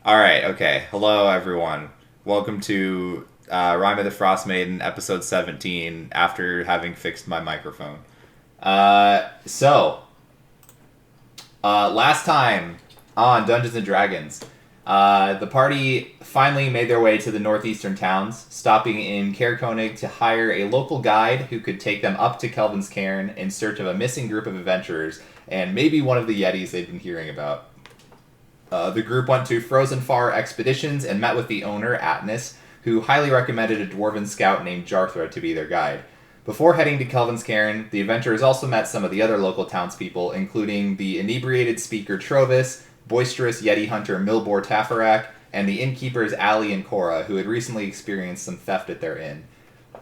All right, okay. Hello, everyone. Welcome to Rime of the Frostmaiden, episode 17, after having fixed my microphone. Last time on Dungeons and Dragons, the party finally made their way to the northeastern towns, stopping in Cairn to hire a local guide who could take them up to Kelvin's Cairn in search of a missing group of adventurers and maybe one of the Yetis they've been hearing about. The group went to Frozen Far expeditions and met with the owner, Atnis, who highly recommended a dwarven scout named Jarthra to be their guide. Before heading to Kelvin's Cairn, the adventurers also met some of the other local townspeople, including the inebriated speaker Trovis, boisterous Yeti hunter Milbor Tafarak, and the innkeepers Ali and Cora, who had recently experienced some theft at their inn.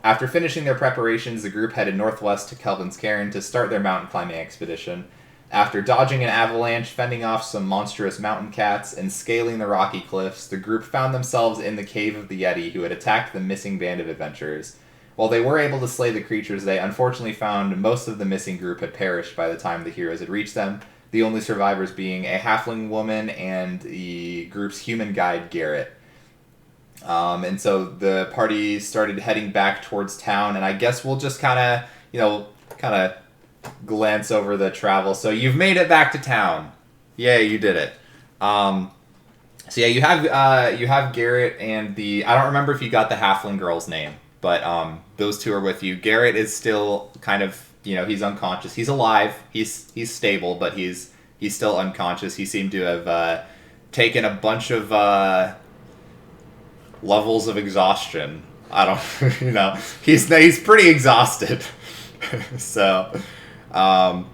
After finishing their preparations, the group headed northwest to Kelvin's Cairn to start their mountain climbing expedition. After dodging an avalanche, fending off some monstrous mountain cats, and scaling the rocky cliffs, the group found themselves in the cave of the Yeti, who had attacked the missing band of adventurers. While they were able to slay the creatures, they unfortunately found most of the missing group had perished by the time the heroes had reached them, the only survivors being a halfling woman and the group's human guide, Garrett. And so the party started heading back towards town, and I guess we'll just kind of glance over the travel. So you've made it back to town. Yay, you did it. So yeah, you have Garrett and the I don't remember if you got the halfling girl's name, but those two are with you. Garrett is still kind of he's unconscious. He's alive. He's stable, but he's still unconscious. He seemed to have taken a bunch of levels of exhaustion. I don't he's pretty exhausted. so um,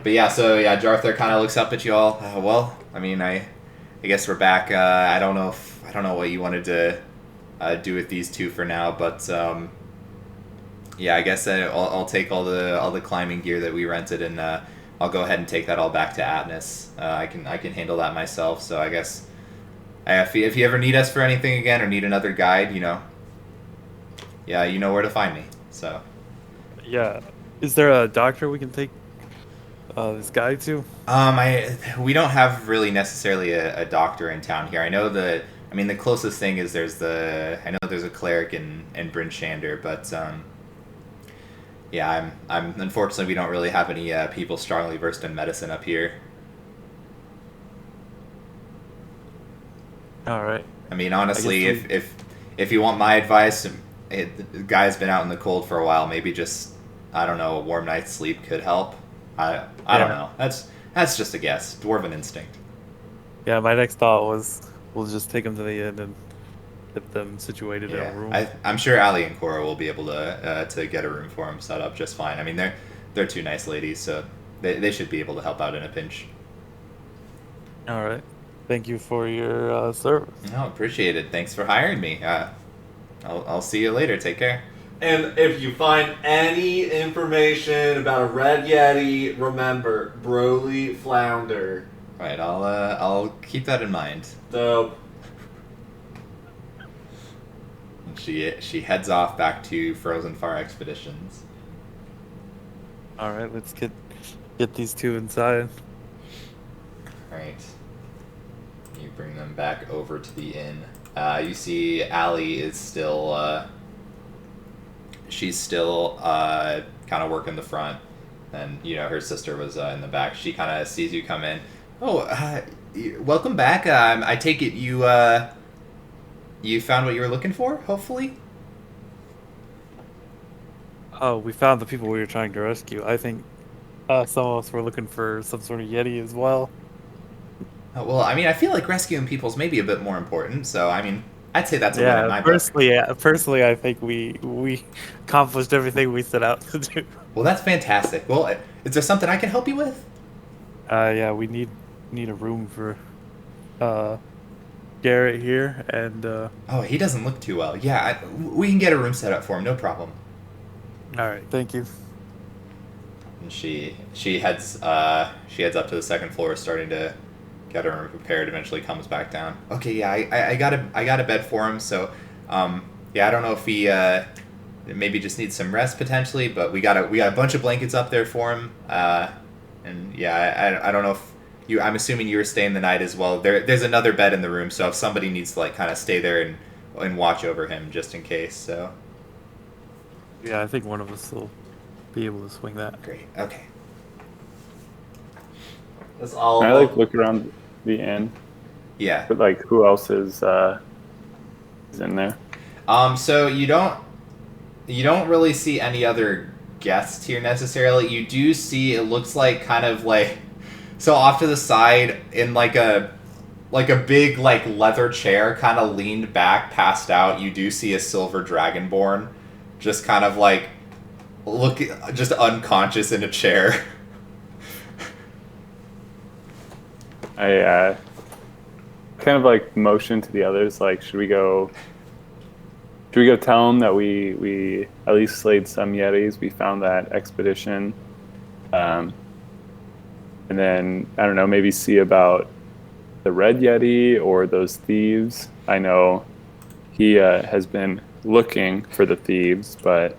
but yeah, Jarthar kind of looks up at you all. Well, I mean, I guess we're back. I don't know what you wanted to do with these two for now, but yeah, I guess I'll take all the climbing gear that we rented, and I'll go ahead and take that all back to Atnis. I can handle that myself. So I guess if you ever need us for anything again or need another guide, yeah, you know where to find me. So Yeah. Is there a doctor we can take this guy to? we don't have really necessarily a doctor in town here. I mean, the closest thing is I know there's a cleric in Bryn Shander, but yeah, I'm unfortunately we don't really have any people strongly versed in medicine up here. All right. I mean, I guess honestly, we. if you want my advice, the guy's been out in the cold for a while. Maybe just I don't know, a warm night's sleep could help. I don't Yeah. know. That's just a guess. Dwarven instinct. Yeah. My next thought was we'll just take him to the inn and get them situated in a Yeah, room. I'm sure Ali and Cora will be able to get a room for him set up just fine. I mean, they're two nice ladies, so they should be able to help out in a pinch. All right. Thank you for your service. No, appreciate it. Thanks for hiring me. I'll see you later. Take care. And if you find any information about a red yeti, remember Broly Flounder. Right, I'll keep that in mind. So And she heads off back to Frozen Far Expeditions. All right. Let's get these two inside. Right. You bring them back over to the inn. You see Ali is still she's still kind of working the front, and her sister was in the back. She kind of sees you come in. Oh, welcome back. I take it you found what you were looking for. Hopefully. Oh, we found the people we were trying to rescue. I think some of us were looking for some sort of yeti as well. Well, I mean, I feel like rescuing people's maybe a bit more important. So, I mean, I'd say that's a win in Yeah, my book. personally, I think we accomplished everything we set out to do. Well, that's fantastic. Well, is there something I can help you with? Yeah, we need a room for Garrett here, and Oh, he doesn't look too well. Yeah, we can get a room set up for him. No problem. all right, thank you. And she heads up to the second floor, starting to get her room prepared. Eventually comes back down. Okay, yeah, I got a bed for him. So, yeah, I don't know if he maybe just needs some rest potentially, but we got a bunch of blankets up there for him. And yeah, I don't know if I'm assuming you were staying the night as well. There's another bed in the room, so if somebody needs to like kind of stay there and watch over him just in case. So Yeah, I think one of us will be able to swing that. great. Okay. That's all. I like look around the inn, Yeah. but like who else is in there? So you don't really see any other guests here necessarily. You do see, it looks like kind of like, so off to the side in like a big like leather chair, kind of leaned back, passed out. You do see a silver dragonborn, just kind of like just unconscious in a chair. I kind of like motion to the others, like, should we go tell them that we at least slayed some Yetis, we found that expedition, and then I don't know, maybe see about the Red Yeti or those thieves. I know he has been looking for the thieves, but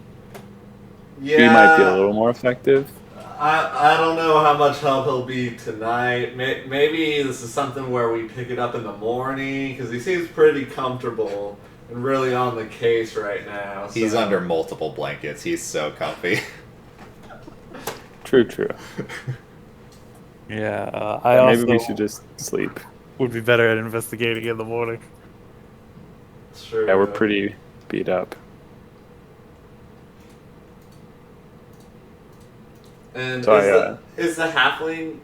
Yeah. he might be a little more effective. I don't know how much help he'll be tonight. Maybe this is something where we pick it up in the morning, because he seems pretty comfortable and really on the case right now. He's so- under multiple blankets. He's so comfy. True. Yeah, I Maybe also we should just sleep. would be better at investigating in the morning. Sure. Yeah, we're pretty beat up. And So is the halfling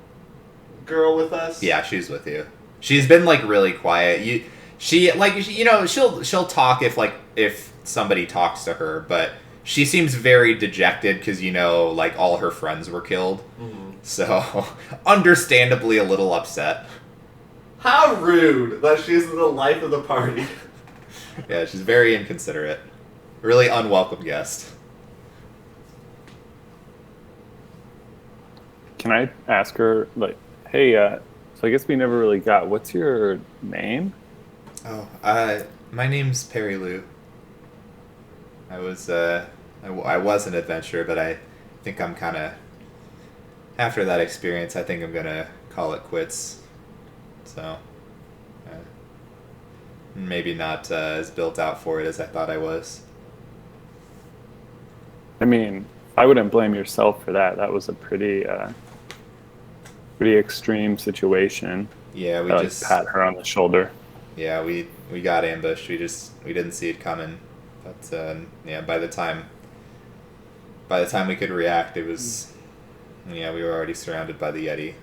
girl with us? Yeah, she's with you. She's been like really quiet. She'll talk if somebody talks to her, but she seems very dejected because like all her friends were killed. Mhm. So understandably a little upset. How rude that she's the life of the party. Yeah, she's very inconsiderate. Really unwelcome guest. Can I ask her, like, hey, so I guess we never really got, what's your name? Oh, my name's Perry Lou. I was an adventurer, but I think I'm kind of, after that experience, I think I'm gonna call it quits. So, maybe not as built out for it as I thought I was. I mean, I wouldn't blame yourself for that. That was a pretty extreme situation. Yeah, we I, like, just pat her on the shoulder. Yeah, we got ambushed. We didn't see it coming. But yeah, by the time we could react, it was we were already surrounded by the Yeti.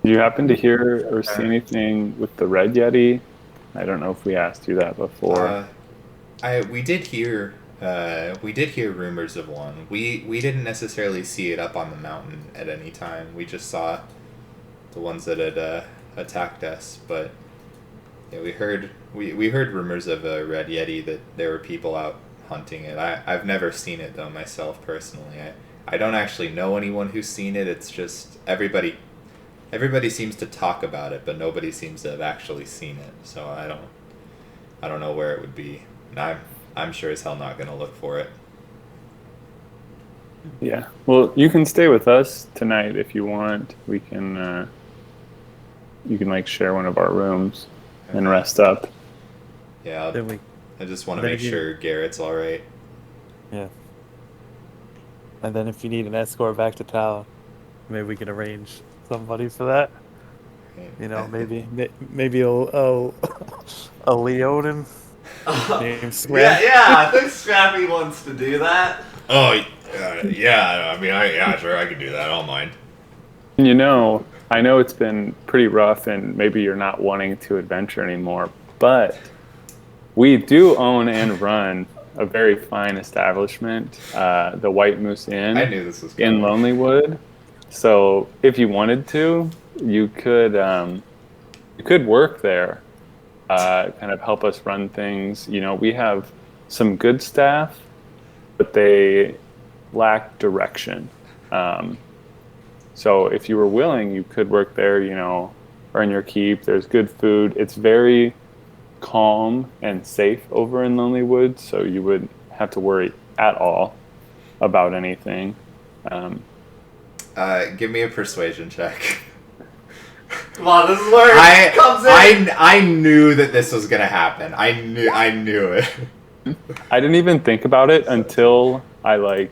Did you happen to hear or see anything with the Red Yeti? I don't know if we asked you that before. We did hear rumors of one. We didn't necessarily see it up on the mountain at any time. We just saw the ones that had attacked us. But yeah, we heard rumors of a Red Yeti, that there were people out hunting it. I've never seen it though myself personally. I don't actually know anyone who's seen it. It's just everybody seems to talk about it, but nobody seems to have actually seen it. So I don't know where it would be. And I'm sure as hell not gonna look for it. Yeah. Well, you can stay with us tonight if you want. We can. You can like share one of our rooms and rest up. Yeah. Then I just want to then make again- sure Garrett's all right. Yeah. And then if you need an escort back to town, maybe we can arrange somebody for that. Maybe a Leonin named Scram. Yeah, I think Scrappy wants to do that. Oh, yeah. I mean, sure, I could do that. I don't mind. I know it's been pretty rough, and maybe you're not wanting to adventure anymore, but we do own and run a very fine establishment, the White Moose Inn. I knew this was in coming. Lonelywood. So if you wanted to, you could work there, kind of help us run things. We have some good staff, but they lack direction. So if you were willing, you could work there, earn your keep. There's good food. It's very calm and safe over in Lonelywood, so you wouldn't have to worry at all about anything. Give me a persuasion check. Come on, this is where it comes in. I knew that this was gonna happen. I knew it. I didn't even think about it until I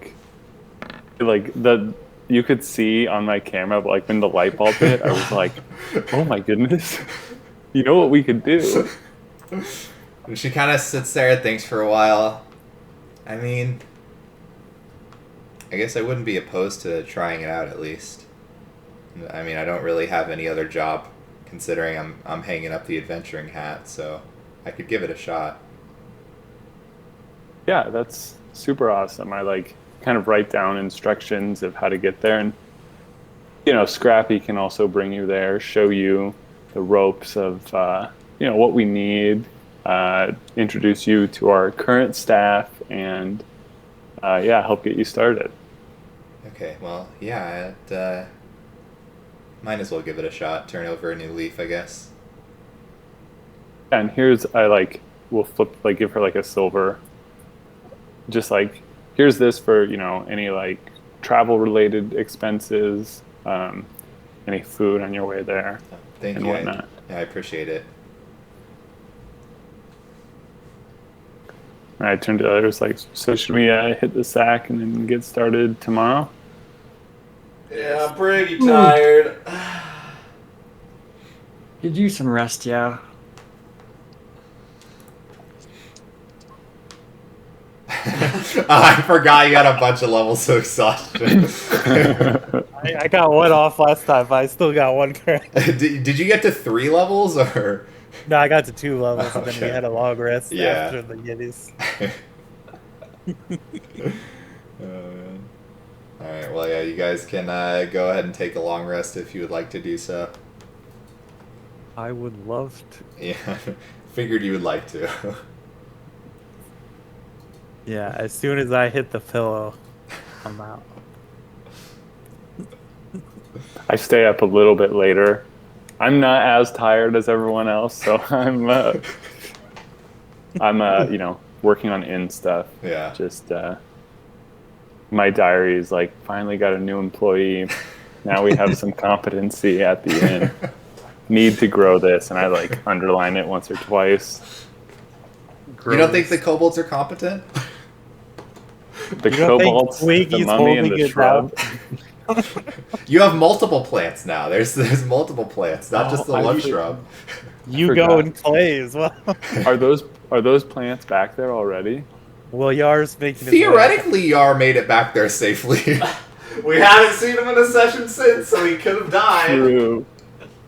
you could see on my camera, like when the light bulb hit, I was like, oh my goodness. You know what we could do? And she kind of sits there and thinks for a while. I mean, I guess I wouldn't be opposed to trying it out at least. I mean, I don't really have any other job, considering I'm hanging up the adventuring hat, so I could give it a shot. Yeah, that's super awesome. I kind of write down instructions of how to get there, and Scrappy can also bring you there, show you the ropes of what we need, introduce you to our current staff, and help get you started. Okay, well, yeah, might as well give it a shot. Turn over a new leaf, I guess. And we'll flip, give her a silver, just here's this for any travel related expenses, any food on your way there. Thank and you. Whatnot. I appreciate it. And I turned to the others so should we hit the sack and then get started tomorrow? Yeah, I'm pretty tired. Could use some rest, yeah. I forgot you had a bunch of levels of exhaustion. I got one off last time, but I still got one correct. Did you get to 3 levels, or? No, I got to 2 levels, and then Okay. we had a long rest Yeah. after the Yetis. Oh, man. Alright, well, yeah, you guys can go ahead and take a long rest if you would like to do so. I would love to. Yeah, figured you would like to. Yeah, as soon as I hit the pillow, I'm out. I stay up a little bit later. I'm not as tired as everyone else, so I'm working on stuff. Yeah. Just my diary is finally got a new employee. Now we have some competency at the end. Need to grow this, and I underline it once or twice. You don't think the kobolds are competent? The You don't think kobolds, the Twiggy's mummy, and holding the it shrub. You have multiple plants now. There's multiple plants, not just the I one usually- shrub. You Forgot. go and play as well. Are those plants back there already? Well, Yar's making his way. Theoretically, Yar made it back there safely. We haven't seen him in a session since, so he could have died. True.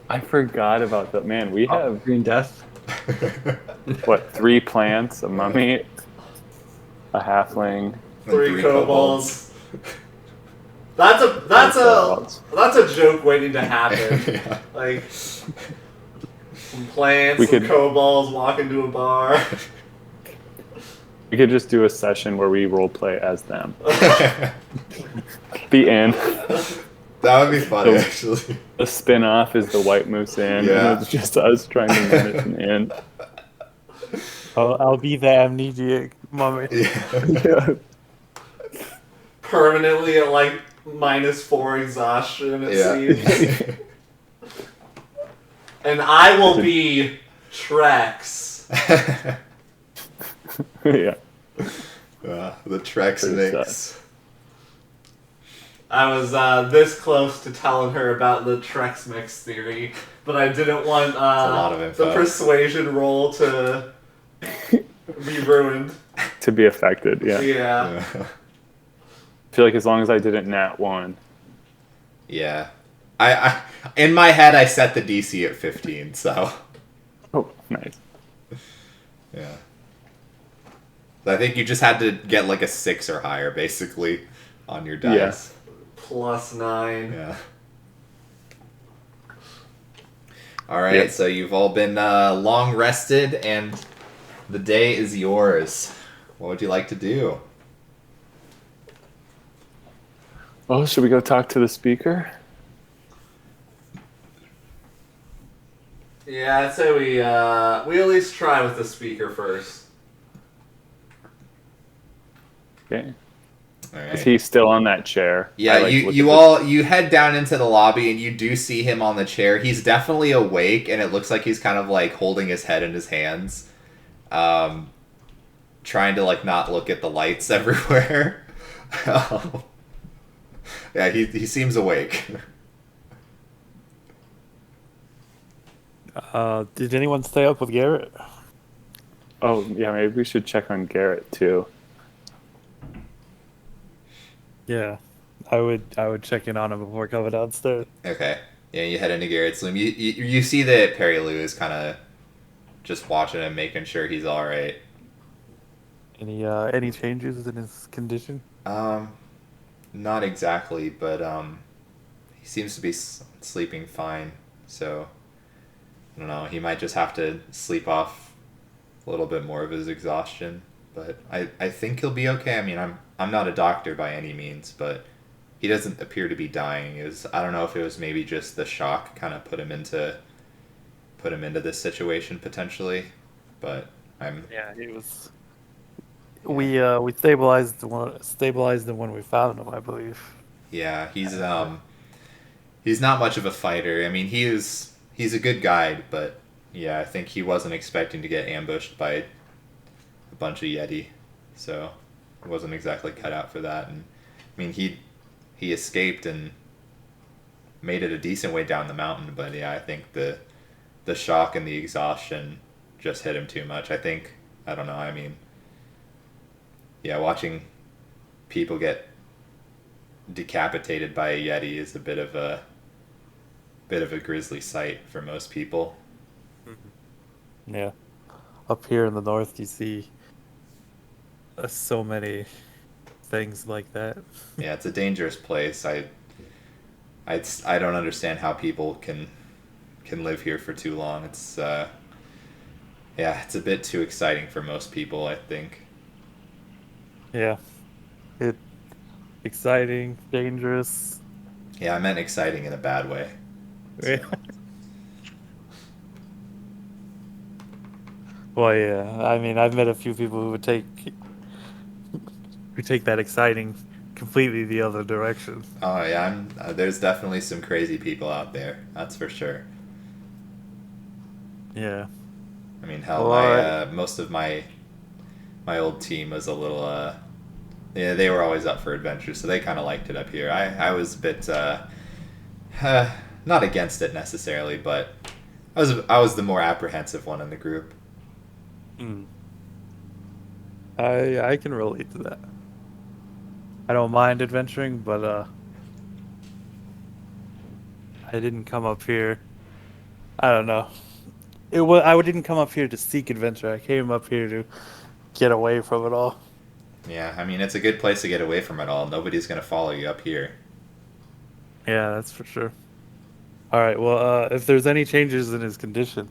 I forgot about that. Man, we have Green Death. 3 plants, a mummy, a halfling. 3 kobolds. That's a joke waiting to happen. Yeah. Some plants, We some could- kobolds walk into a bar. We could just do a session where we role play as them. The end. That would be funny, So- actually. The spin-off is the White Moose Inn, Yeah. and it's just us trying to manage an inn. I'll be the amnesiac mummy. Yeah. Yeah. Permanently at -4 exhaustion, it seems. Yeah. And I will be Trex. Yeah. The Trex Pretty mix. I was this close to telling her about the Trex mix theory, but I didn't want lot of the info. persuasion roll to be ruined. To be affected, yeah. Yeah. I feel like as long as I didn't nat 1. Yeah. I in my head I set the DC at 15, so Oh, nice. yeah. I think you just had to get a 6 or higher, basically, on your dice. +9. Yeah. All right, Yep. so you've all been long rested, and the day is yours. What would you like to do? Oh, should we go talk to the speaker? Yeah, I'd say we at least try with the speaker first. Okay. All Is right. he still on that chair? Yeah, I, like, you look you at all you head down into the lobby and you do see him on the chair. He's definitely awake, and it looks like he's kind of like holding his head in his hands, um, trying to like not look at the lights everywhere. Yeah, he seems awake. Did anyone stay up with Garrett? Oh yeah, maybe we should check on Garrett too. Yeah, I would check in on him before coming downstairs. Okay. Yeah, you head into Garrett's room. You see that Perry Lou is kind of just watching him, making sure he's all right. Any changes in his condition? Um, Not exactly, but he seems to be sleeping fine. So I don't know. He might just have to sleep off a little bit more of his exhaustion. But I think he'll be okay. I mean, I'm not a doctor by any means, but he doesn't appear to be dying. I don't know if it was maybe just the shock kind of put him into this situation potentially, but I'm Yeah, he was. We stabilized him when we found him, I believe. yeah, he's not much of a fighter. I mean, he's a good guide, but yeah, I think he wasn't expecting to get ambushed by a bunch of Yeti, so he wasn't exactly cut out for that. And I mean, he escaped and made it a decent way down the mountain, but yeah, I think the shock and the exhaustion just hit him too much. I don't know. I mean, yeah, watching people get decapitated by a Yeti is a bit of a grisly sight for most people. Yeah, up here in the north, you see so many things like that. Yeah, it's a dangerous place. I don't understand how people can live here for too long. It's yeah, it's a bit too exciting for most people, I think. Yeah, it exciting, dangerous. Yeah, I meant exciting in a bad way. Yeah. Well, yeah. I mean, I've met a few people who take that exciting completely the other direction. Oh yeah, there's definitely some crazy people out there. That's for sure. Yeah. I mean, hell, Well, most of my old team was a little yeah, they were always up for adventure, so they kind of liked it up here. I was a bit not against it necessarily, but I was the more apprehensive one in the group. Mm. I can relate to that. I don't mind adventuring, but I didn't come up here. I don't know. I didn't come up here to seek adventure. I came up here to get away from it all. Yeah, I mean, it's a good place to get away from it all. Nobody's gonna follow you up here. Yeah, that's for sure. All right. Well, if there's any changes in his condition,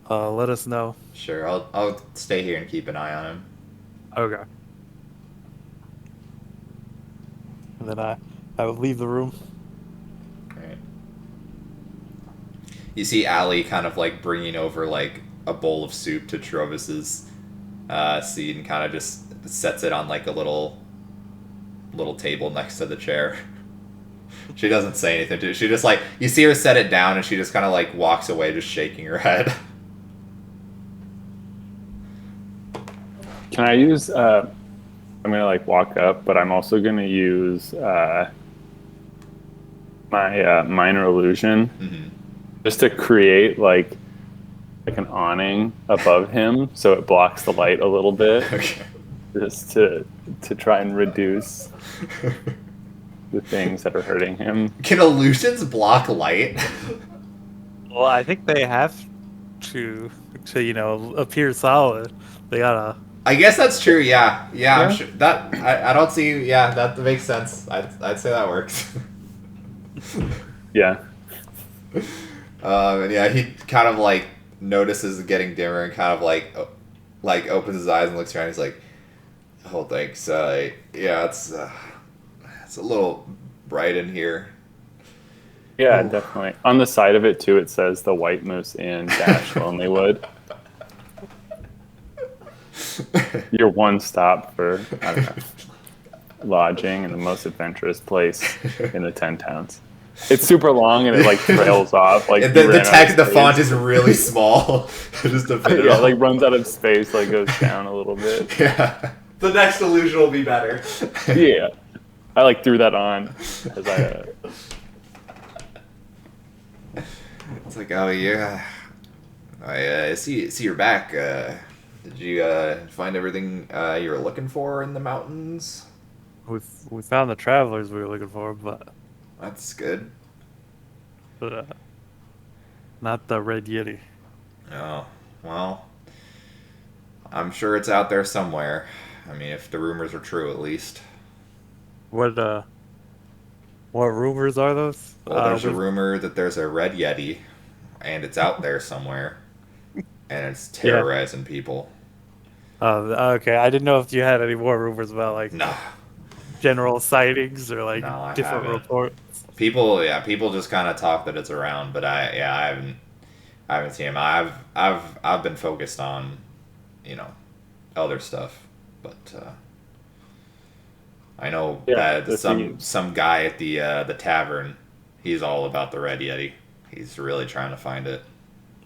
let us know. Sure, I'll stay here and keep an eye on him. Okay. And then I will leave the room. Right. You see Allie kind of like bringing over like a bowl of soup to Trovis's seat and kind of just sets it on like a little table next to the chair. She doesn't say anything. She just like, you see her set it down and she just kind of like walks away just shaking her head. Can I use? I'm gonna like walk up, but I'm also gonna use my minor illusion Mm-hmm. just to create like an awning above him, so it blocks the light a little bit, Okay. just to try and reduce the things that are hurting him. Can illusions block light? Well, I think they have to appear solid. They gotta. I guess that's true. Yeah. I'm Yeah. sure that I don't see. Yeah, that makes sense. I'd say that works. Yeah. And yeah, he kind of like notices it getting dimmer and kind of like opens his eyes and looks around. He's like, "Oh, thanks. Yeah, it's a little bright in here." Yeah, Ooh. definitely. On the side of it too, it says the White Moose Inn dash Lonelywood. Your one stop for, I don't know. lodging in the most adventurous place in the 10 towns. It's super long and it like trails off. Like And you the ran out of text, the space. font is really small. Just to fit it Yeah, all. like runs out of space, like goes down a little bit. Yeah. The next illusion will be better. Yeah, I like threw that on as I. It's like, oh yeah, I see you're back. Did you find everything you were looking for in the mountains? We found the travelers we were looking for, but That's good. uh, not the Red Yeti. Oh, well, I'm sure it's out there somewhere. I mean, if the rumors are true, at least. What rumors are those? Well, there's a we've- rumor that there's a red yeti, and it's out there somewhere, and it's terrorizing people. Okay, I didn't know if you had any more rumors about like No, general sightings or like No, I different haven't. reports. people just kind of talk that it's around, but I haven't seen him. I've been focused on, other stuff, but I know Yeah, that some guy at the tavern, he's all about the red yeti. He's really trying to find it.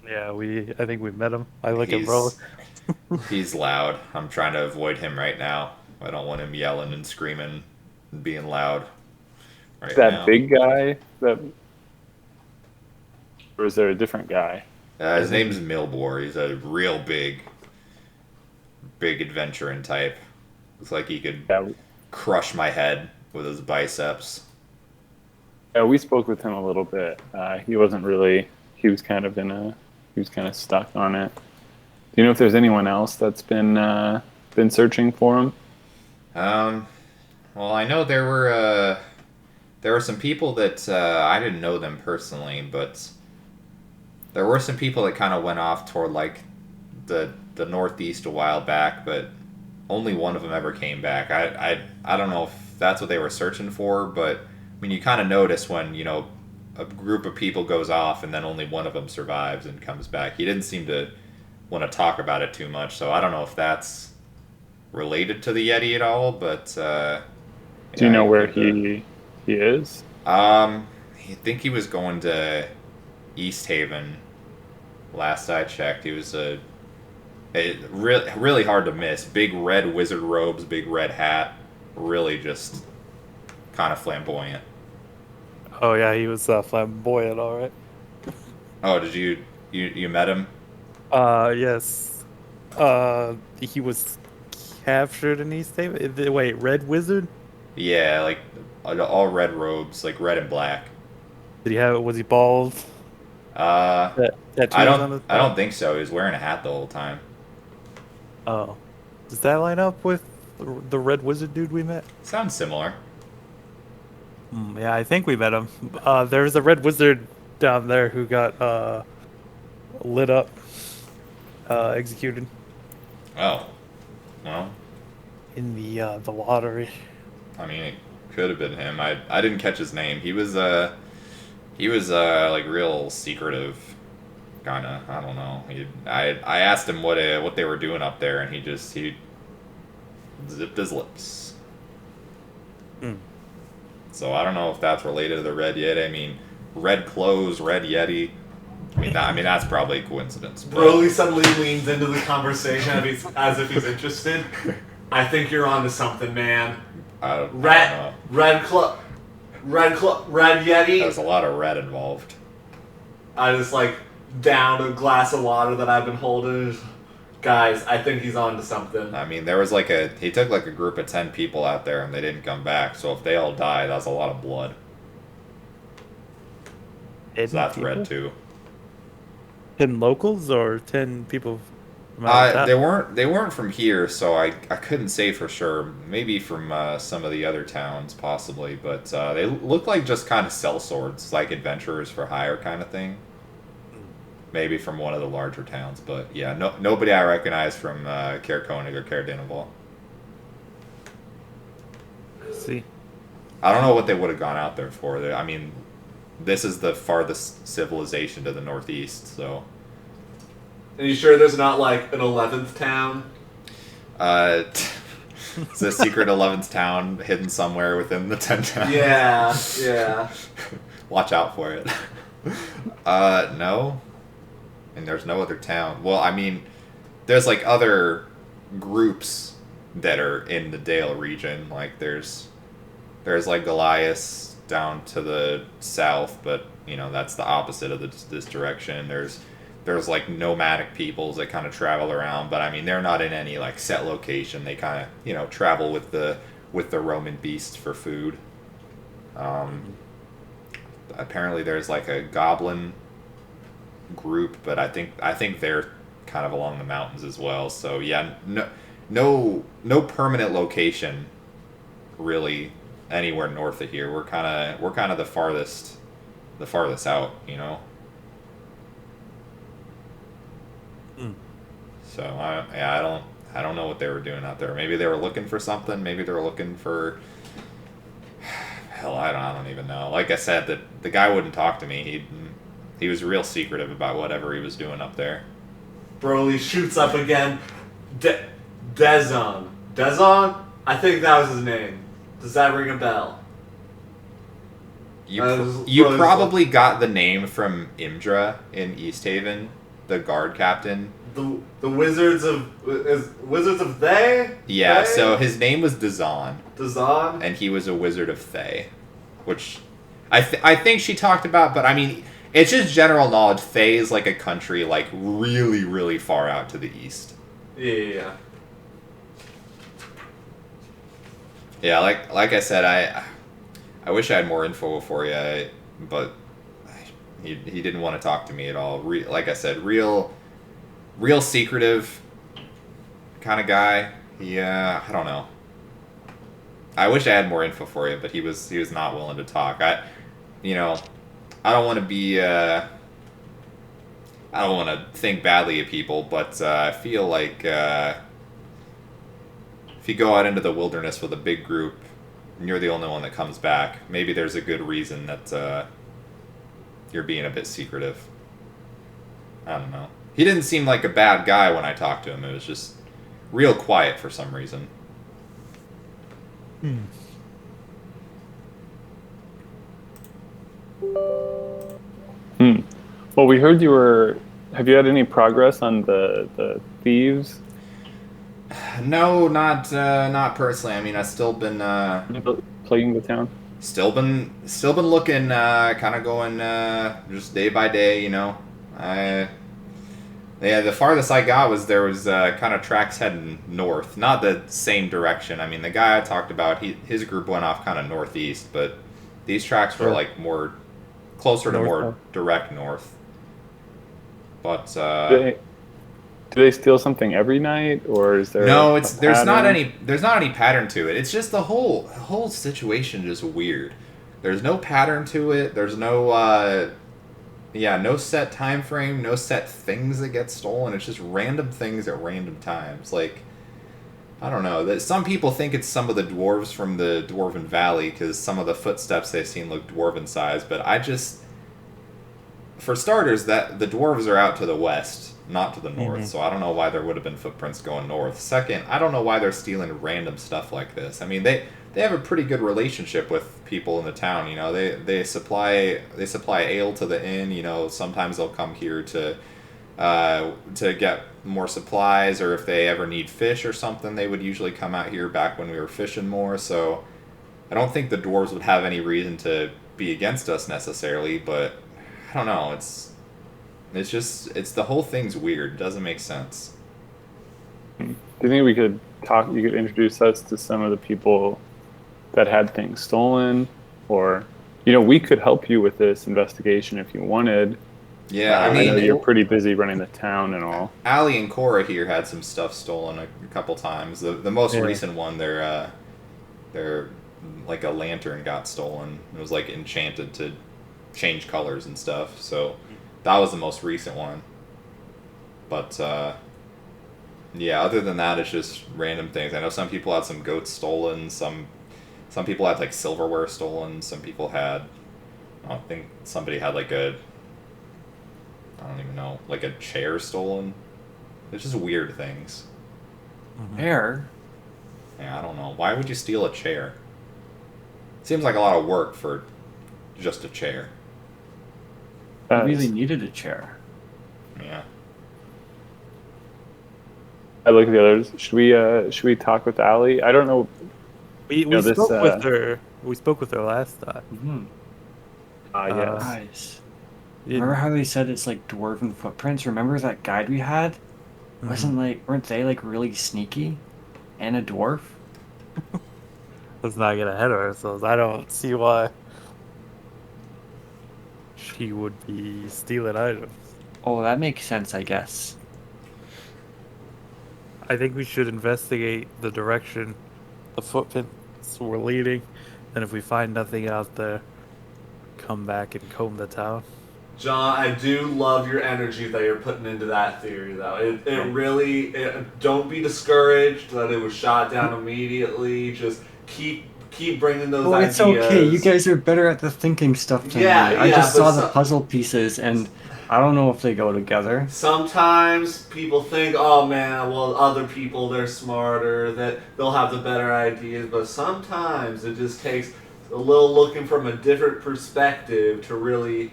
Yeah, I think we met him. I look at He's- bro. He's loud. I'm trying to avoid him right now. I don't want him yelling and screaming and being loud right That now. big guy, or is there a different guy? His name's Milbor. He's a real big adventuring type. Looks like he could Yeah, crush my head with his biceps. yeah, we spoke with him a little bit. He wasn't really. He was kind of stuck on it. Do you know if there's anyone else that's been searching for him? Well, I know there were some people that I didn't know them personally, but there were some people that kind of went off toward like the northeast a while back, but only one of them ever came back. I don't know if that's what they were searching for, but I mean, you kind of notice when a group of people goes off and then only one of them survives and comes back. He didn't seem to want to talk about it too much, so I don't know if that's related to the Yeti at all, but Do you know where he is? I think he was going to East Haven. Last I checked, he was really hard to miss. Big red wizard robes, big red hat, really just kind of flamboyant. Oh yeah, he was flamboyant, all right. Oh, did you met him? Yes. He was captured in East Haven. Wait, Red Wizard? Yeah, like all red robes, like red and black. Was he bald? Tattoos I on his I back? don't think so. He was wearing a hat the whole time. Oh. Does that line up with the Red Wizard dude we met? Sounds similar. Yeah, I think we met him. There's a Red Wizard down there who got lit up, executed Oh, well, in the lottery. I mean, it could have been him. I didn't catch his name. He was like real secretive, kind of. I don't know. I asked him what they were doing up there, and he zipped his lips. Hmm. So I don't know if that's related to the Red Yeti. I mean, red clothes, Red Yeti. I mean, that's probably a coincidence. but- Broly suddenly leans into the conversation as if he's interested. I think you're onto something, man. I don't Red know. Red Yeti. There's a lot of red involved. I just like downed a glass of water that I've been holding. Guys, I think he's onto something. I mean, there was he took like a group of 10 people out there and they didn't come back. So if they all died, that's a lot of blood. So that's red too. 10 locals or 10 people from out of town? They weren't from here, so I couldn't say for sure. Maybe from some of the other towns, possibly, but they look like just kind of sellswords, like adventurers for hire kind of thing. Maybe from one of the larger towns, but yeah, nobody I recognize from Caer Konig or Caer Dineval. See. I don't know what they would have gone out there for. I mean, this is the farthest civilization to the northeast, so. Are you sure there's not like an 11th town? It's a secret 11th town hidden somewhere within the 10 towns. Yeah. Watch out for it. No. And there's no other town. Well, I mean, there's like other groups that are in the Dale region. Like there's like Goliath down to the south, but you know that's the opposite of this direction. There's like nomadic peoples that kind of travel around, but I mean they're not in any like set location. They kind of travel with the Roman beast for food. Apparently there's like a goblin group, but I think they're kind of along the mountains as well. So yeah, no permanent location really anywhere north of here. We're kind of the farthest out, So I don't know what they were doing out there. Maybe they were looking for something. Maybe they were looking for hell. I don't even know. Like I said, the guy wouldn't talk to me. He was real secretive about whatever he was doing up there. Broly shoots up again. Dezon. Dezon? I think that was his name. Does that ring a bell? You probably got the name from Imdra in East Haven, the guard captain. The Wizards of Thay? Yeah, Thay? so his name was Dazan. Dazan? And he was a wizard of Thay, which I think she talked about, but I mean, it's just general knowledge. Thay is like a country like really, really far out to the east. Yeah. Yeah, like I said, I wish I had more info for you, but he didn't want to talk to me at all. Like I said, real secretive kind of guy. I don't know. I wish I had more info for you, but he was not willing to talk. I don't want to be. I don't want to think badly of people, but I feel like if you go out into the wilderness with a big group and you're the only one that comes back, maybe there's a good reason that you're being a bit secretive. I don't know. He didn't seem like a bad guy when I talked to him. It was just real quiet for some reason. Well, we heard you were. Have you had any progress on the thieves? No, not personally. I mean, I've still been Plaguing the town. still been looking, kind of going just day by day. The farthest I got was there was kind of tracks heading north, not the same direction. I mean, the guy I talked about, his group went off kind of northeast, but these tracks were like more closer to more direct north. But Do they steal something every night, or is there? no, there's not any pattern to it. It's just the whole situation is weird. There's no pattern to it. There's no no set time frame, no set things that get stolen. It's just random things at random times. Like, I don't know. That some people think it's some of the dwarves from the Dwarven Valley because some of the footsteps they've seen look dwarven sized. But for starters, that the dwarves are out to the west, not to the north. So I don't know why there would have been footprints going north. Second, I don't know why they're stealing random stuff like this. I mean, they have a pretty good relationship with people in the town. They supply ale to the inn. Sometimes they'll come here to get more supplies, or if they ever need fish or something, they would usually come out here back when we were fishing more. So I don't think the dwarves would have any reason to be against us necessarily, but I don't know. It's the whole thing's weird. It doesn't make sense. Do you think we could talk? You could introduce us to some of the people that had things stolen, or we could help you with this investigation if you wanted. Yeah, I know you're pretty busy running the town and all. Allie and Cora here had some stuff stolen a couple times. The most recent one, their like a lantern got stolen. It was like enchanted to change colors and stuff. So that was the most recent one. But other than that, it's just random things. I know some people had some goats stolen. Some people had like silverware stolen. Some people had, I think somebody had like I don't even know, like a chair stolen. It's just weird things. Hair? Yeah, I don't know. Why would you steal a chair? Seems like a lot of work for just a chair. I really needed a chair. Yeah. I look at the others. Should we talk with Ali? I don't know. We know, this, spoke with her. We spoke with her last time. Mm-hmm. Yes. Guys, You- remember how they said it's like dwarven footprints? Remember that guide we had? Weren't they like really sneaky? And a dwarf? Let's not get ahead of ourselves. I don't see why she would be stealing items. Oh, that makes sense, I guess. I think we should investigate the direction the footprints were leading, and if we find nothing out there, come back and comb the town. John, I do love your energy that you're putting into that theory, though. It really don't be discouraged that it was shot down immediately. Just keep bringing those Oh, ideas. it's okay. You guys are better at the thinking stuff than Yeah, me. I yeah, just but saw the puzzle pieces, and I don't know if they go together. Sometimes people think, oh man, well, other people, they're smarter, that they'll have the better ideas, but sometimes it just takes a little looking from a different perspective to really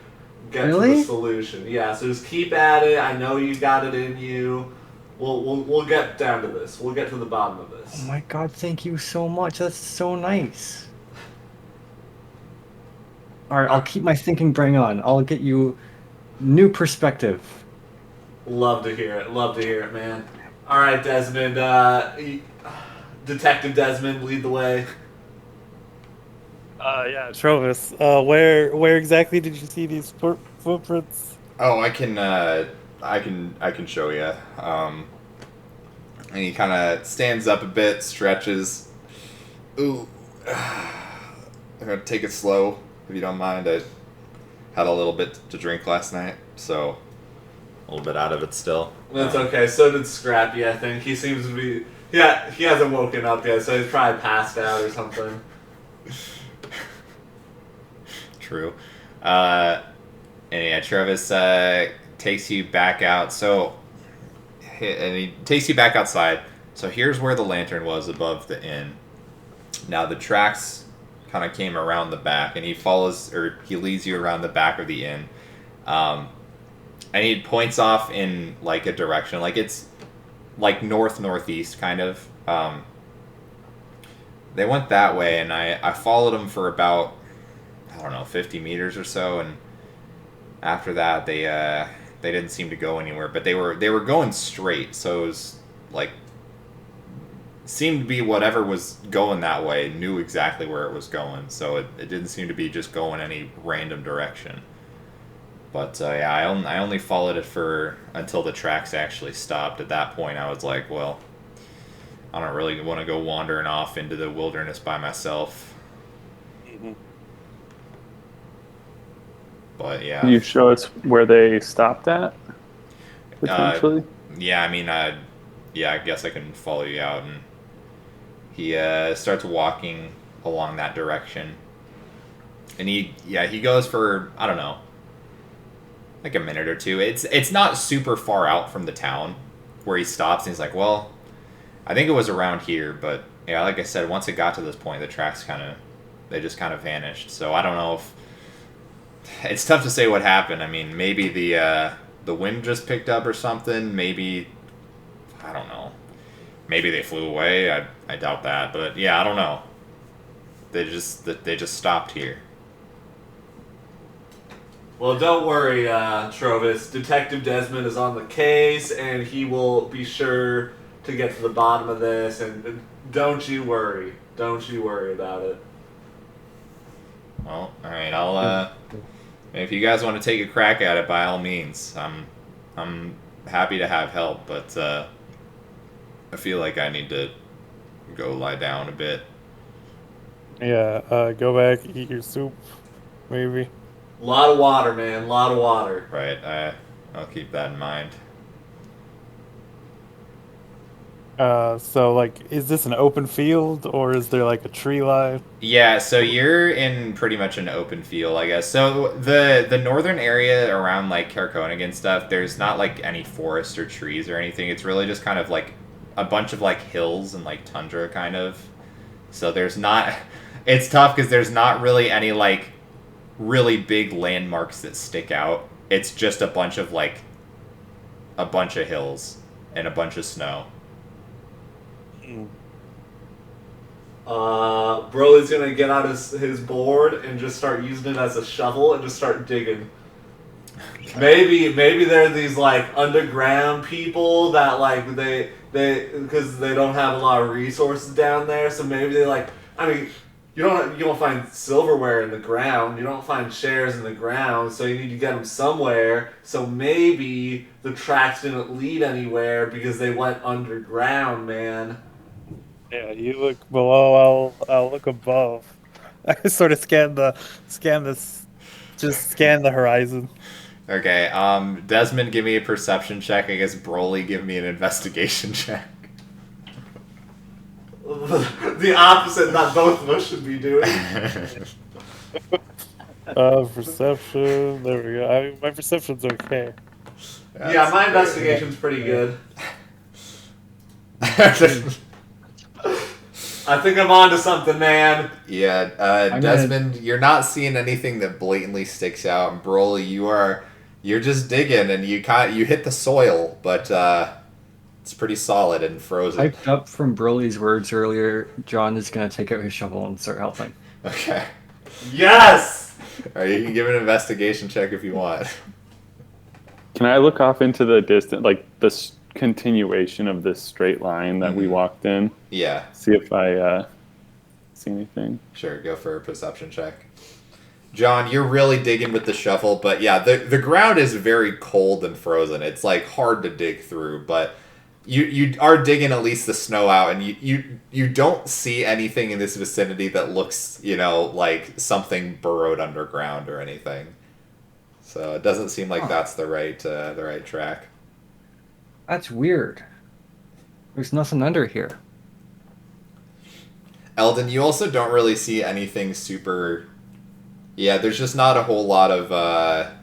get to the solution. Yeah, so just keep at it. I know you got it in you. We'll get down to this. We'll get to the bottom of this. Oh my god, thank you so much. That's so nice. Alright, I'll keep my thinking brain on. I'll get you new perspective. Love to hear it. Love to hear it, man. All right, Desmond. Detective Desmond, lead the way. Yeah, Trovis. Where exactly did you see these footprints? Oh, I can show you. And he kind of stands up a bit, stretches. Ooh, I'm gonna take it slow, if you don't mind. I had a little bit to drink last night, so a little bit out of it still. That's okay. So did Scrappy, I think. He seems to be... Yeah, he hasn't woken up yet, so he's probably passed out or something. True. And yeah, Travis takes you back out. So, and he takes you back outside. So here's where the lantern was above the inn. Now the tracks kind of came around the back, and he leads you around the back of the inn. And he points off in like a direction, like it's like northeast kind of. They went that way, and I followed them for about, I don't know, 50 meters or so, and after that they didn't seem to go anywhere, but they were going straight, so it was like seemed to be whatever was going that way knew exactly where it was going, so it didn't seem to be just going any random direction. But yeah, I only followed it until the tracks actually stopped. At that point, I was like, well, I don't really want to go wandering off into the wilderness by myself. Mm-hmm. But yeah. Can you show us where they stopped at? Potentially? Yeah, I mean, yeah, I guess I can follow you out. And he starts walking along that direction. And he goes for, I don't know, like a minute or two. It's not super far out from the town where he stops, and he's like, well, I think it was around here, but yeah, like I said, once it got to this point, the tracks they just kind of vanished. So I don't know if it's tough to say what happened. I mean, maybe the wind just picked up or something. Maybe, I don't know. Maybe they flew away. I doubt that, but yeah, I don't know. They just stopped here. Well, don't worry, Trovis. Detective Desmond is on the case, and he will be sure to get to the bottom of this. And don't you worry. Don't you worry about it. Well, all right. I'll if you guys want to take a crack at it, by all means. I'm happy to have help, but I feel like I need to go lie down a bit. Yeah, go back, eat your soup, maybe. A lot of water, man. A lot of water. Right. I'll keep that in mind. So like, is this an open field or is there like a tree line? Yeah, so you're in pretty much an open field, I guess. So the northern area around like Carconig and stuff, there's not like any forest or trees or anything. It's really just kind of like a bunch of like hills and like tundra kind of. So there's not. It's tough because there's not really any like really big landmarks that stick out. It's just a bunch of hills and a bunch of snow. Broly's gonna get out his board and just start using it as a shovel and just start digging. Okay. Maybe there are these like underground people that like they because they don't have a lot of resources down there, so maybe they like. I mean, you don't find silverware in the ground. You don't find shares in the ground, so you need to get them somewhere. So maybe the tracks didn't lead anywhere because they went underground, man. Yeah, you look below. I'll look above. I sort of scan this, just scan the horizon. Okay. Desmond, give me a perception check. I guess Broly, give me an investigation check. The opposite that both of us should be doing. Perception. There we go. I mean, my perception's okay. Yeah, my investigation's pretty good. I think I'm onto something, man. Yeah, Desmond, you're not seeing anything that blatantly sticks out. And Broly, you're just digging and you hit the soil, but it's pretty solid and frozen. Hyped up from Broly's words earlier, John is going to take out his shovel and start helping. Okay. Yes! Alright, you can give an investigation check if you want. Can I look off into the distance, like this continuation of this straight line that we walked in? Yeah. See if I see anything. Sure, go for a perception check. John, you're really digging with the shovel, but yeah, the ground is very cold and frozen. It's like hard to dig through, but you are digging at least the snow out, and you don't see anything in this vicinity that looks, like something burrowed underground or anything. So it doesn't seem like that's the right track. That's weird. There's nothing under here. Eldon, you also don't really see anything super. Yeah, there's just not a whole lot of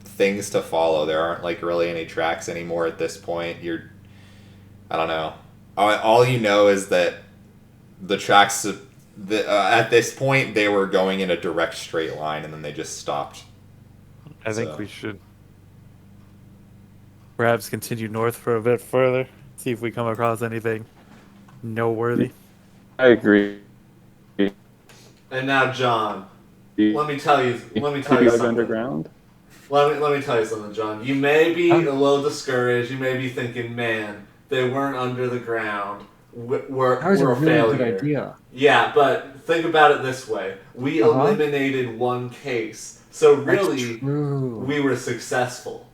things to follow. There aren't like really any tracks anymore at this point. I don't know. All you know is that the tracks at this point they were going in a direct straight line and then they just stopped. I think we should perhaps continue north for a bit further. See if we come across anything noteworthy. I agree. And now, John, let me tell you something. Underground? Let me tell you something, John. You may be a little discouraged. You may be thinking, man, they weren't under the ground. We're That was a a really failure. good idea. Yeah, but think about it this way. We eliminated one case. So really, That's true. we were successful.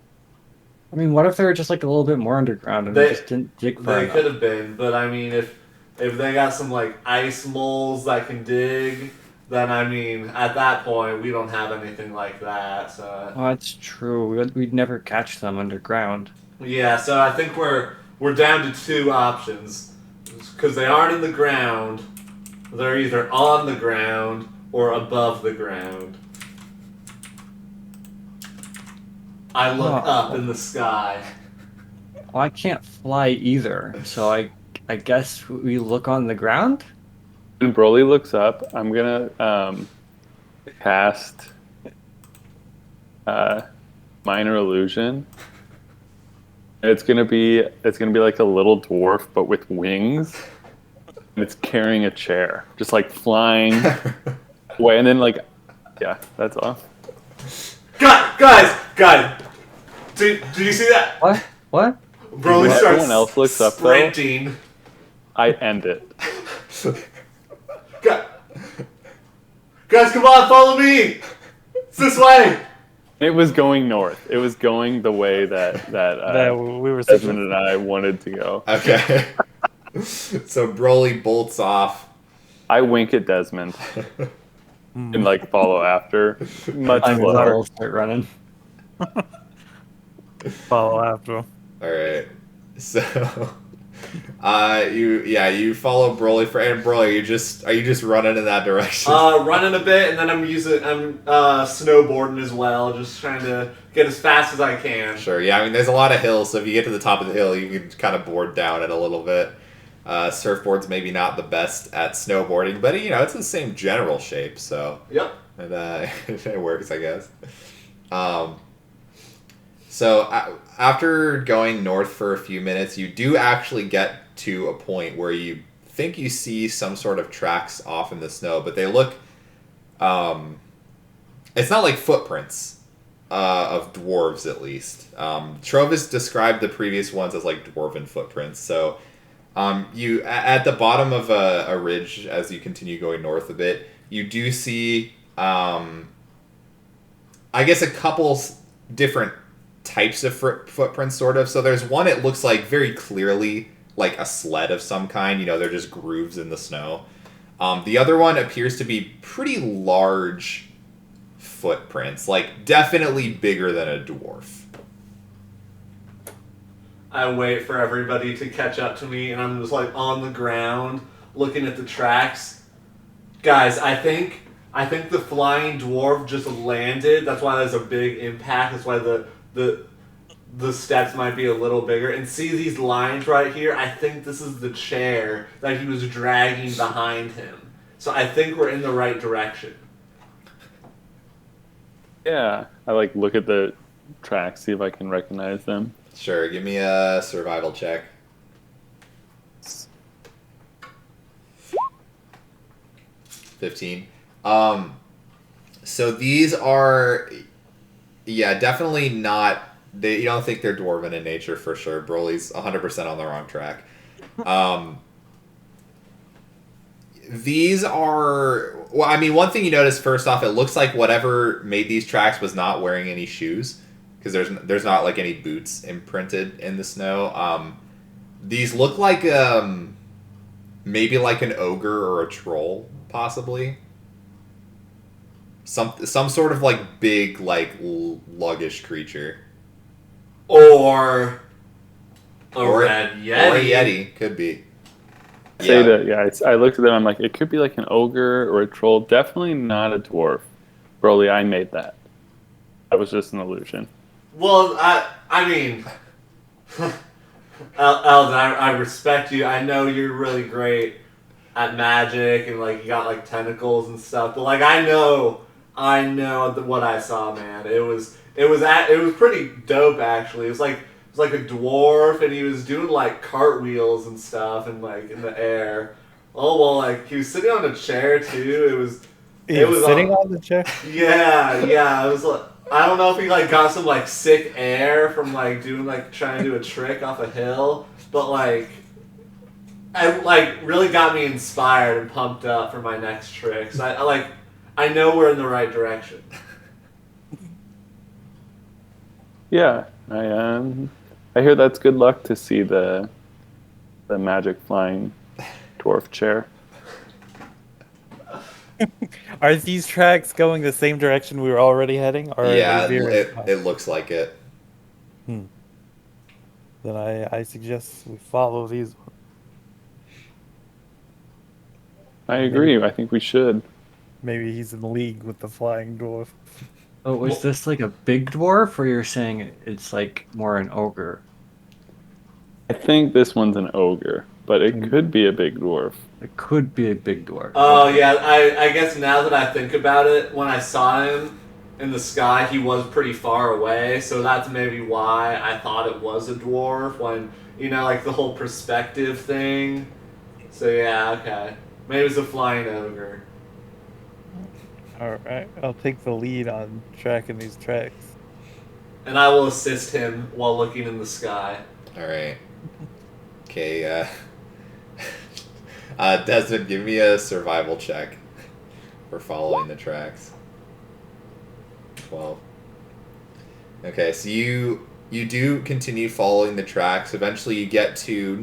I mean, what if they were just like a little bit more underground and They- we just didn't dig far They enough? could have been, but I mean, if they got some like ice moles that can dig, then I mean, at that point, we don't have anything like that. So Oh, that's true. We'd never catch them underground. yeah, so I think we're down to two options because they aren't in the ground. They're either on the ground or above the ground. I look up in the sky. Well, I can't fly either, so I guess we look on the ground? When Broly looks up, I'm gonna cast minor illusion. It's gonna be like a little dwarf but with wings. And it's carrying a chair. Just like flying away and then yeah, that's off. Guys! Did you see that? What? Broly When starts everyone else looks up, though, sprinting. I end it. Guys, come on, follow me! It's this way! It was going north. It was going the way that We were Desmond and I wanted to go. Okay. So Broly bolts off. I wink at Desmond and follow after. Much I'm slower. will start running. follow after him. All right. So You follow Broly and Broly. Are you just running in that direction? Running a bit, and then I'm snowboarding as well, just trying to get as fast as I can. Sure. Yeah. I mean, there's a lot of hills, so if you get to the top of the hill, you can kind of board down it a little bit. Surfboard's maybe not the best at snowboarding, but it's the same general shape, so Yep. it works, I guess. After going north for a few minutes, you do actually get to a point where you think you see some sort of tracks off in the snow, but they look. It's not like footprints of dwarves, at least. Trovis described the previous ones as like dwarven footprints, so. You at the bottom of a ridge as you continue going north a bit, you do see, I guess, a couple different types of footprints, sort of. So there's one, it looks like very clearly like a sled of some kind. They're just grooves in the snow. The other one appears to be pretty large footprints, like definitely bigger than a dwarf. I wait for everybody to catch up to me, and I'm just like on the ground looking at the tracks. Guys, I think the flying dwarf just landed. That's why there's a big impact. That's why the steps might be a little bigger. And see these lines right here? I think this is the chair that he was dragging behind him. So I think we're in the right direction. Yeah, I look at the tracks, see if I can recognize them. Sure, give me a survival check. 15. So these are, definitely not. You don't think they're dwarven in nature for sure. Broly's 100% on the wrong track. These are. Well, I mean, one thing you notice first off, it looks like whatever made these tracks was not wearing any shoes. Because there's not like any boots imprinted in the snow. These look like maybe like an ogre or a troll, possibly. Some sort of like big like luggish creature. Or a red yeti. Or a yeti, could be. I looked at them. I'm like, it could be like an ogre or a troll. Definitely not a dwarf. Broly, I made that. That was just an illusion. Well, I mean, Eldon, I respect you. I know you're really great at magic and like you got like tentacles and stuff. But like I know what I saw, man. It was pretty dope actually. It was like a dwarf and he was doing like cartwheels and stuff and like in the air. Oh well, like he was sitting on a chair too. It was sitting on the chair. Yeah. It was like. I don't know if he like got some like sick air from like doing like trying to do a trick off a hill, but like it like really got me inspired and pumped up for my next trick. So I know we're in the right direction. Yeah, I hear that's good luck to see the magic flying dwarf chair. Are these tracks going the same direction we were already heading? Or it looks like it. Then I suggest we follow these. I agree. I think we should. Maybe he's in league with the flying dwarf. Oh, was this like a big dwarf, or you're saying it's like more an ogre? I think this one's an ogre, but it could be a big dwarf. It could be a big dwarf. Oh yeah, I guess now that I think about it, when I saw him in the sky, he was pretty far away, so that's maybe why I thought it was a dwarf. When like the whole perspective thing. So yeah, okay, maybe it's a flying ogre. All right, I'll take the lead on tracking these tracks. And I will assist him while looking in the sky. All right. Okay. Desmond, give me a survival check for following the tracks. 12. Okay, so you do continue following the tracks. Eventually you get to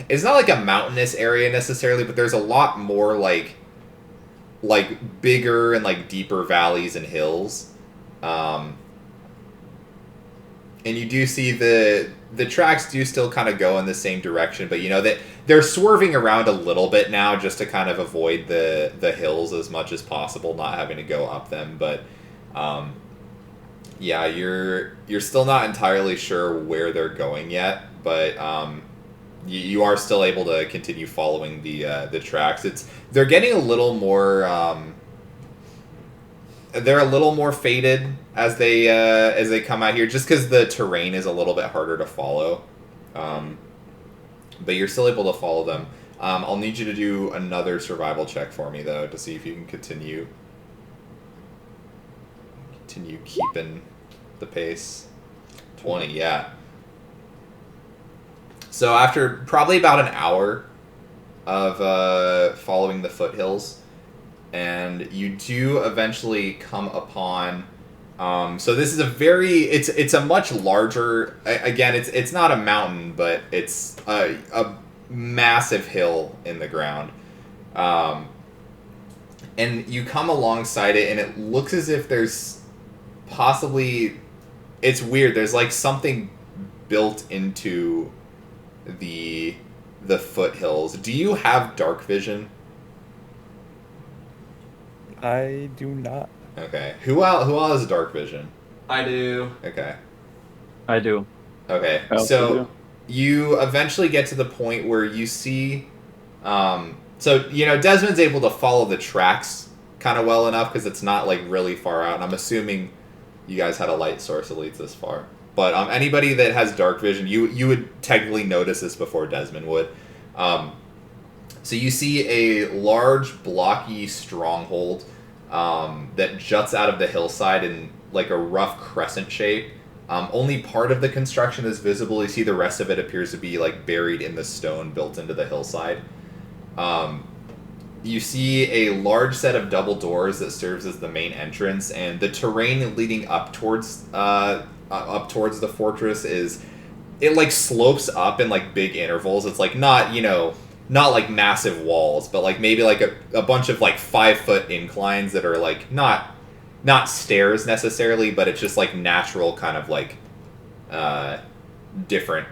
it's not like a mountainous area necessarily, but there's a lot more like bigger and like deeper valleys and hills. And you do see the tracks do still kind of go in the same direction, but you know that they're swerving around a little bit now just to kind of avoid the hills as much as possible, not having to go up them. But yeah, you're still not entirely sure where they're going yet, but you are still able to continue following the tracks. They're getting a little more. They're a little more faded as they come out here, just because the terrain is a little bit harder to follow. But you're still able to follow them. I'll need you to do another survival check for me though, to see if you can continue keeping the pace. 20, yeah. So after probably about an hour of following the foothills, and you do eventually come upon. So this is it's a much larger. Again, it's not a mountain, but it's a massive hill in the ground. And you come alongside it, and it looks as if there's possibly. It's weird. There's like something built into the foothills. Do you have dark vision? I do not. Okay. Who all has dark vision? I do. Okay. I do. Okay. I also So do. you eventually get to the point where you see. So you know Desmond's able to follow the tracks kind of well enough because it's not like really far out, and I'm assuming you guys had a light source that leads this far. But anybody that has dark vision, you would technically notice this before Desmond would. So you see a large, blocky stronghold that juts out of the hillside in like a rough crescent shape. Only part of the construction is visible. You see the rest of it appears to be like buried in the stone built into the hillside. You see a large set of double doors that serves as the main entrance, and the terrain leading up towards the fortress it like slopes up in like big intervals. It's like not like massive walls, but like maybe like a bunch of like 5-foot inclines that are like not stairs necessarily, but it's just like natural kind of like different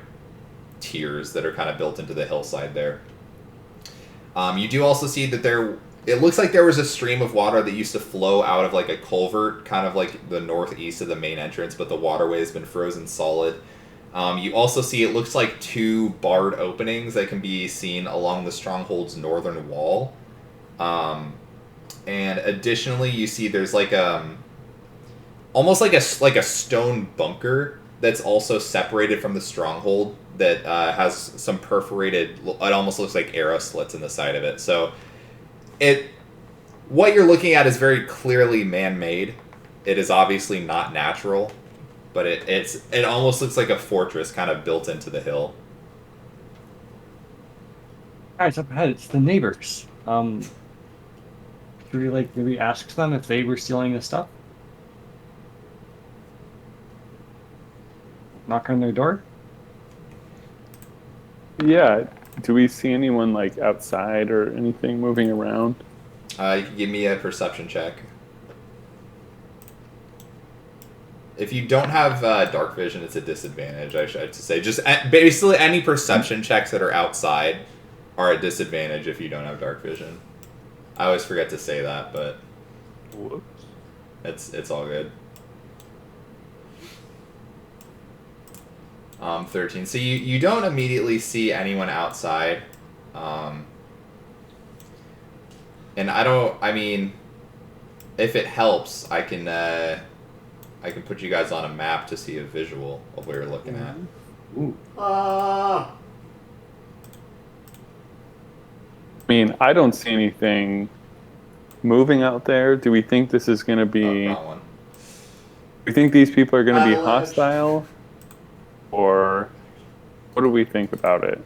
tiers that are kind of built into the hillside there. You do also see that it looks like there was a stream of water that used to flow out of like a culvert kind of like the northeast of the main entrance, but the waterway has been frozen solid. You also see it looks like 2 barred openings that can be seen along the stronghold's northern wall. And additionally, you see there's like almost like a stone bunker that's also separated from the stronghold that has some perforated. It almost looks like arrow slits in the side of it. So what you're looking at is very clearly man-made. It is obviously not natural. But it almost looks like a fortress kind of built into the hill. Guys, up ahead, it's the neighbors. Should we like maybe ask them if they were stealing the stuff? Knock on their door? Yeah. Do we see anyone like outside or anything moving around? You can give me a perception check. If you don't have dark vision, it's a disadvantage, I should say. Just basically any perception checks that are outside are a disadvantage if you don't have dark vision. I always forget to say that, but Whoops. it's all good. 13. So you don't immediately see anyone outside. And I mean, if it helps, I can put you guys on a map to see a visual of what you're looking at. Ooh. I mean, I don't see anything moving out there. Do we think this is going to be... Wrong one. Do we think these people are going to be Battle Edge. hostile? Or what do we think about it?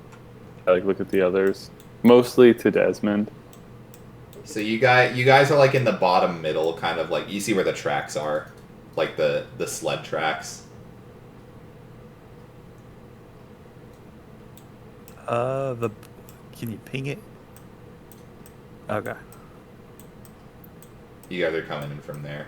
I like look at the others. Mostly to Desmond. So you guys are like in the bottom middle, kind of like you see where the tracks are, like the sled tracks. Can you ping it? Okay. You guys are coming in from there.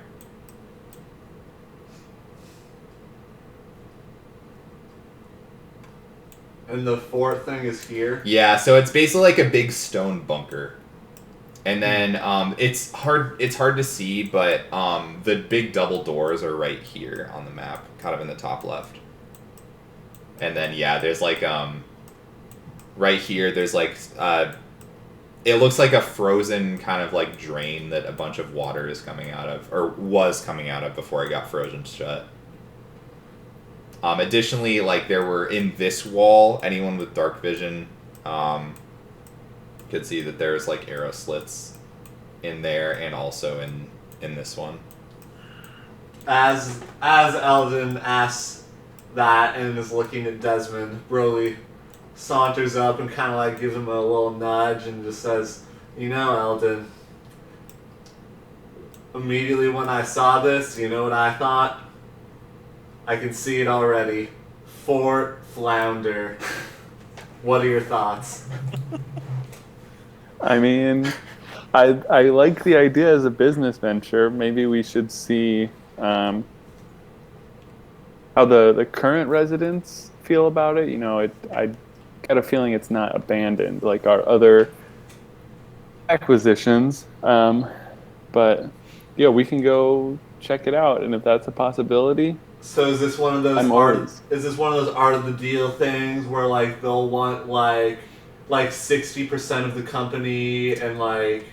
And the fort thing is here. Yeah, so it's basically like a big stone bunker. And then it's hard to see, but the big double doors are right here on the map, kind of in the top left. And then yeah, there's like right here there's like it looks like a frozen kind of like drain that a bunch of water is coming out of, or was coming out of before it got frozen shut. Additionally, like there were in this wall, anyone with dark vision could see that there's like arrow slits in there and also in this one. As Eldon asks that and is looking at Desmond, Broly saunters up and kind of like gives him a little nudge and just says, "You know, Eldon, immediately when I saw this, you know what I thought? I can see it already. Fort Flounder. What are your thoughts?" I mean, I like the idea as a business venture. Maybe we should see how the current residents feel about it. You know, I got a feeling it's not abandoned like our other acquisitions. But yeah, we can go check it out, and if that's a possibility. So is this one of those is this one of those art of the deal things where like they'll want like 60% of the company and like,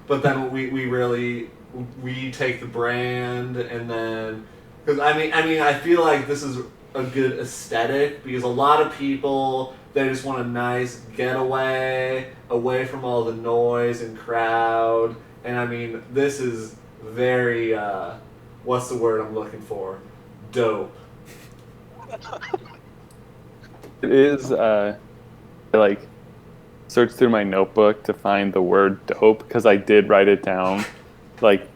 but then we take the brand and then, because I mean I feel like this is a good aesthetic because a lot of people, they just want a nice getaway away from all the noise and crowd, and I mean this is very what's the word I'm looking for? Dope. It is like search through my notebook to find the word dope because I did write it down like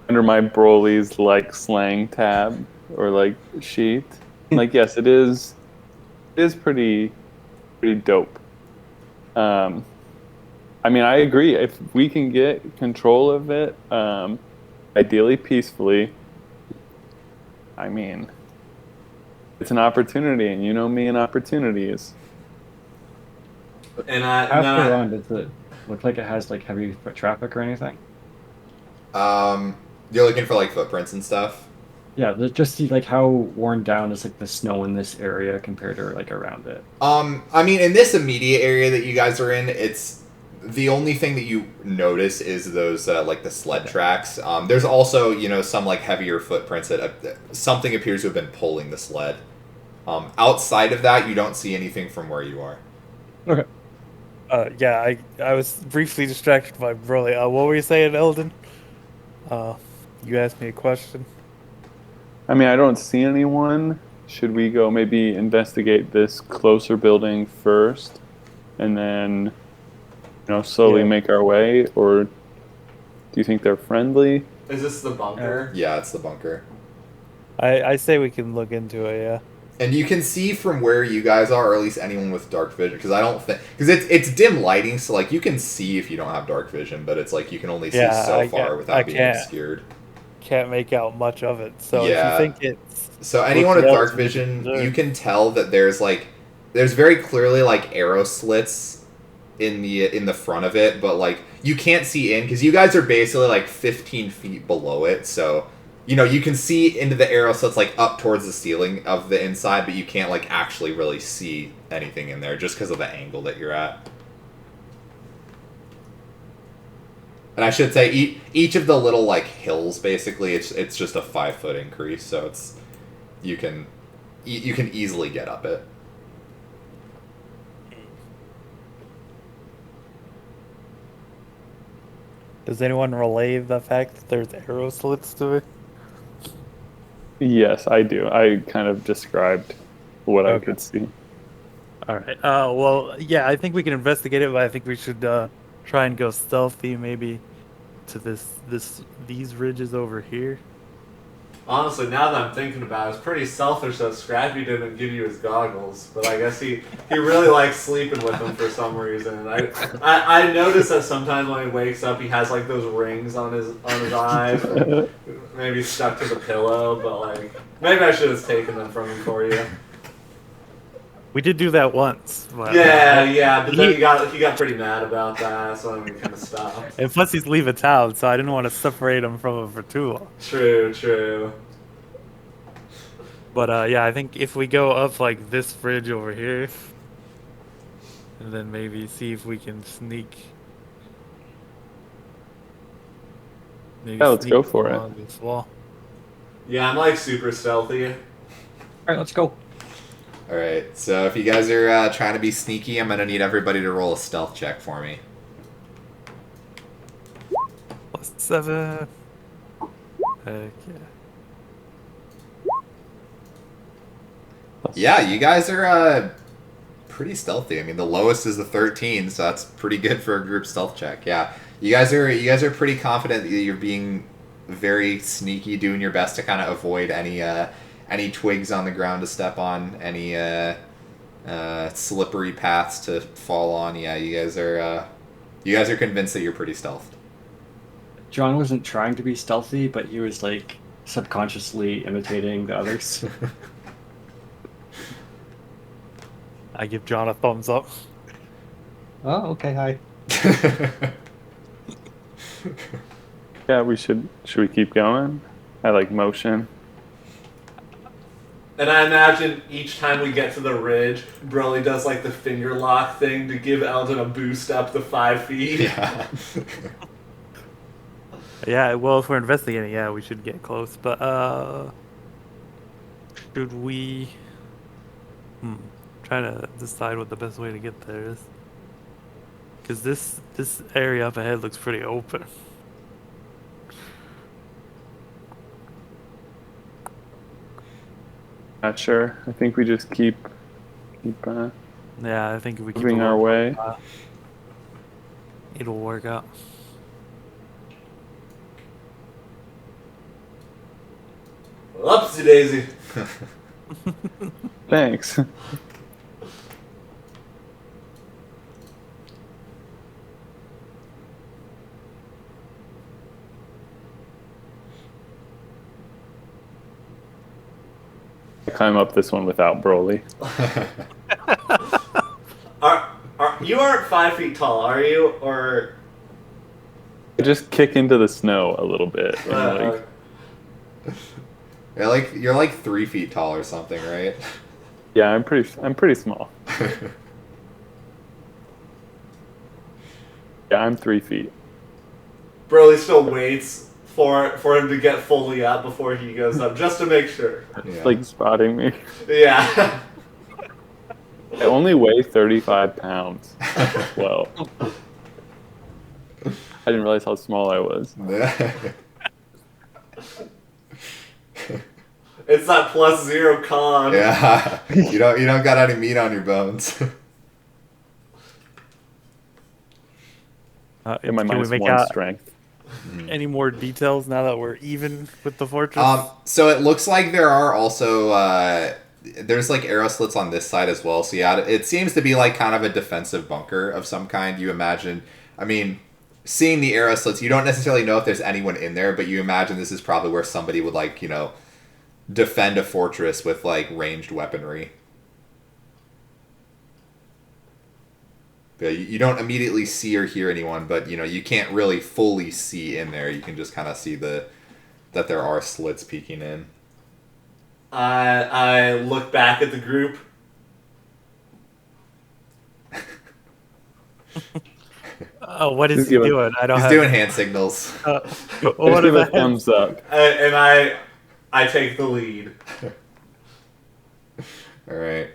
under my Broly's like slang tab or like sheet. Like yes, it is pretty dope. I mean, I agree. If we can get control of it, ideally peacefully, I mean, it's an opportunity, and you know me and opportunities. And how far on does it look like it has like heavy foot traffic or anything? You're looking for like footprints and stuff? Yeah, just see like how worn down is like the snow in this area compared to like around it. I mean, in this immediate area that you guys are in, it's the only thing that you notice is those like the sled tracks. There's also, you know, some like heavier footprints that something appears to have been pulling the sled. Outside of that, you don't see anything from where you are. Okay. Yeah, I was briefly distracted by Broly. What were you saying, Eldon? You asked me a question. I mean, I don't see anyone. Should we go maybe investigate this closer building first, and then, you know, slowly make our way? Or do you think they're friendly? Is this the bunker? Yeah, it's the bunker. I say we can look into it. Yeah. And you can see from where you guys are, or at least anyone with dark vision, because I don't think, because it's dim lighting, so like you can see if you don't have dark vision, but it's like you can only see so far without being obscured. Can't make out much of it. So yeah. if you think it's so anyone with dark vision, you can tell that there's very clearly like arrow slits in the front of it, but like you can't see in because you guys are basically like 15 feet below it, so. You know, you can see into the arrow, so it's like up towards the ceiling of the inside, but you can't like actually really see anything in there just because of the angle that you're at. And I should say, each of the little like hills, basically, it's just a 5-foot increase, so it's you can easily get up it. Does anyone relay the fact that there's arrow slits to it? Yes, I do. I kind of described what I could see. All right. Well, yeah, I think we can investigate it, but I think we should try and go stealthy, maybe to these ridges over here. Honestly, now that I'm thinking about it, it's pretty selfish that Scrappy didn't give you his goggles, but I guess he really likes sleeping with them for some reason. I notice that sometimes when he wakes up, he has like those rings on his eyes, maybe stuck to the pillow. But like, maybe I should have taken them from him for you. We did do that once. But, Yeah, but then he got pretty mad about that, so we kind of stopped. And plus, he's leaving town, so I didn't want to separate him from him for too long. True. But yeah, I think if we go up like this bridge over here, and then maybe see if we can sneak. Maybe Yeah, let's sneak go for it. along this wall. Yeah, I'm like super stealthy. All right, let's go. All right. So if you guys are trying to be sneaky, I'm gonna need everybody to roll a stealth check for me. +7. Heck yeah. Yeah, you guys are pretty stealthy. I mean, the lowest is the 13, so that's pretty good for a group stealth check. Yeah, you guys are pretty confident that you're being very sneaky, doing your best to kind of avoid any twigs on the ground to step on, any slippery paths to fall on. Yeah, you guys are convinced that you're pretty stealthed. John wasn't trying to be stealthy, but he was like subconsciously imitating the others. I give John a thumbs up. Oh, okay, hi. Yeah, we should we keep going? I like motion. And I imagine each time we get to the ridge, Broly does like the finger lock thing to give Eldon a boost up to 5 feet. Yeah. Yeah, well, if we're investigating, yeah, we should get close. But should we? Trying to decide what the best way to get there is. Because this area up ahead looks pretty open. Not sure. I think we just keep Yeah, I think if we keep moving our along, way. it'll work out. Upsy daisy. Thanks. I climb up this one without Broly. You aren't 5 feet tall, are you? Or I just kick into the snow a little bit. And You're like 3 feet tall or something, right? yeah, I'm pretty small. Yeah, I'm 3 feet. Broly still waits for him to get fully up before he goes up, just to make sure. It's like spotting me. Yeah. I only weigh 35 pounds. Well, I didn't realize how small I was. It's that +0 con. Yeah. You don't got any meat on your bones. And my Can we minus make 1 out strength. any more details now that we're even with the fortress? So it looks like there are also there's like arrow slits on this side as well. So yeah, it seems to be like kind of a defensive bunker of some kind. You imagine, I mean, seeing the arrow slits, you don't necessarily know if there's anyone in there, but you imagine this is probably where somebody would like, defend a fortress with like ranged weaponry. But you don't immediately see or hear anyone, but you can't really fully see in there. You can just kind of see that there are slits peeking in. I look back at the group. Oh, what is he doing? I don't He's have. doing hand signals. What Give a about thumbs up. And I take the lead. All right.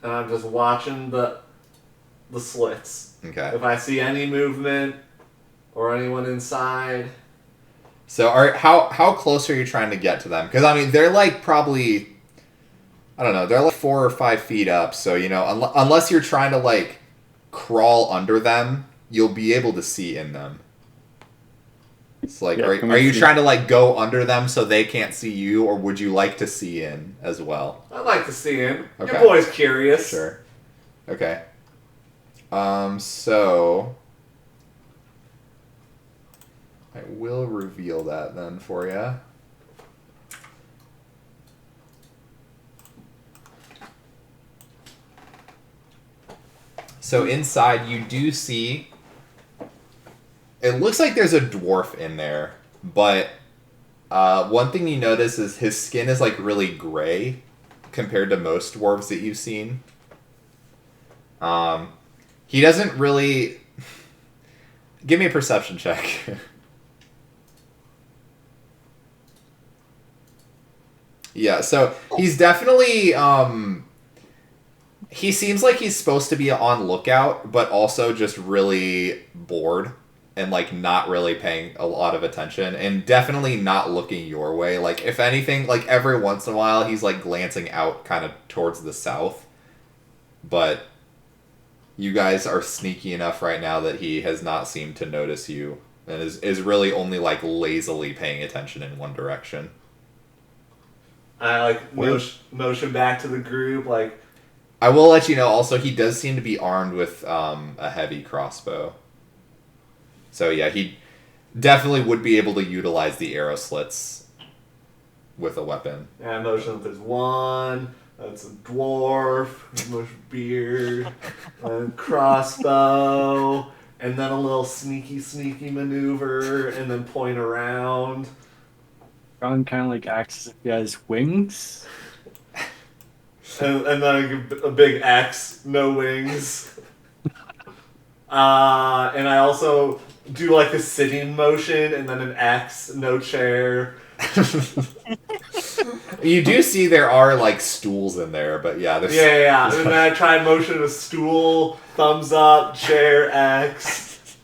And I'm just watching the slits. Okay. If I see any movement or anyone inside. So how close are you trying to get to them? Because I mean they're like probably, I don't know, they're like 4 or 5 feet up. So unless you're trying to like crawl under them, you'll be able to see in them. It's like, Yeah, are you trying to like go under them so they can't see you, or would you like to see in as well? I'd like to see him. Okay. Your boy's curious. Sure. Okay. So I will reveal that then for you. So inside you do see, it looks like there's a dwarf in there, but one thing you notice is his skin is like really gray compared to most dwarves that you've seen. He doesn't really... Give me a perception check. Yeah, so he's definitely... he seems like he's supposed to be on lookout, but also just really bored and like not really paying a lot of attention and definitely not looking your way. Like if anything, like every once in a while he's like glancing out kind of towards the south. But you guys are sneaky enough right now that he has not seemed to notice you and is really only like lazily paying attention in one direction. I like motion back to the group, like. I will let you know also he does seem to be armed with a heavy crossbow. So yeah, he definitely would be able to utilize the arrow slits with a weapon. And I motion that there's one, that's a dwarf, much beard, a crossbow, and then a little sneaky maneuver, and then point around. Ron kind of like acts as if he has wings. And then a big X, no wings. And I also do like a sitting motion, and then an X, no chair. You do see there are like stools in there, but yeah, there's Yeah. And then I try and motion a stool, thumbs up, chair, X.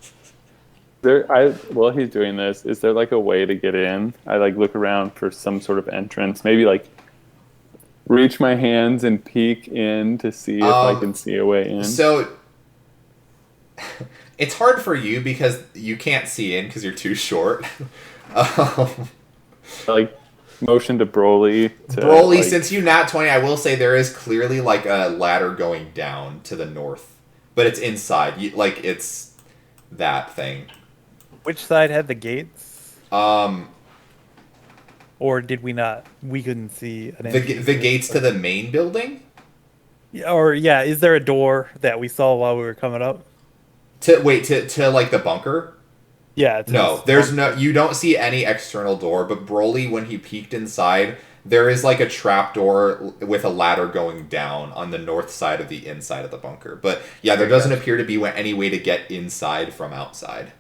While he's doing this, is there like a way to get in? I like look around for some sort of entrance, maybe like reach my hands and peek in to see if I can see a way in. So it's hard for you because you can't see in because you're too short. Like motion to Broly. Broly, like, since you nat 20, I will say there is clearly like a ladder going down to the north, but it's inside. Like it's that thing. Which side had the gates? Or did we not? We couldn't see an entrance. The gates to the main building? Yeah, is there a door that we saw while we were coming up? To like the bunker? Yeah. No, there's no. You don't see any external door. But Broly, when he peeked inside, there is like a trap door with a ladder going down on the north side of the inside of the bunker. But yeah, there doesn't appear to be any way to get inside from outside.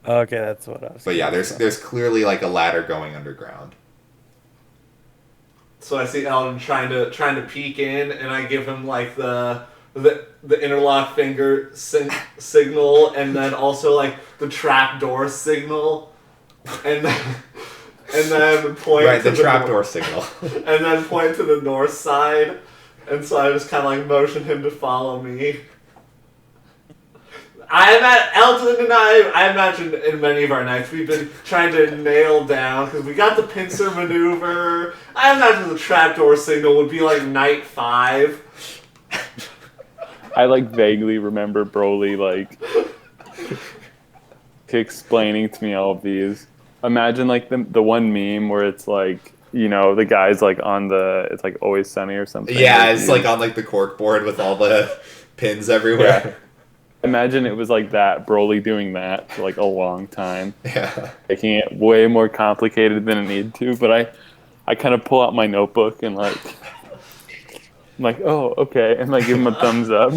Okay, that's what I was. But yeah, there's clearly like a ladder going underground. So I see Eldon trying to peek in, and I give him like the interlock finger signal, and then also like the trapdoor signal, and then point right to the trapdoor signal, and then point to the north side, and so I just kind of like motion him to follow me. Eldon and I imagine in many of our nights we've been trying to nail down, because we got the pincer maneuver. I imagine the trapdoor signal would be like night 5. I like vaguely remember Broly like explaining to me all of these. Imagine like the one meme where it's like, you know, the guy's like on it's like Always Sunny or something. Yeah, it's like on like the cork board with all the pins everywhere. Yeah. Imagine it was like that, Broly doing that for like a long time. Yeah. Making it way more complicated than it needed to, but I kind of pull out my notebook and like, I'm like, oh, okay, and like give him a thumbs up.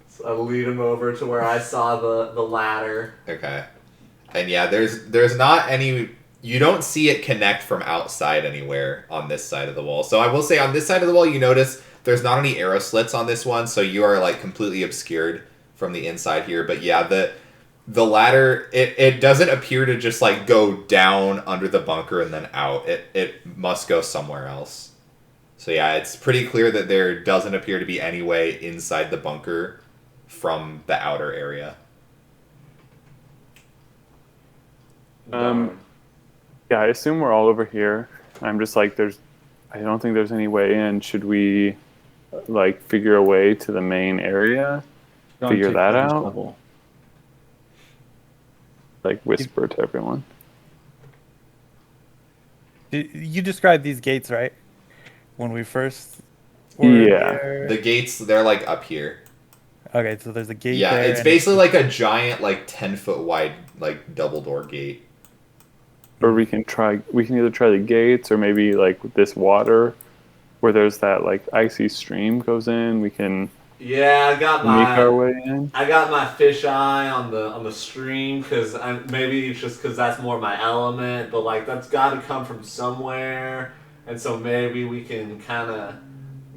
So I lead him over to where I saw the ladder. Okay. And yeah, there's not any... You don't see it connect from outside anywhere on this side of the wall. So I will say on this side of the wall, you notice there's not any arrow slits on this one, so you are like completely obscured from the inside here. But yeah, the ladder, it doesn't appear to just like go down under the bunker and then out. It must go somewhere else. So yeah, it's pretty clear that there doesn't appear to be any way inside the bunker from the outer area. Yeah, I assume we're all over here. I'm just like, I don't think there's any way in. Should we like figure a way to the main area? Figure that out? like whisper to everyone. You described these gates, right? When we first were Yeah. here. The gates, they're like up here. Okay, so there's a gate Yeah, there. it's and basically like a giant, like 10-foot wide, like double door gate. Or we can either try the gates or maybe like this water where there's that like icy stream goes in. We can Yeah, sneak our way in. I got my fish eye on the stream because maybe it's just because that's more my element, but like that's got to come from somewhere, and so maybe we can kind of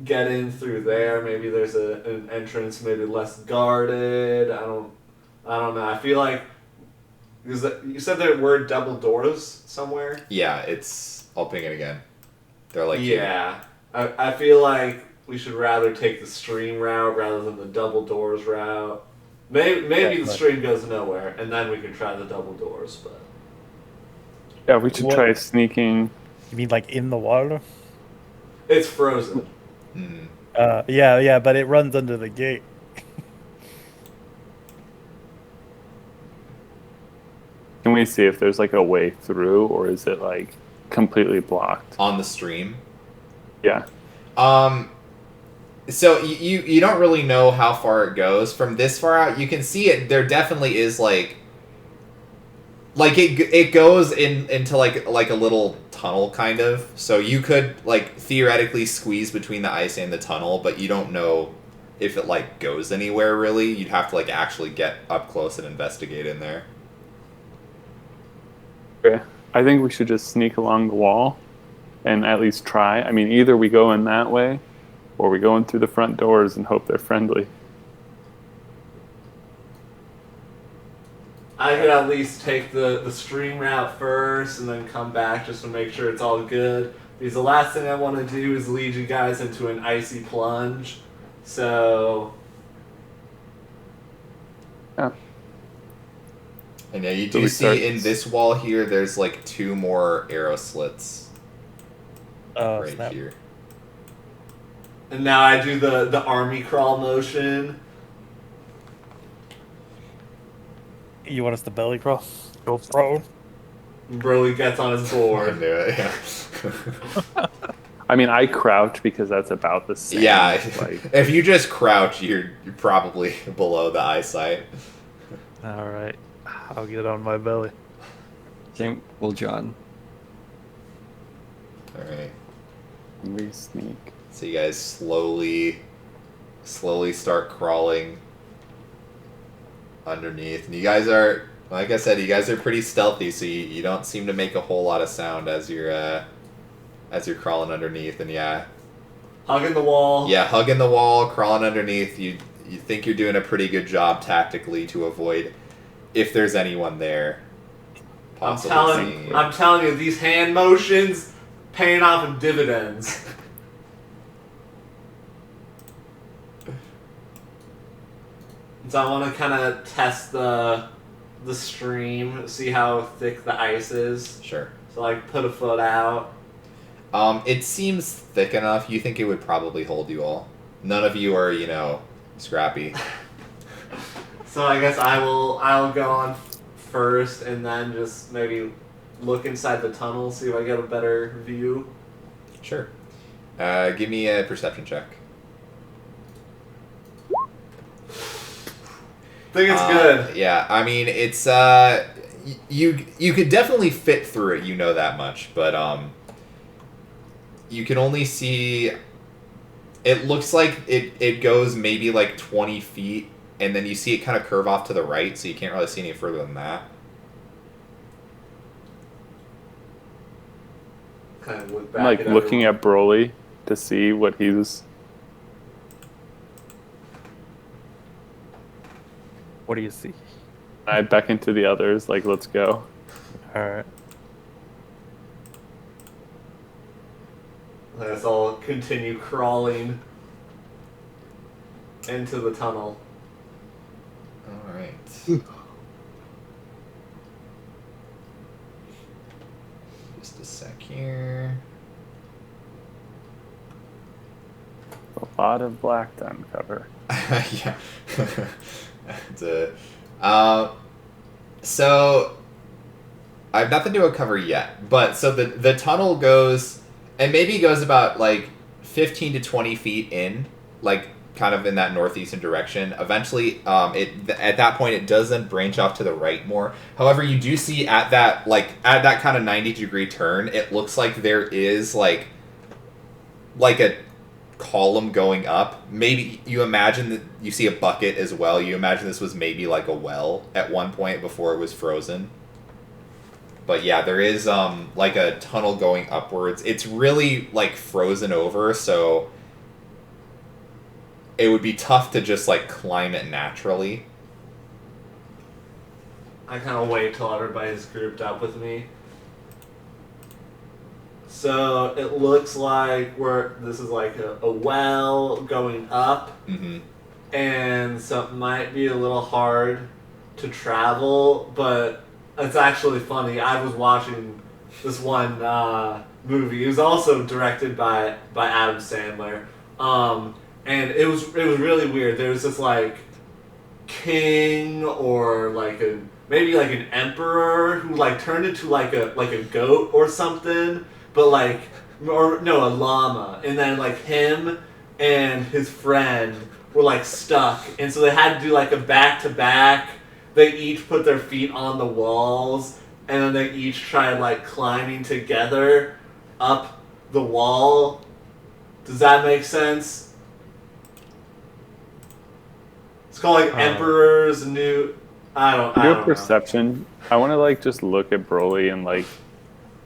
get in through there. Maybe there's an entrance, maybe less guarded. I don't know. I feel like because you said there were double doors somewhere. Yeah, I'll ping it again. They're like here. Yeah, I feel like we should rather take the stream route rather than the double doors route. Maybe the stream goes nowhere, and then we can try the double doors. But Yeah, we should What? try sneaking. You mean like in the water? it's frozen. Mhm. Yeah, but it runs under the gate. Can we see if there's like a way through, or is it like completely blocked? On the stream. Yeah. So you don't really know how far it goes. From this far out, you can see it. There definitely is like it goes into like a little tunnel kind of. So you could like theoretically squeeze between the ice and the tunnel, but you don't know if it like goes anywhere really. You'd have to like actually get up close and investigate in there. Okay. I think we should just sneak along the wall and at least try. I mean, either we go in that way or we go in through the front doors and hope they're friendly. I could at least take the stream route first and then come back just to make sure it's all good. Because the last thing I want to do is lead you guys into an icy plunge. So Yeah. And yeah, you So do we see start- in this wall here, there's like 2 more arrow slits right Snap. here. and now I do the army crawl motion. You want us to belly crawl? Go prone. Broly gets on his I board. knew it, yeah. I mean, I crouch because that's about the same. Yeah, Like, if you just crouch, you're probably below the eyesight. All right, I'll get on my belly. Same. Well, John. All right. we sneak. So you guys slowly start crawling underneath, and you guys are, like I said, you guys are pretty stealthy, so you don't seem to make a whole lot of sound as you're crawling underneath, and yeah, Hugging the wall. hugging the wall, crawling underneath. You think you're doing a pretty good job tactically to avoid if there's anyone there. I'm Possibly seeing you. telling you, these hand motions paying off in dividends. So I want to kind of test the stream, see how thick the ice is. Sure. So like put a foot out. It seems thick enough. You think it would probably hold you all. None of you are, scrappy. So I guess I'll go on first and then just maybe look inside the tunnel, see if I get a better view. Sure. Give me a perception check. Think it's good. Yeah, I mean it's you could definitely fit through it. You know that much, but you can only see. It looks like it goes maybe like 20 feet, and then you see it kind of curve off to the right, so you can't really see any further than that. Kind of look back. I'm like at looking everyone. at Broly to see what he's. What do you see? I beckon to the others, like, let's go. All right. Let's all continue crawling into the tunnel. All right. Just a sec here. A lot of black to uncover. Yeah. So I have nothing to uncover yet, but so the tunnel goes, and maybe goes about like 15 to 20 feet in, like kind of in that northeastern direction. Eventually, at that point it doesn't branch off to the right more. However, you do see at that kind of 90-degree turn, it looks like there is like a column going up. Maybe you imagine that you see a bucket as well. You imagine this was maybe like a well at one point before it was frozen. But yeah, there is like a tunnel going upwards. It's really like frozen over, so it would be tough to just like climb it naturally. I kind of wait till everybody's grouped up with me. So it looks like this is like a well going up, Mm-hmm. and so it might be a little hard to travel, but it's actually funny. I was watching this one movie. It was also directed by Adam Sandler, and it was really weird. There was this like king or like maybe like an emperor who like turned into like a goat or something. But like, or no, a llama, and then like him and his friend were like stuck, and so they had to do like a back-to-back. They each put their feet on the walls, and then they each tried like climbing together up the wall. Does that make sense? It's called like Emperor's New. I don't Your know. perception. I want to like just look at Broly and like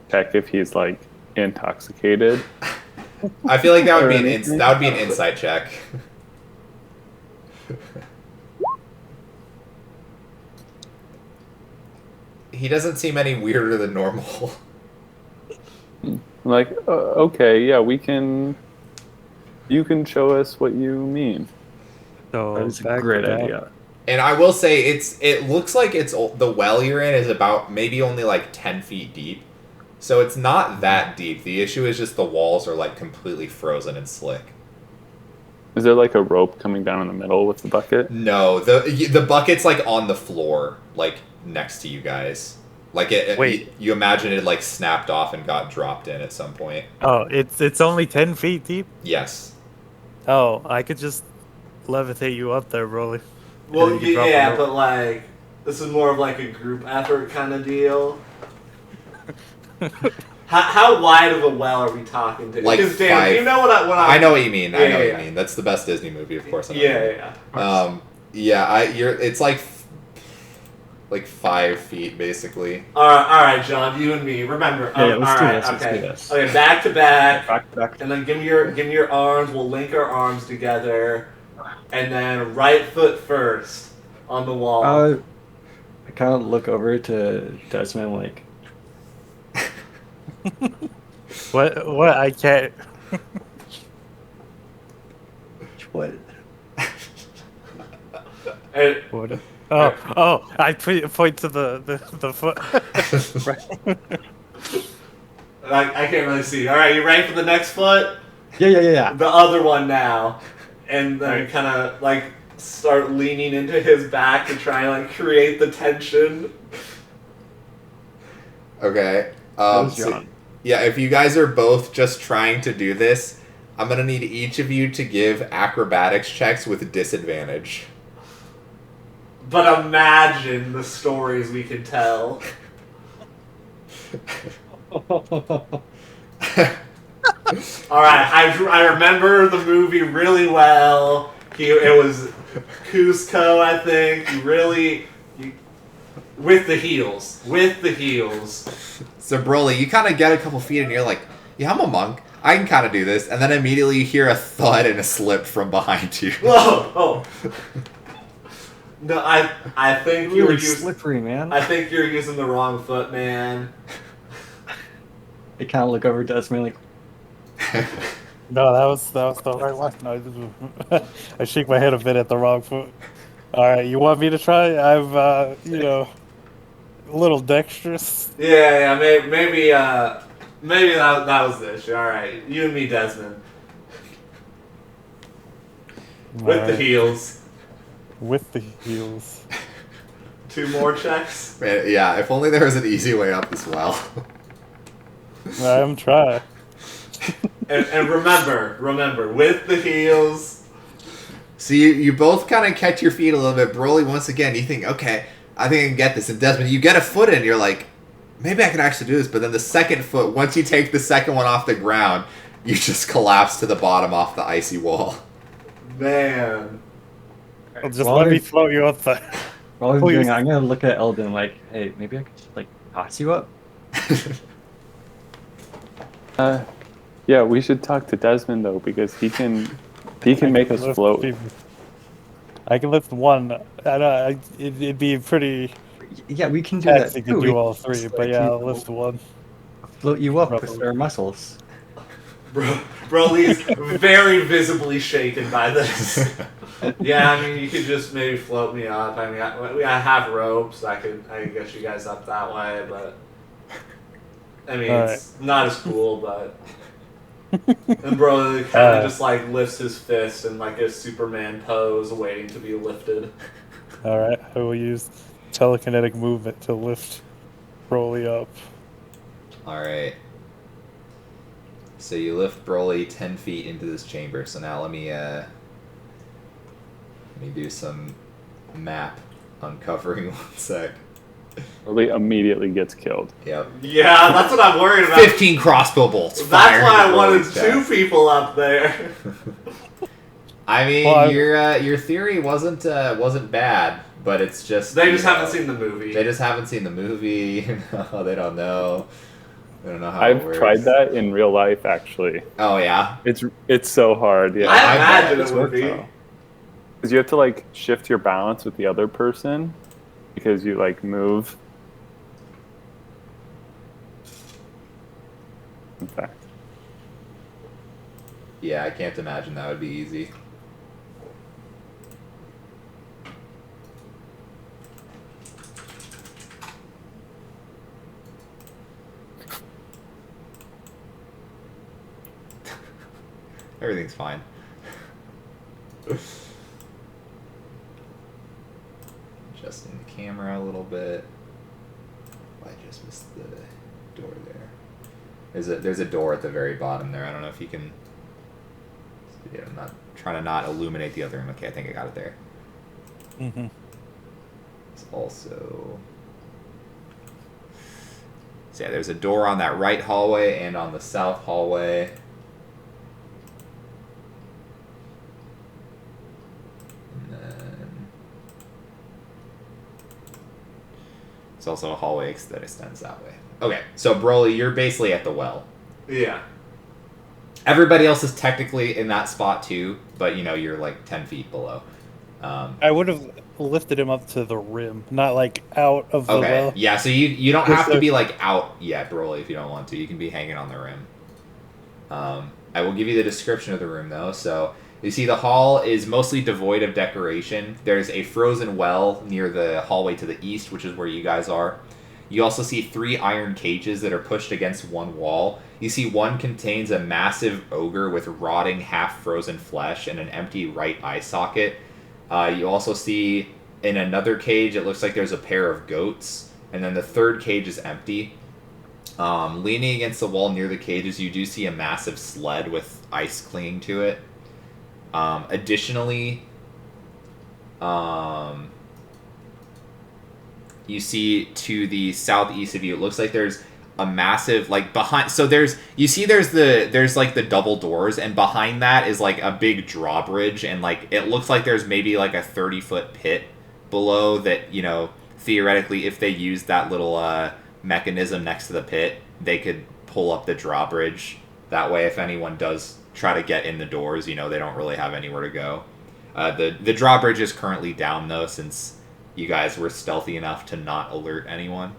check if he's like intoxicated. I feel like that would be Or an anything. that would be an insight check. He doesn't seem any weirder than normal. Like, okay, yeah, we can. You can show us what you mean. So That's a back great to back. idea. And I will say it looks like the well you're in is about maybe only like 10 feet deep. So it's not that deep. The issue is just the walls are like completely frozen and slick. Is there like a rope coming down in the middle with the bucket? No, the bucket's like on the floor, like next to you guys. Like Wait. you imagine it like snapped off and got dropped in at some point. Oh, it's only 10 feet deep? Yes. Oh, I could just levitate you up there, Broly. Well, And then you drop yeah, the but like this is more of like a group effort kind of deal. How wide of a well are we talking to? Like 'Cause, Dan, 5. you know what I I know what you mean. I Yeah, know what yeah. you mean. That's the best Disney movie, of course. I know Yeah, what you mean. yeah. It's like 5 feet basically. All right, John, you and me. Remember. Yeah, let's all do right, this, let's okay. do this. Okay, back to back, Back. and then give me your arms. We'll link our arms together, and then right foot first on the wall. I kind of look over to Desmond like, What? I can't. what? And- What? Oh! I point to the foot. I can't really see. All right, you ready for the next foot? Yeah. The other one now, and then kind of like start leaning into his back to try and like create the tension. Okay. was John. Yeah, if you guys are both just trying to do this, I'm gonna need each of you to give acrobatics checks with disadvantage. But imagine the stories we could tell. All right, I remember the movie really well. It was Cusco, I think. With the heels. So Broly, you kind of get a couple feet and you're like, yeah, I'm a monk. I can kind of do this. And then immediately you hear a thud and a slip from behind you. Whoa! Oh. No, I think you were Really using. slippery, man. I think you're using the wrong foot, man. I kind of look over to Desmond like, No, that was the right one. No, I shake my head a bit at the wrong foot. All right, you want me to try? I'm a little dexterous. Yeah, maybe that was the issue. All right, you and me, Desmond, with the Alright, heels. with the heels. 2 more checks. Man, yeah, if only there was an easy way up as well. I'm trying. And remember, with the heels. So you both kind of catch your feet a little bit. Broly, once again, you think, okay, I think I can get this. And Desmond, you get a foot in, you're like, maybe I can actually do this. But then the second foot, once you take the second one off the ground, you just collapse to the bottom off the icy wall. Man. Just Well, let me it's- float you up there. While I'm Please. doing, I'm gonna look at Eldon like, hey, maybe I could just like toss you up. Yeah, we should talk to Desmond though because he can make us Lift float. people. I can lift one. It'd be pretty Yeah, we can do that taxing too. to We do can all three, just, but like, yeah, you I'll know, lift one. float you up with Roughly. our muscles. Broly's very visibly shaken by this. Yeah, I mean, you could just maybe float me up. I mean, I have ropes. I could get you guys up that way, but I mean, All it's not as cool. But and Broly kind of just like lifts his fist in like a Superman pose, waiting to be lifted. All right, I will use telekinetic movement to lift Broly up. All right. So you lift Broly 10 feet into this chamber. So now let me do some map uncovering 1 sec. Broly immediately gets killed. Yep. Yeah, that's what I'm worried about. 15 crossbow bolts. That's fired why into I wanted Broly's 2 chest. people up there. I mean, Well, your theory wasn't bad, but it's just They just you know, haven't seen the movie. They just haven't seen the movie. They don't know. They don't know how it I've works. tried that in real life actually. Oh yeah. It's so hard. Yeah. I bet imagine it's it would worked be. though. Because you have to like shift your balance with the other person because you like move. In fact, Yeah, I can't imagine that would be easy. Everything's fine. Adjusting the camera a little bit. I just missed the door there. There's a door at the very bottom there. I don't know if you can. Yeah, I'm not trying to not illuminate the other room. Okay, I think I got it there. Mm-hmm. It's also. So yeah, there's a door on that right hallway and on the south hallway. And then it's also a hallway that extends that way. Okay, so Broly, you're basically at the well. Yeah. Everybody else is technically in that spot too, but you know you're like 10 feet below. I would have lifted him up to the rim, not like out of the Okay, well. yeah, so you don't Yes, have to sir. be like out yet, Broly, if you don't want to. You can be hanging on the rim. I will give you the description of the room though. So you see the hall is mostly devoid of decoration. There's a frozen well near the hallway to the east, which is where you guys are. You also see 3 iron cages that are pushed against one wall. You see one contains a massive ogre with rotting, half-frozen flesh and an empty right eye socket. You also see in another cage, it looks like there's a pair of goats. And then the third cage is empty. Leaning against the wall near the cages, you do see a massive sled with ice clinging to it. Additionally, you see to the southeast of you, it looks like there's a massive like behind. So there's like the double doors, and behind that is like a big drawbridge, and like it looks like there's maybe like a 30-foot pit below that. You know, theoretically, if they used that little mechanism next to the pit, they could pull up the drawbridge. That way, if anyone does try to get in the doors, you know they don't really have anywhere to go. The drawbridge is currently down though, since you guys were stealthy enough to not alert anyone.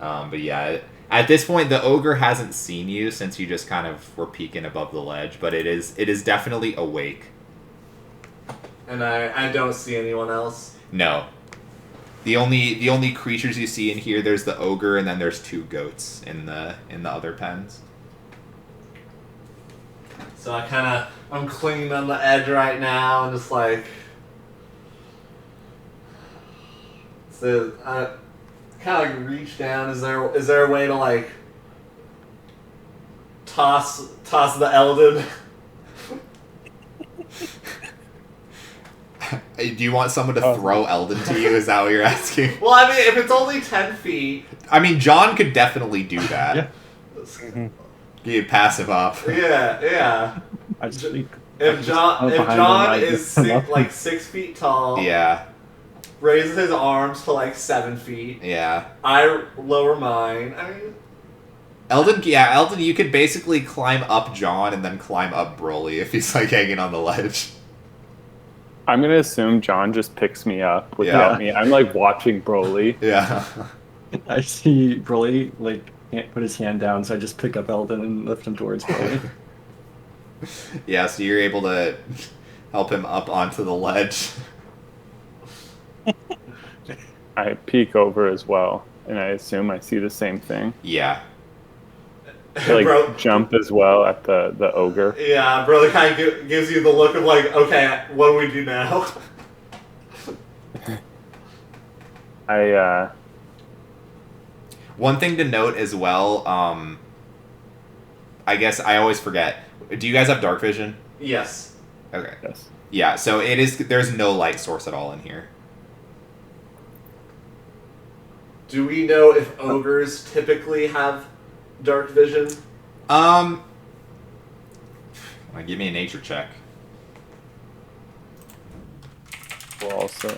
But yeah, at this point, the ogre hasn't seen you since you just kind of were peeking above the ledge, but it is definitely awake. And I don't see anyone else. No. The only creatures you see in here, there's the ogre, and then there's 2 goats in the other pens. So I'm clinging on the edge right now and just like So I kind of like reach down. Is there a way to like toss the Eldon? Do you want someone to Oh. throw Eldon to you? Is that what you're asking? Well, I mean, if it's only 10 feet, I mean, John could definitely do that. Yeah. You passive up. yeah. I just If John is 6 feet tall, Yeah, raises his arms to like 7 feet, yeah. I lower mine. I mean, Eldon, you could basically climb up John and then climb up Broly if he's like hanging on the ledge. I'm gonna assume John just picks me up without Yeah. me. I'm like watching Broly. Yeah. I see Broly like can't put his hand down, so I just pick up Eldon and lift him towards Broly. Yeah, so you're able to help him up onto the ledge. I peek over as well, and I assume I see the same thing. Yeah. I, like bro, jump as well at the ogre. yeah, brother kind of gives you the look of like, okay, what do we do now? One thing to note as well, I guess I always forget. Do you guys have dark vision? Yes. Okay. Yes. Yeah, so there's no light source at all in here. Do we know if ogres typically have dark vision? Give me a nature check. Well, also,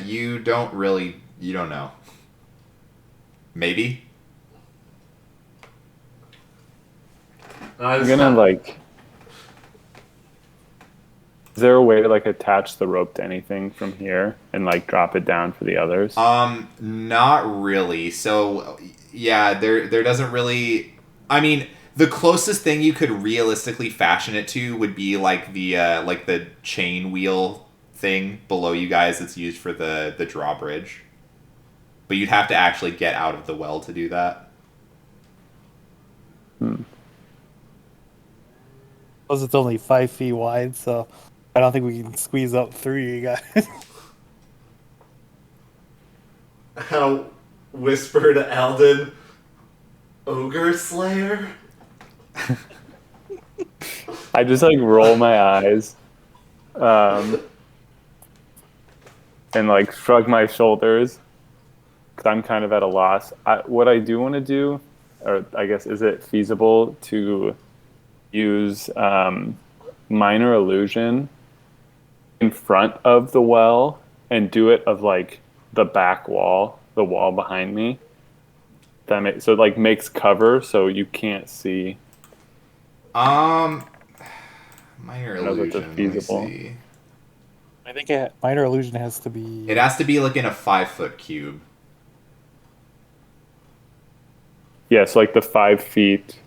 You don't know. Maybe? I'm gonna like. Is there a way to like attach the rope to anything from here and like drop it down for the others? Not really. So, yeah, there doesn't really. I mean, the closest thing you could realistically fashion it to would be like the chain wheel thing below you guys that's used for the drawbridge. But you'd have to actually get out of the well to do that. Plus, it's only 5 feet wide, so I don't think we can squeeze up 3 of you guys. I'll whisper to Eldon, Ogre Slayer? I just like roll my eyes, and like shrug my shoulders, because I'm kind of at a loss. What I do want to do, or I guess, is it feasible to use minor illusion in front of the well and do it of like the back wall, the wall behind me? So it like makes cover so you can't see. Minor know if it's illusion. Let me feasible. see. I think minor illusion has to be. It has to be like in a 5-foot cube. Yeah, so like the 5 feet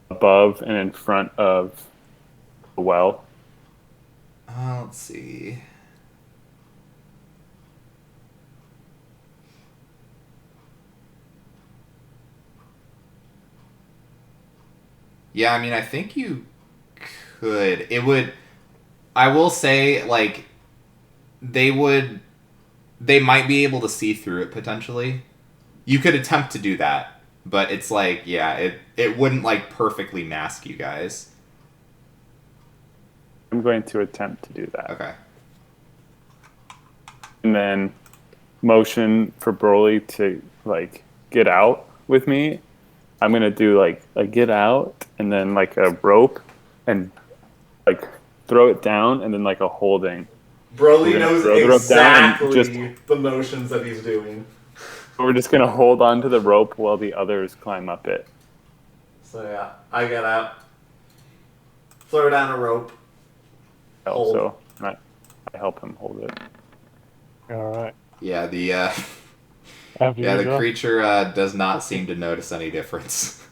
above and in front of the well. Let's see. Yeah, I mean, I think you could. It would. I will say, like, they might be able to see through it potentially. You could attempt to do that, but it's like, yeah, it wouldn't like perfectly mask you guys. I'm going to attempt to do that. Okay. And then motion for Broly to like get out with me. I'm gonna do like a get out and then like a rope and like throw it down and then like a holding. Broly We're gonna knows throw the rope down and exactly the motions that he's doing. We're just gonna hold on to the rope while the others climb up it. So yeah, I get out. Throw down a rope. Also, I help him hold it. Alright. Yeah, After you the go. creature does not seem to notice any difference.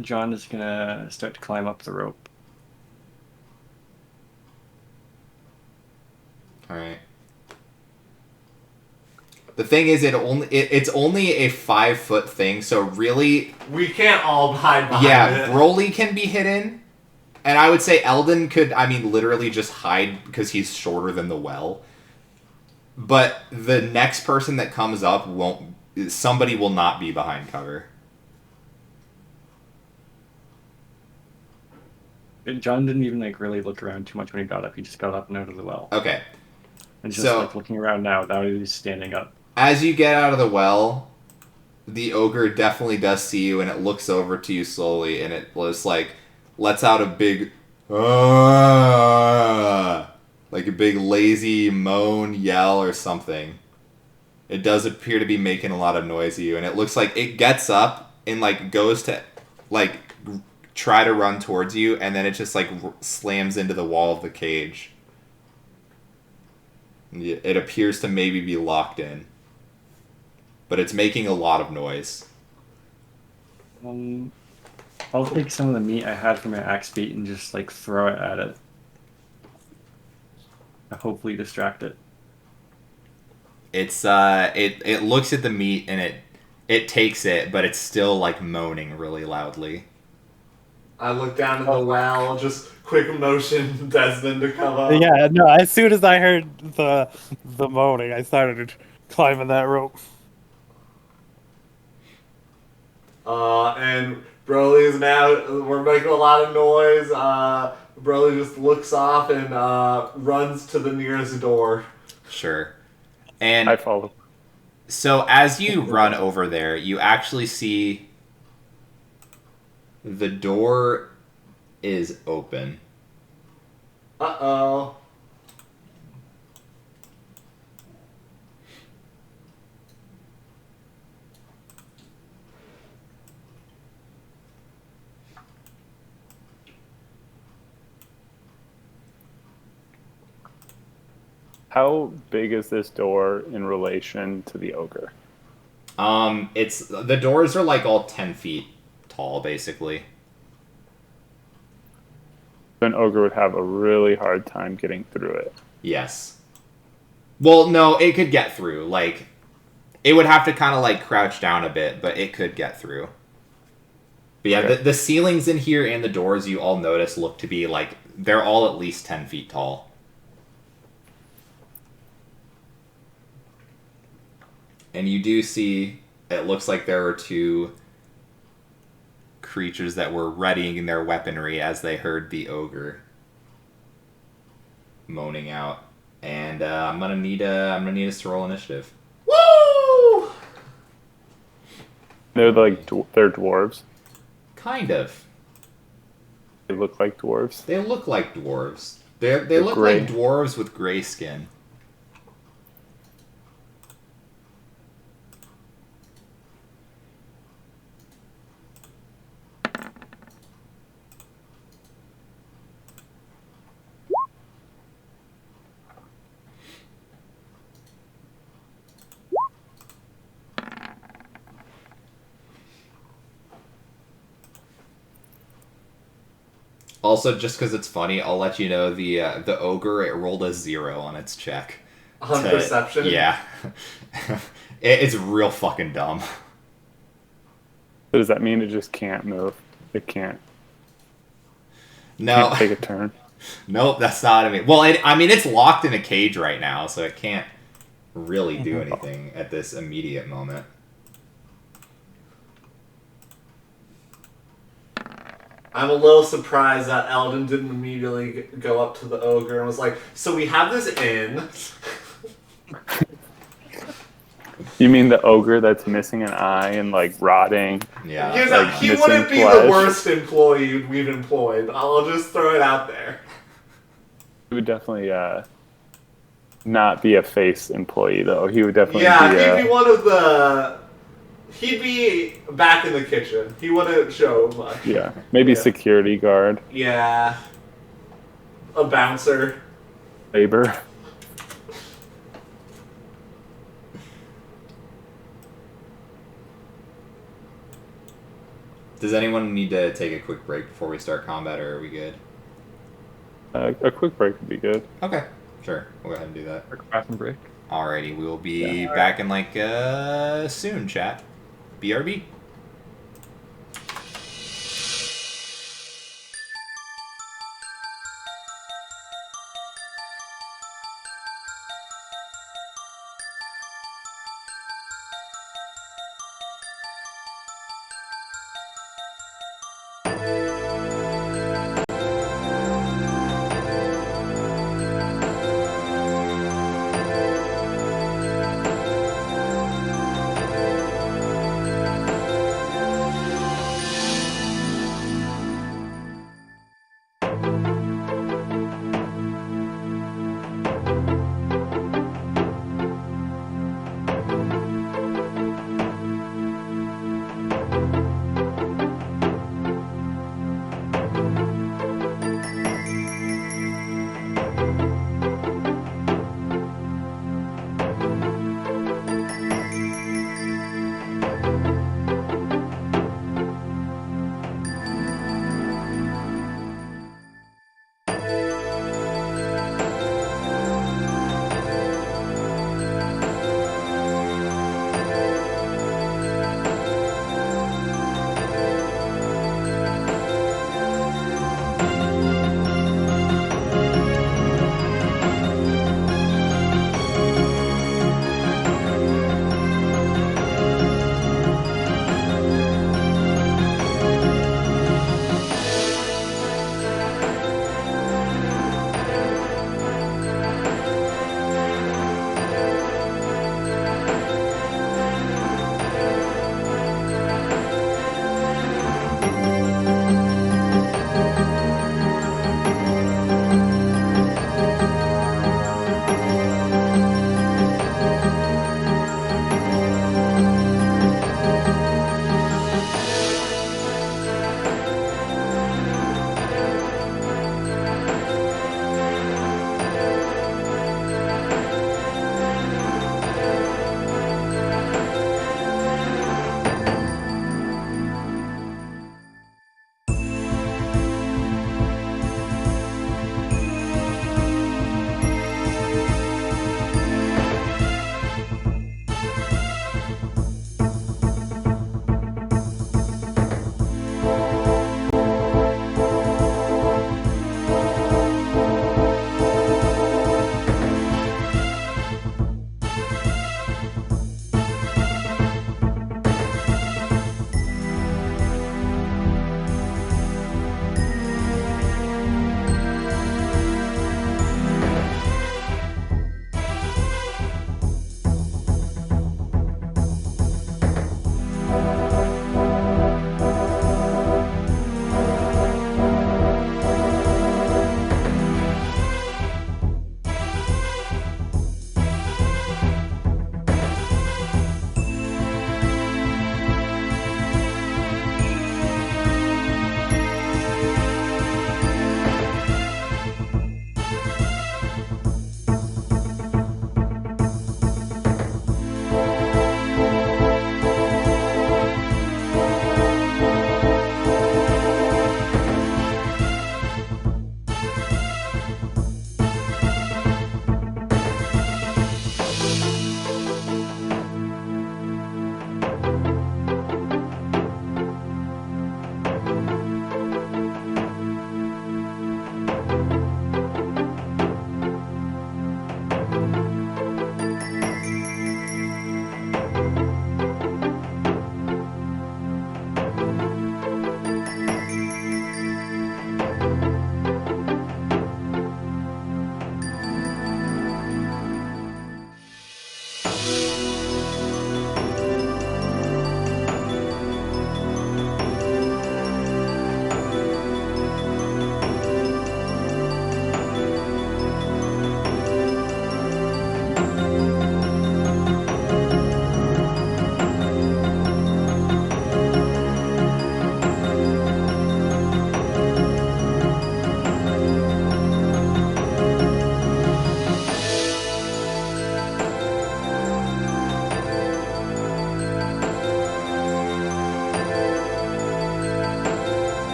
John is gonna start to climb up the rope. All right. The thing is, it's only a 5-foot thing, so really, We can't all hide behind yeah, it. Broly can be hidden, And I would say Eldon could, I mean, literally just hide because he's shorter than the well. But the next person that comes up won't... Somebody will not be behind cover. John didn't even like really look around too much when he got up. He just got up and out of the well. Okay. And just So- like looking around now he's standing up. As you get out of the well, the ogre definitely does see you, and it looks over to you slowly, and it was like lets out a big, like a big lazy moan, yell, or something. It does appear to be making a lot of noise at you, and it looks like it gets up and like goes to like try to run towards you, and then it just like slams into the wall of the cage. It appears to maybe be locked in. But it's making a lot of noise. I'll take some of the meat I had from my axe beat and just like throw it at it. Hopefully distract it. It's it looks at the meat and it takes it, but it's still like moaning really loudly. I look down in the well, just quick motion Desmond to come up. Yeah, no. As soon as I heard the moaning, I started climbing that rope. And Broly is now, we're making a lot of noise. Broly just looks off and runs to the nearest door. Sure. And I follow. so as you run over there, you actually see the door is open. Uh-oh. How big is this door in relation to the ogre? It's the doors are like all 10 feet tall, basically. An ogre would have a really hard time getting through it. Yes. Well, no, it could get through. Like, it would have to kind of like crouch down a bit, but it could get through. But yeah, Okay. the ceilings in here and the doors you all notice look to be like they're all at least 10 feet tall. And you do see, it looks like there are two creatures that were readying their weaponry as they heard the ogre moaning out. And I'm gonna need us to roll initiative. Woo! They're like they're dwarves. Kind of. They look like dwarves. They look like dwarves. They They're look gray. like dwarves with gray skin. Also, just because it's funny, I'll let you know the ogre, it rolled a 0 on its check. On To- perception? Yeah. It's real fucking dumb. So does that mean it just can't move? It can't No, take a turn. nope, that's not. Well, I mean, it's locked in a cage right now, so it can't really do anything at this immediate moment. I'm a little surprised that Eldon didn't immediately go up to the ogre and was like, so we have this inn. You mean the ogre that's missing an eye and like rotting? Yeah. You know, like he missing wouldn't be flesh. the worst employee we've employed. I'll just throw it out there. He would definitely not be a face employee though. He would definitely Yeah, be. he'd be one of the... He'd be back in the kitchen. He wouldn't show much. Yeah, maybe Yeah. security guard, Yeah. A bouncer. labor. Does anyone need to take a quick break before we start combat, or are we good? A quick break would be good. Okay, sure. We'll go ahead and do that. Quick bathroom break. Alrighty, we will be Yeah, alright. back in like soon, chat. BRB.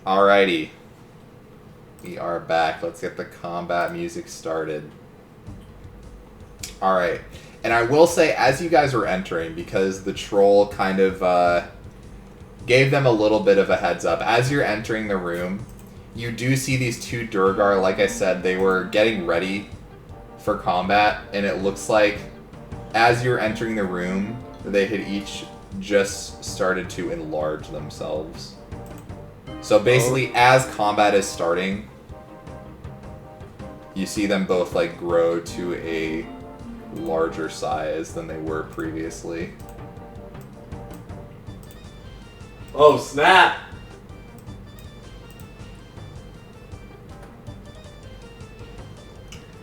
Alrighty. We are back. Let's get the combat music started. Alright. And I will say, as you guys were entering, because the troll kind of gave them a little bit of a heads up, as you're entering the room, you do see these two Durgar. Like I said, they were getting ready for combat, and it looks like as you're entering the room, they had each just started to enlarge themselves. So basically, as combat is starting, you see them both like grow to a larger size than they were previously. Oh, snap!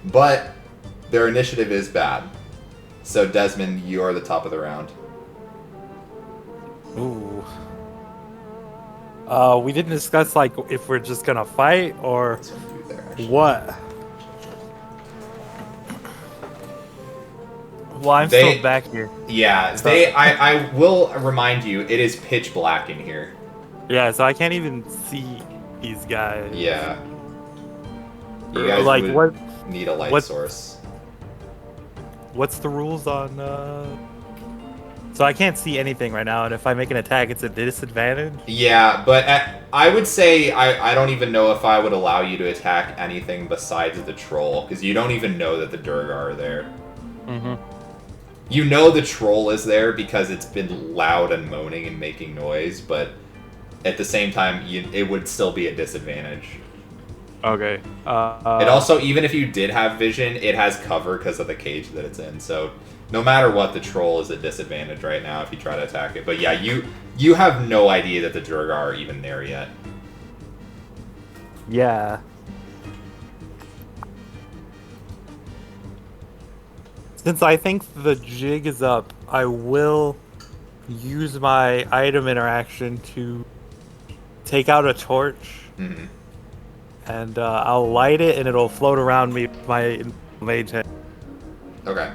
But their initiative is bad. So Desmond, you are the top of the round. Ooh. We didn't discuss like if we're just gonna fight or That's what you there, actually. what. Well, I'm They- still back here. Yeah, I will remind you, it is pitch black in here. Yeah, so I can't even see these guys. Yeah. You Or, guys like, would what- need a light what- source. What's the rules on? So I can't see anything right now, and if I make an attack, it's a disadvantage. Yeah, but I would say I don't even know if I would allow you to attack anything besides the troll, because you don't even know that the Durgar are there. Mm-hmm. You know the troll is there because it's been loud and moaning and making noise, but at the same time, it would still be a disadvantage. Okay. It also, even if you did have vision, it has cover because of the cage that it's in. So no matter what, the troll is a disadvantage right now if you try to attack it. But yeah, you have no idea that the Durgar are even there yet. Yeah. Since I think the jig is up, I will use my item interaction to take out a torch, Mhm. and I'll light it, and it'll float around me with my mage hand. Okay.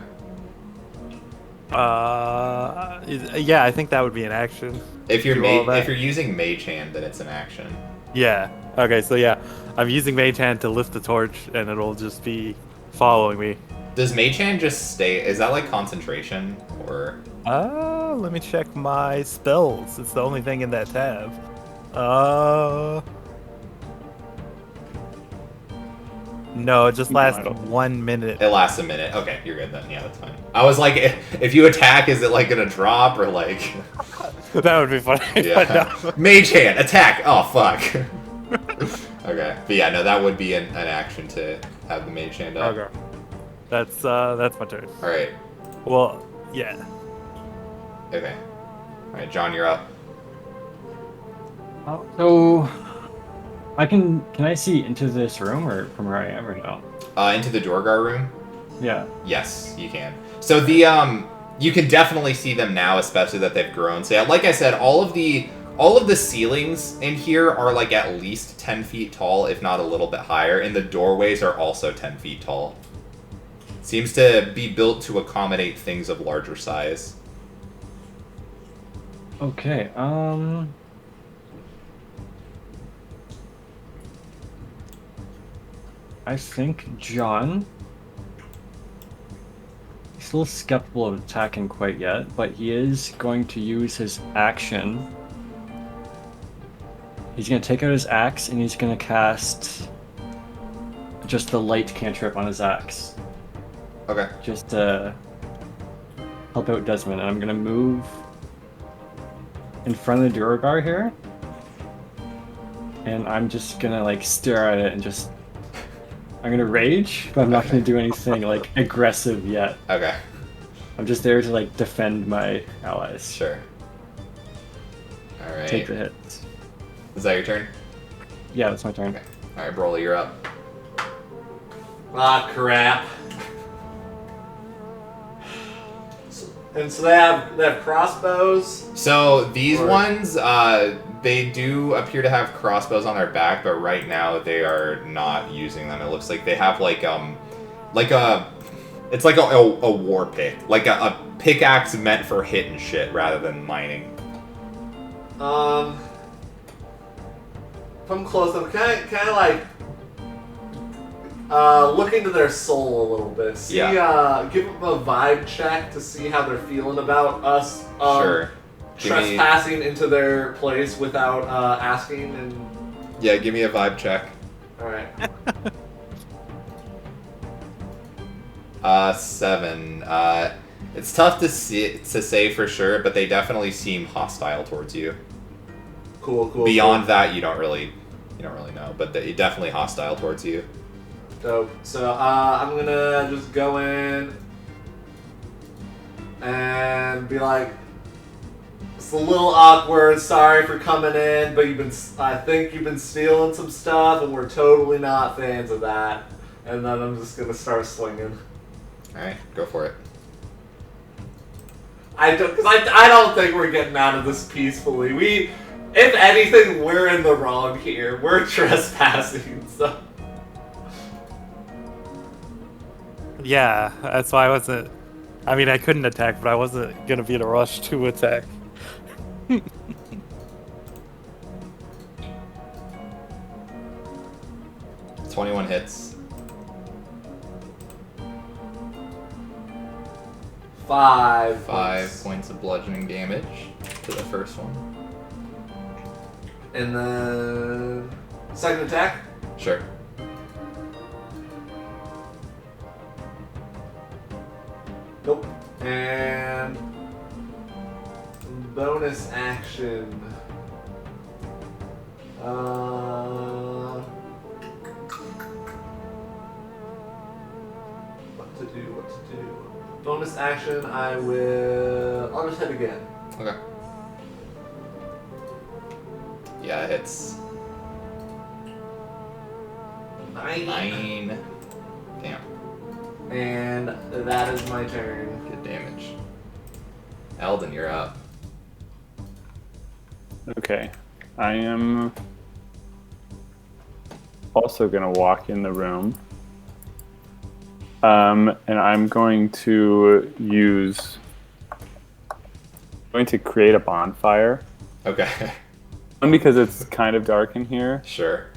Yeah, I think that would be an action. If you're Do all that. if you're using Mage Hand, then it's an action. Yeah. Okay, so yeah, I'm using mage hand to lift the torch, and it'll just be following me. Does Mage Hand just stay? Is that like concentration or? Let me check my spells. It's the only thing in that tab. No, it just lasts 1 minute. It lasts a minute. Okay, you're good then. Yeah, that's fine. I was like, if you attack, is it like gonna drop or like? That would be funny. Yeah. Mage Hand attack. Oh fuck. Okay, but yeah, no, that would be an action to have the Mage Hand up. Okay. That's my turn. All right. Well, yeah. Okay. All right, John, you're up. So, can I see into this room or from where I am or no? Into the Dorgar room. Yeah. Yes, you can. So the you can definitely see them now, especially that they've grown. So yeah, like I said, all of the ceilings in here are like at least 10 feet tall, if not a little bit higher, and the doorways are also 10 feet tall. Seems to be built to accommodate things of larger size. Okay. I think John. He's a little skeptical of attacking quite yet, but he is going to use his action. He's going to take out his axe and he's going to cast just the light cantrip on his axe. Okay. Just to help out Desmond. And I'm going to move in front of the Duergar here. And I'm just going to like stare at it and just... I'm going to rage, but I'm not going to do anything like aggressive yet. Okay. I'm just there to like defend my allies. Sure. All right. Take the hits. Is that your turn? Yeah, that's my turn. Okay. All right, Broly, you're up. Ah, crap. And so they have crossbows. So these Or- ones, they do appear to have crossbows on their back, but right now they are not using them. It looks like they have like it's like a war pick, like a pickaxe meant for hitting shit rather than mining. if I'm close enough, can I like look into their soul a little bit? See, give them a vibe check to see how they're feeling about us. Sure. Trespassing into their place without asking and. Yeah, give me a vibe check. All right. 7. It's tough to say for sure, but they definitely seem hostile towards you. Cool. Beyond that, you don't really know, but they're definitely hostile towards you. Dope. So I'm gonna just go in and be like, it's a little awkward. Sorry for coming in, but I think you've been stealing some stuff, and we're totally not fans of that. And then I'm just gonna start swinging. All right, go for it. I don't think we're getting out of this peacefully. If anything, we're in the wrong here. We're trespassing, so. Yeah, that's why I wasn't. I mean, I couldn't attack, but I wasn't gonna be in a rush to attack. 21 hits. 5 points of bludgeoning damage to the first one. And then second attack. Sure. Nope. And bonus action. What to do? Bonus action, I'll just hit again. Okay. Yeah, it hits. 9. Damn. And that is my turn. Good damage. Eldon, you're up. Okay. I am also going to walk in the room. And I'm going to create a bonfire. Okay. One, because it's kind of dark in here. Sure.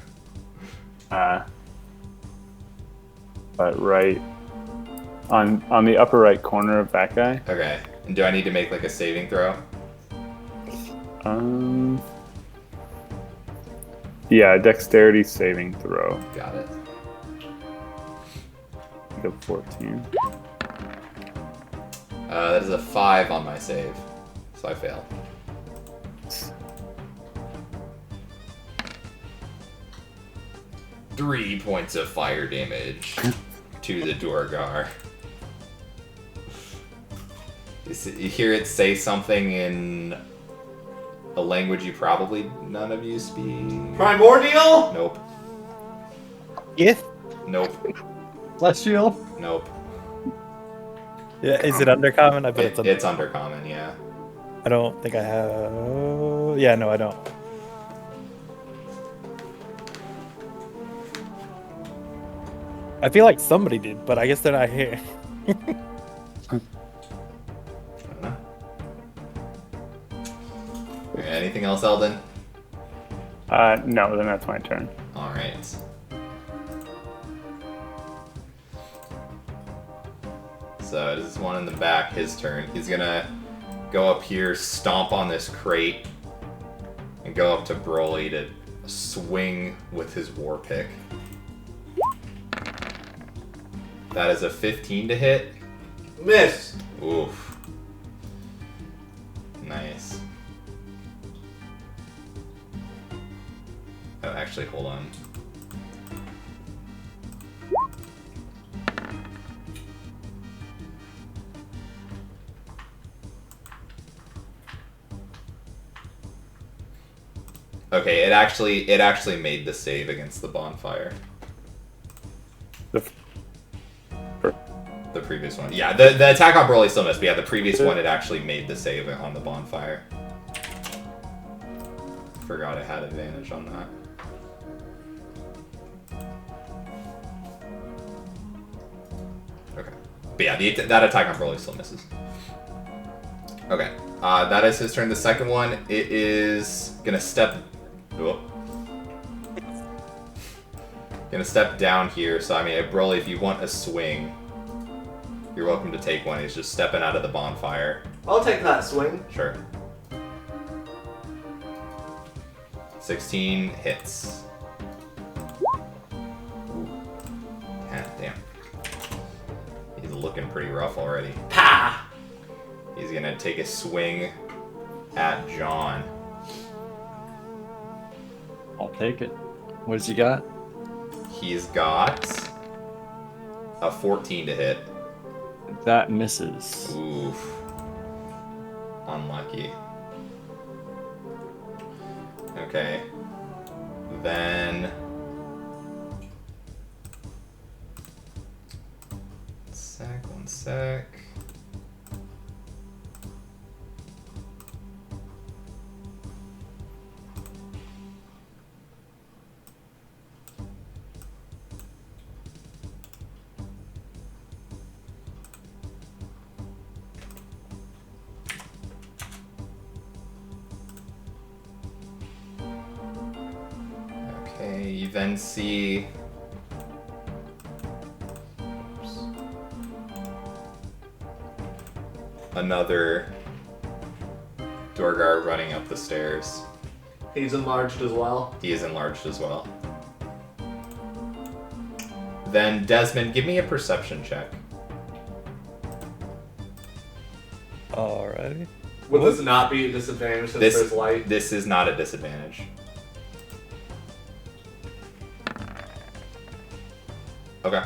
But right on the upper right corner of that guy. Okay. And do I need to make like a saving throw? Yeah, dexterity saving throw. Got it. Go 14. That is a 5 on my save, so I fail. Three points of fire damage to the Duergar. You hear it say something in a language you probably none of you speak. Primordial? Nope. Yes. Nope. Celestial? Nope. Yeah, is it undercommon? I bet it's It's undercommon, yeah. I don't think I have. Yeah, no, I don't. I feel like somebody did, but I guess they're not here. I don't know. Okay, anything else, Eldon? No, then that's my turn. Alright. So this is one in the back, his turn. He's gonna go up here, stomp on this crate, and go up to Broly to swing with his war pick. That is a 15 to hit. Miss. Oof. Nice. Oh, actually, hold on. Okay, it actually made the save against the bonfire. The previous one. Yeah, the attack on Broly still missed, but yeah, the previous one, it actually made the save on the bonfire. Forgot I had advantage on that. Okay. But yeah, that attack on Broly still misses. Okay. That is his turn. The second one, it is gonna step... Oh. Gonna step down here, so I mean, Broly, if you want a swing, you're welcome to take one. He's just stepping out of the bonfire. I'll take that swing. Sure. 16 hits. Ooh. Damn. He's looking pretty rough already. Pa! He's gonna take a swing at John. I'll take it. What does he got? He's got a 14 to hit. That misses. Oof. Unlucky. Okay. Then... One sec. Okay, you then see... Oops. Another Dorgar running up the stairs. He's enlarged as well. He is enlarged as well. Then, Desmond, give me a perception check. Alrighty. Would this not be a disadvantage since there's light? This is not a disadvantage. Okay.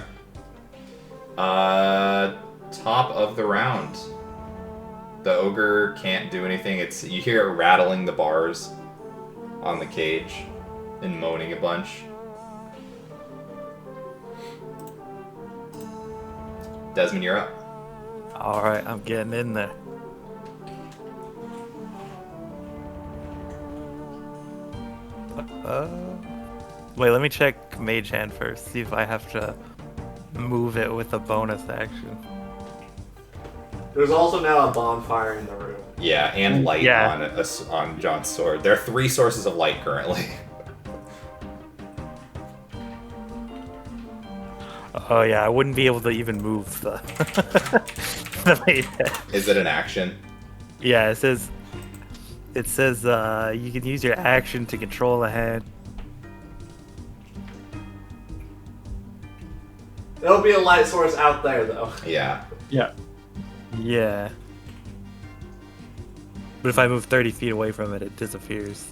Top of the round. The ogre can't do anything. You hear it rattling the bars on the cage and moaning a bunch. Desmond, you're up. Alright, I'm getting in there. Wait, let me check Mage Hand first, see if I have to move it with a bonus action. There's also now a bonfire in the room. Yeah, and light Yeah. on John's sword. There are 3 sources of light currently. Oh yeah, I wouldn't be able to even move the the Mage Hand. Is it an action? Yeah, it says you can use your action to control a hand. There'll be a light source out there, though. Yeah. Yeah. Yeah. But if I move 30 feet away from it, it disappears.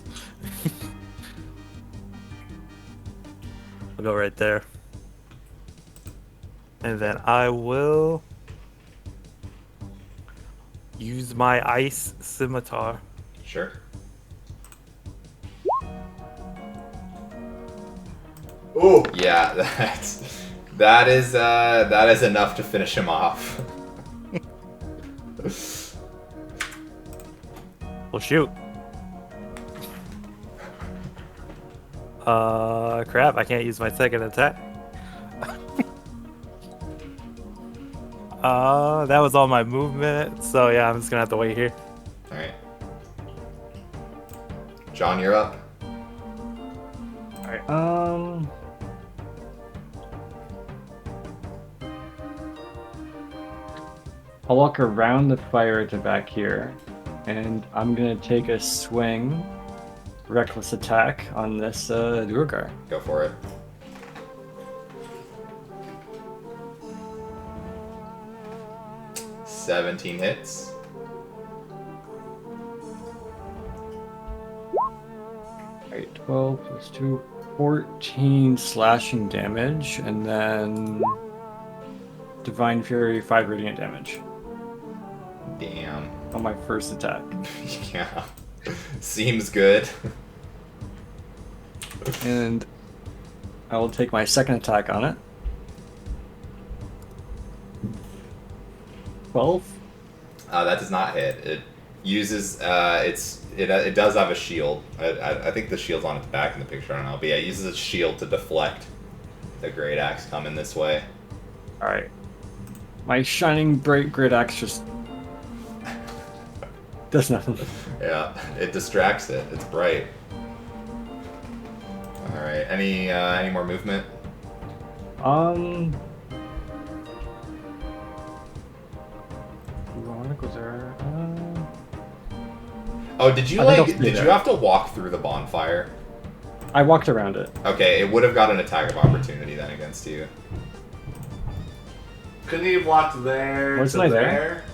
I'll go right there. And then I will use my ice scimitar. Sure. Ooh. Yeah, that is enough to finish him off. Well, shoot. Crap, I can't use my second attack. That was all my movement, so yeah, I'm just gonna have to wait here. Alright. John, you're up. Alright, I'll walk around the fire to back here, and I'm gonna take a swing, reckless attack on this Durgar. Go for it. $17 hits. Alright, 12 plus 2, 14 slashing damage, and then Divine Fury, 5 radiant damage Damn. on my first attack. Yeah. Seems good. And I will take my second attack on it. 12. That does not hit. It uses it does have a shield. I think the shield's on its back in the picture. I don't know, but yeah, it uses a shield to deflect the great axe coming this way. Alright. My shining bright great axe just does nothing. Yeah, it distracts it. It's bright. All right. Any more movement? You want to go there? Oh, did you I think I'll like? stay Did there. you have to walk through the bonfire? I walked around it. Okay, it would have got an attack of opportunity then against you. Couldn't he have walked there Wasn't to I there? there?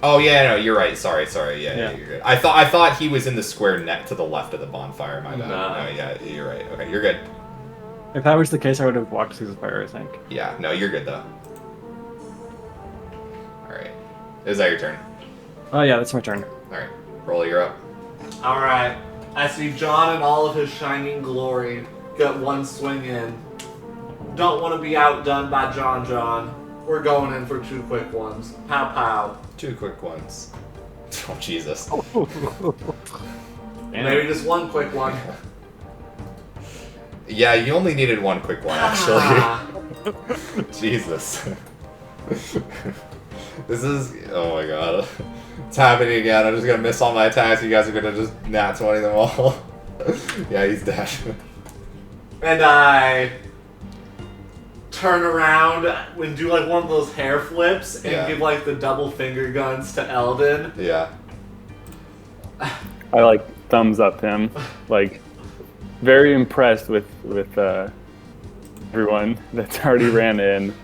Oh yeah, no, you're right. Sorry. Yeah, Yeah. you're good. I thought he was in the square net to the left of the bonfire. My bad. No. No, yeah, you're right. Okay, you're good. If that was the case, I would have walked through the fire, I think. Yeah, no, you're good though. All right, is that your turn? Oh, yeah, that's my turn. All right, roll, you're up. All right. I see John in all of his shining glory. Got one swing in. Don't want to be outdone by John. We're going in for 2 quick ones. Pow pow. 2 quick ones. Oh Jesus. Maybe just 1 quick one. Yeah, you only needed 1 quick one actually. Ah. Jesus. This is, oh my god. It's happening again. I'm just gonna miss all my attacks. You guys are gonna just nat 20 them all. Yeah, he's dead. And I turn around and do like one of those hair flips and Yeah. give like the double finger guns to Eldon. Yeah. I like thumbs up him, like very impressed with everyone that's already ran in.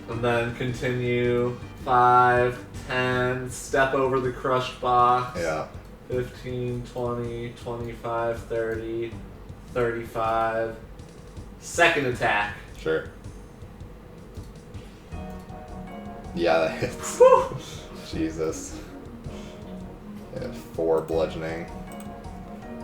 And then continue 5, 10, step over the crushed box. Yeah. 15, 20, 25, 30, 35. Second attack. Sure. Yeah, that hits. Whew. Jesus. Yeah, 4 bludgeoning.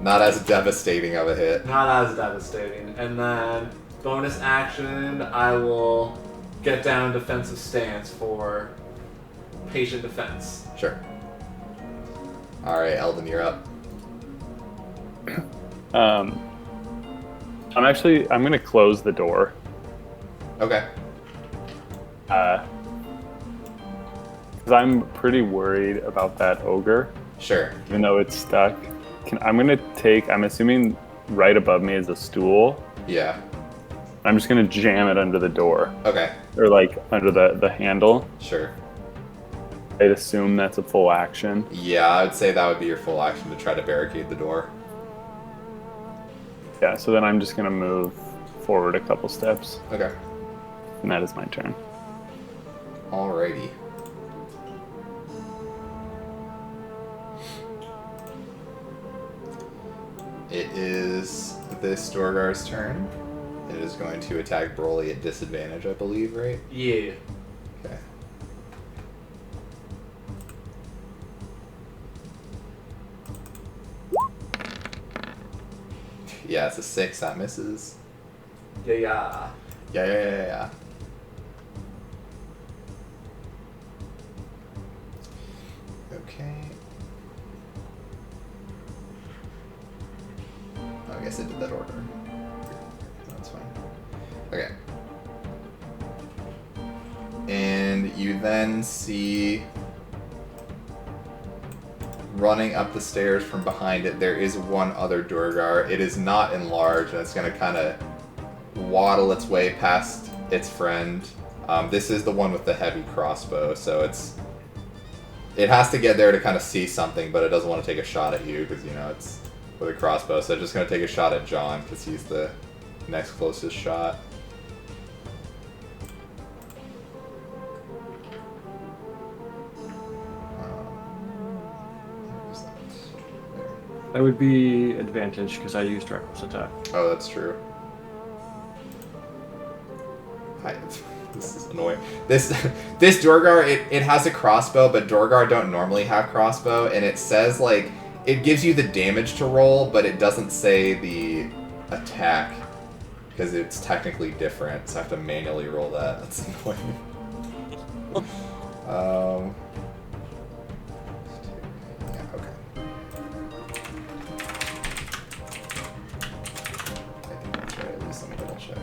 Not as devastating of a hit. Not as devastating. And then bonus action, I will get down defensive stance for patient defense. Sure. Alright, Eldon, you're up. I'm gonna close the door. Okay. Because I'm pretty worried about that ogre, Sure. even though it's stuck. I'm assuming right above me is a stool. Yeah. I'm just gonna jam it under the door, Okay. or like under the handle. Sure. I'd assume that's a full action. Yeah, I would say that would be your full action to try to barricade the door. Yeah, so then I'm just gonna move forward a couple steps, Okay. and that is my turn. Alrighty. It is this Dorgar's turn. It is going to attack Broly at disadvantage, I believe, right? Yeah. Okay. Yeah, it's a 6. That misses. Yeah. Yeah. Okay. Oh, I guess I did that order. That's fine. Okay. And you then see running up the stairs from behind it, there is one other Durgar. It is not enlarged, and it's going to kind of waddle its way past its friend. This is the one with the heavy crossbow, so it has to get there to kind of see something, but it doesn't want to take a shot at you because, you know, it's with a crossbow. So it's just going to take a shot at John because he's the next closest shot. Where is that? There. That would be advantage because I used reckless attack. Oh, that's true. This is annoying. This Dorgar, it has a crossbow, but Dorgar don't normally have crossbow, and it says, like, it gives you the damage to roll, but it doesn't say the attack, because it's technically different, so I have to manually roll that. That's annoying. Yeah, okay. I think that's right, at least let me double check.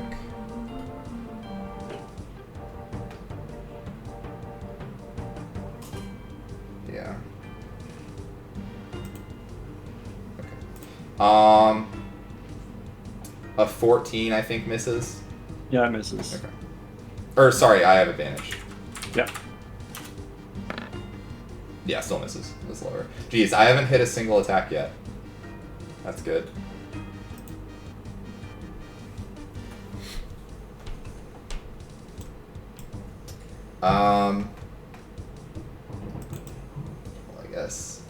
Yeah. Okay. A 14, I think, misses. Yeah, it misses. Okay. Or, sorry, I have advantage. Yeah. Yeah, still misses. It's lower. Jeez, I haven't hit a single attack yet. That's good. Well, I guess.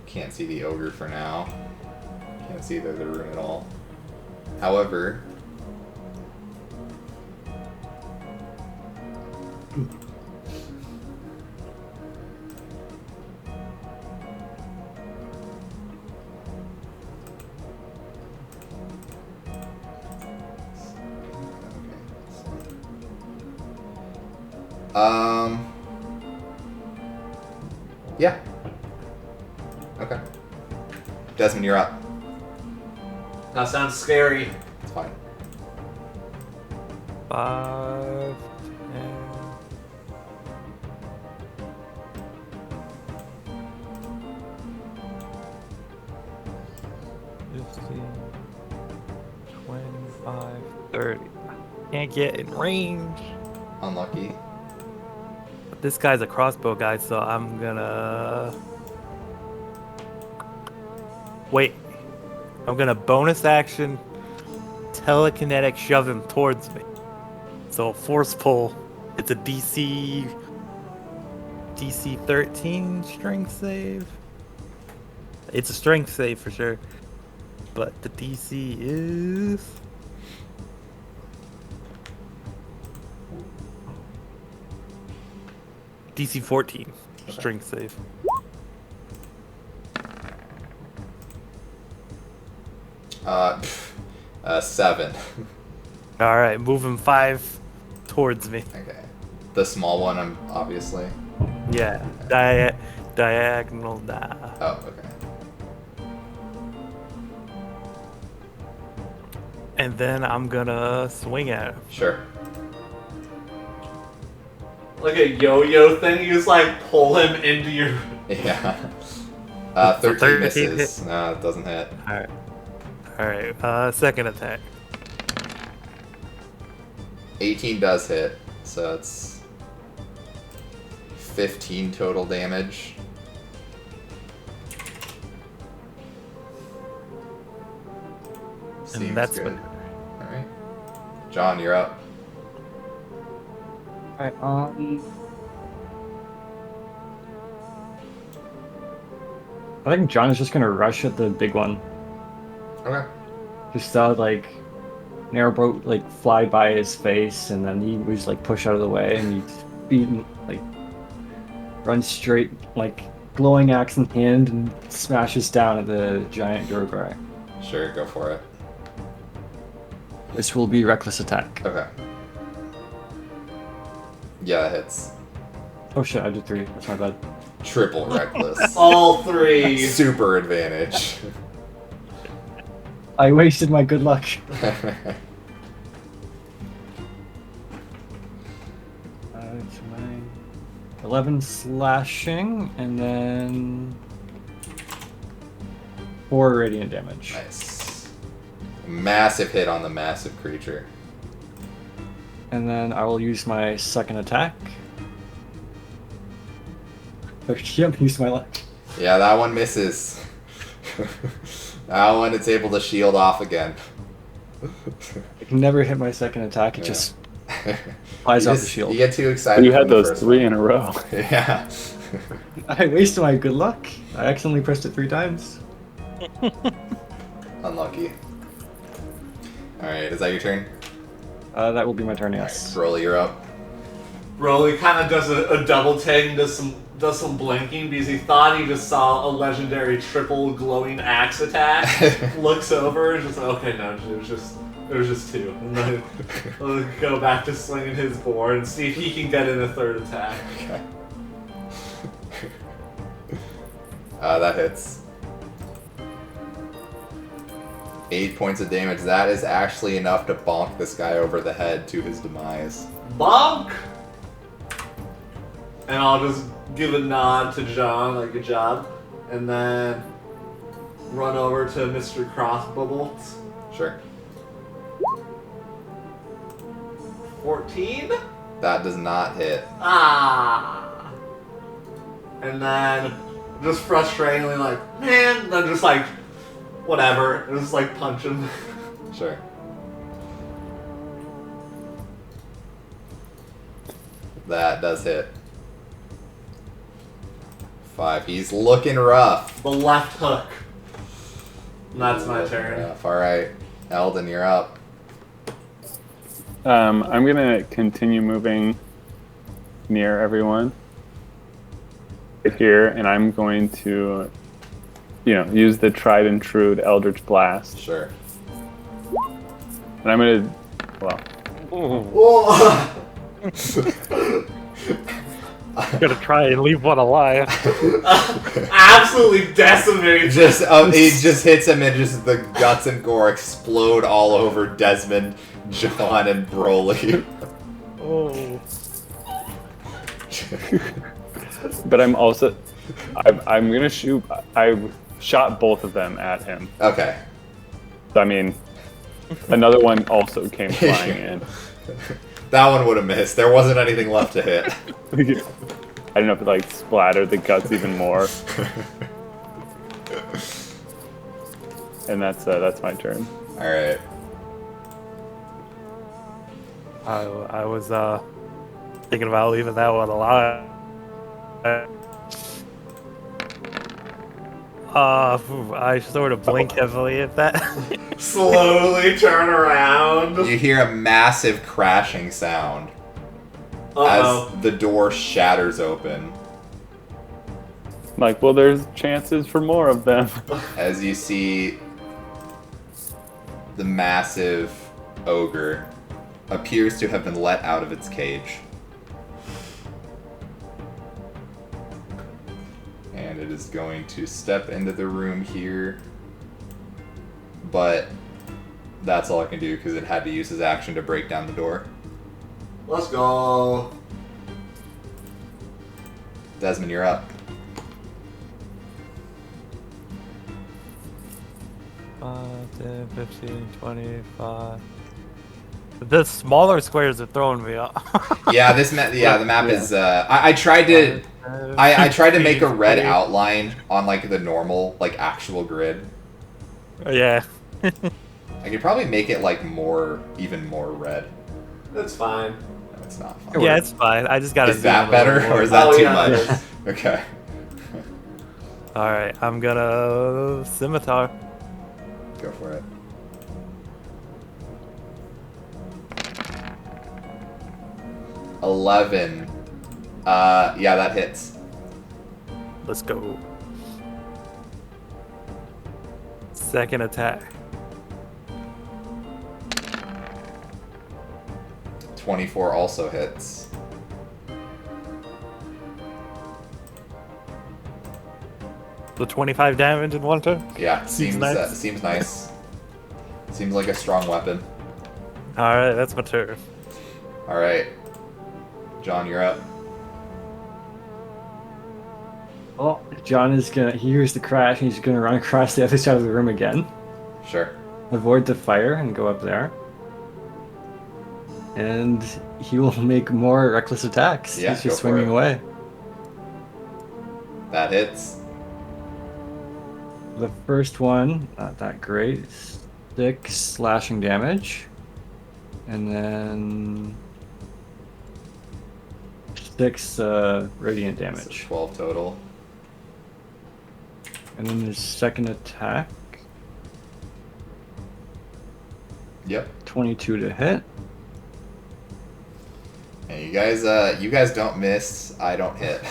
Can't see the ogre for now. Can't see the room at all. However, yeah. Okay. Desmond, you're up. That sounds scary. It's fine. 5, 10. $15, 25, 30. Can't get in range. Unlucky. But this guy's a crossbow guy, so I'm gonna wait. I'm gonna bonus action telekinetic shove him towards me. So force pull. It's a DC 13 strength save. It's a strength save for sure. But the DC is DC 14 strength save. 7. All right, move him 5 towards me. Okay. The small one, obviously. Yeah, diagonal die. Oh, okay. And then I'm gonna swing at him. Sure. Like a yo-yo thing, you just like pull him into your... Yeah. So 13 13 misses. hit. No, it doesn't hit. Alright, second attack. 18 does hit, so it's 15 total damage. Seems that's good. what- Alright. John, you're up. Alright, I think John is just gonna rush at the big one. Okay. Just saw like an arrowboat like fly by his face, and then he was like push out of the way, and he beat like runs straight like glowing axe in hand and smashes down at the giant Durgar. Sure, go for it. This will be reckless attack. Okay. Yeah, that hits. Oh shit, I did 3. That's my bad. Triple reckless. All 3. Super advantage. I wasted my good luck. 11 slashing, and then 4 radiant damage. Nice. Massive hit on the massive creature. And then I will use my second attack. Yep, use my luck. Yeah, that one misses. That one it's able to shield off again. I can never hit my second attack, it Yeah. just flies off the You shield. get too excited. You had from the those first 3 one. in a row. Yeah. I wasted my good luck. I accidentally pressed it 3 times. Unlucky. Alright, is that your turn? That will be my turn, yes. Rolly, you're up. Rolly kind of does a double take and does some blinking because he thought he just saw a legendary triple glowing axe attack. Looks over and just okay, no, it was just 2. And then he'll go back to slinging his board and see if he can get in a third attack. Okay. That hits. 8 points of damage. That is actually enough to bonk this guy over the head to his demise. Bonk! And I'll just give a nod to John, like good job, and then run over to Mr. Crossbobolts. Sure. 14? That does not hit. Ah! And then, just frustratingly, like, man, then just like, whatever. And just like punch him. Sure. That does hit. 5. He's looking rough. The left hook. And that's my turn. Rough. All right, Eldon, you're up. I'm gonna continue moving near everyone right here, and I'm going to, use the tried and true Eldritch Blast. Sure. And I'm gonna, Whoa! Gonna try and leave one alive. Absolutely decimated. He just hits him, and just the guts and gore explode all over Desmond, John, and Broly. Oh. but I'm also, I'm gonna shoot. I shot both of them at him. Okay. So, I mean, another one also came flying in. That one would have missed. There wasn't anything left to hit. I don't know if it splattered the guts even more. And that's my turn. All right. I was thinking about leaving that one alive. I sort of blink heavily at that. Slowly turn around. You hear a massive crashing sound Uh-oh. as the door shatters open. Well, there's chances for more of them. As you see the massive ogre appears to have been let out of its cage. And it is going to step into the room here. But that's all I can do because it had to use his action to break down the door. Let's go. Desmond, you're up. 5, 10, 15, 25. The smaller squares are throwing me off. Yeah, the map is. I tried to. I tried to make a red outline on the normal actual grid. Yeah. I could probably make it even more red. That's fine. No, it's not fun. Yeah, it's fine. I just gotta. Is that better or is that Oh, too yeah, it much? is. Okay. All right, I'm gonna scimitar. Go for it. $11. Yeah, that hits. Let's go. Second attack. 24 also hits. The 25 damage in one turn. Yeah, Seems nice. Seems nice. Seems like a strong weapon. All right, that's my turn. All right, John, you're up. Well, John is he hears the crash and he's gonna run across the other side of the room again. Sure. Avoid the fire and go up there. And he will make more reckless attacks. Yeah, He's just go for swinging it. away. That hits. The first one, not that great. 6 slashing damage. And then 6 radiant So damage. 12 total. And then his second attack, Yep. 22 to hit. And you guys don't miss. I don't hit.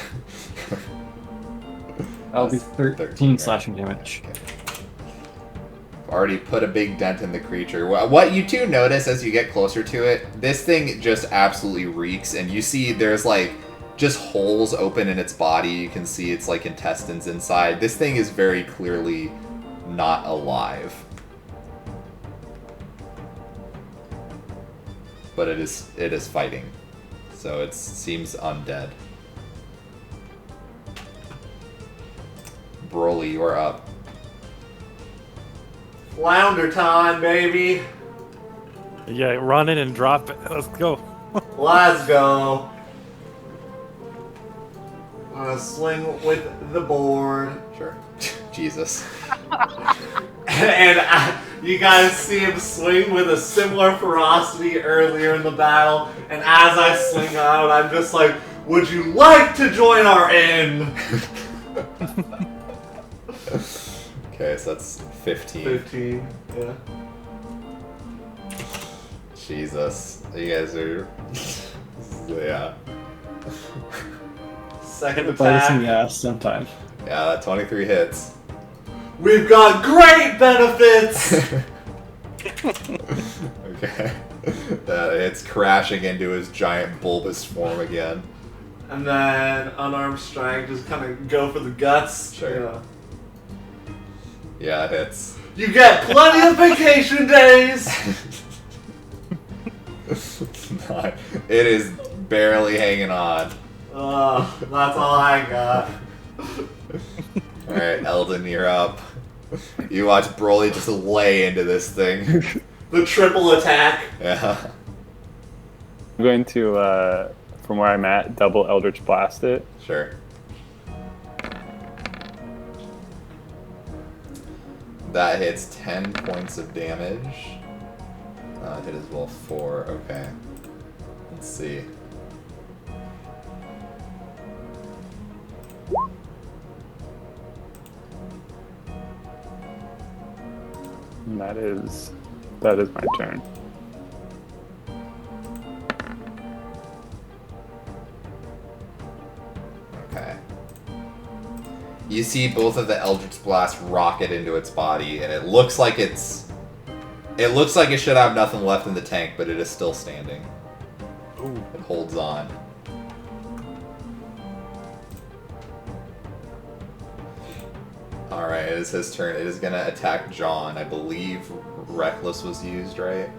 That'll be That's 13 right? slashing damage. Okay. Already put a big dent in the creature. What you two notice as you get closer to it, this thing just absolutely reeks, and you see there's just holes open in its body. You can see its intestines inside. This thing is very clearly not alive. But it is fighting. So it seems undead. Broly, you're up. Flounder time, baby. Yeah, run in and drop it. Let's go. Let's go. I'm gonna swing with the board. Sure. Jesus. And you guys see him swing with a similar ferocity earlier in the battle. And as I swing out, I'm just like, would you like to join our inn? Okay, so that's 15. 15, yeah. Jesus. You guys are... yeah. Second Bite us in the attack. ass sometime. Yeah, that 23 hits. We've got great benefits! Okay. It's crashing into his giant bulbous form again. And then unarmed strike, just kind of go for the guts. Sure. Yeah. Yeah, it hits. You get plenty of vacation days! It is barely hanging on. That's all I got. Alright, Eldon, you're up. You watch Broly just lay into this thing. The triple attack. Yeah. I'm going to, from where I'm at, double Eldritch Blast it. Sure. That hits 10 points of damage. Hit as well 4. Okay. Let's see. And that is my turn. Okay. You see both of the Eldritch Blast rocket into its body, and it looks like it should have nothing left in the tank, but it is still standing. Ooh. It holds on. Alright, it is his turn. It is gonna attack John. I believe Reckless was used, right?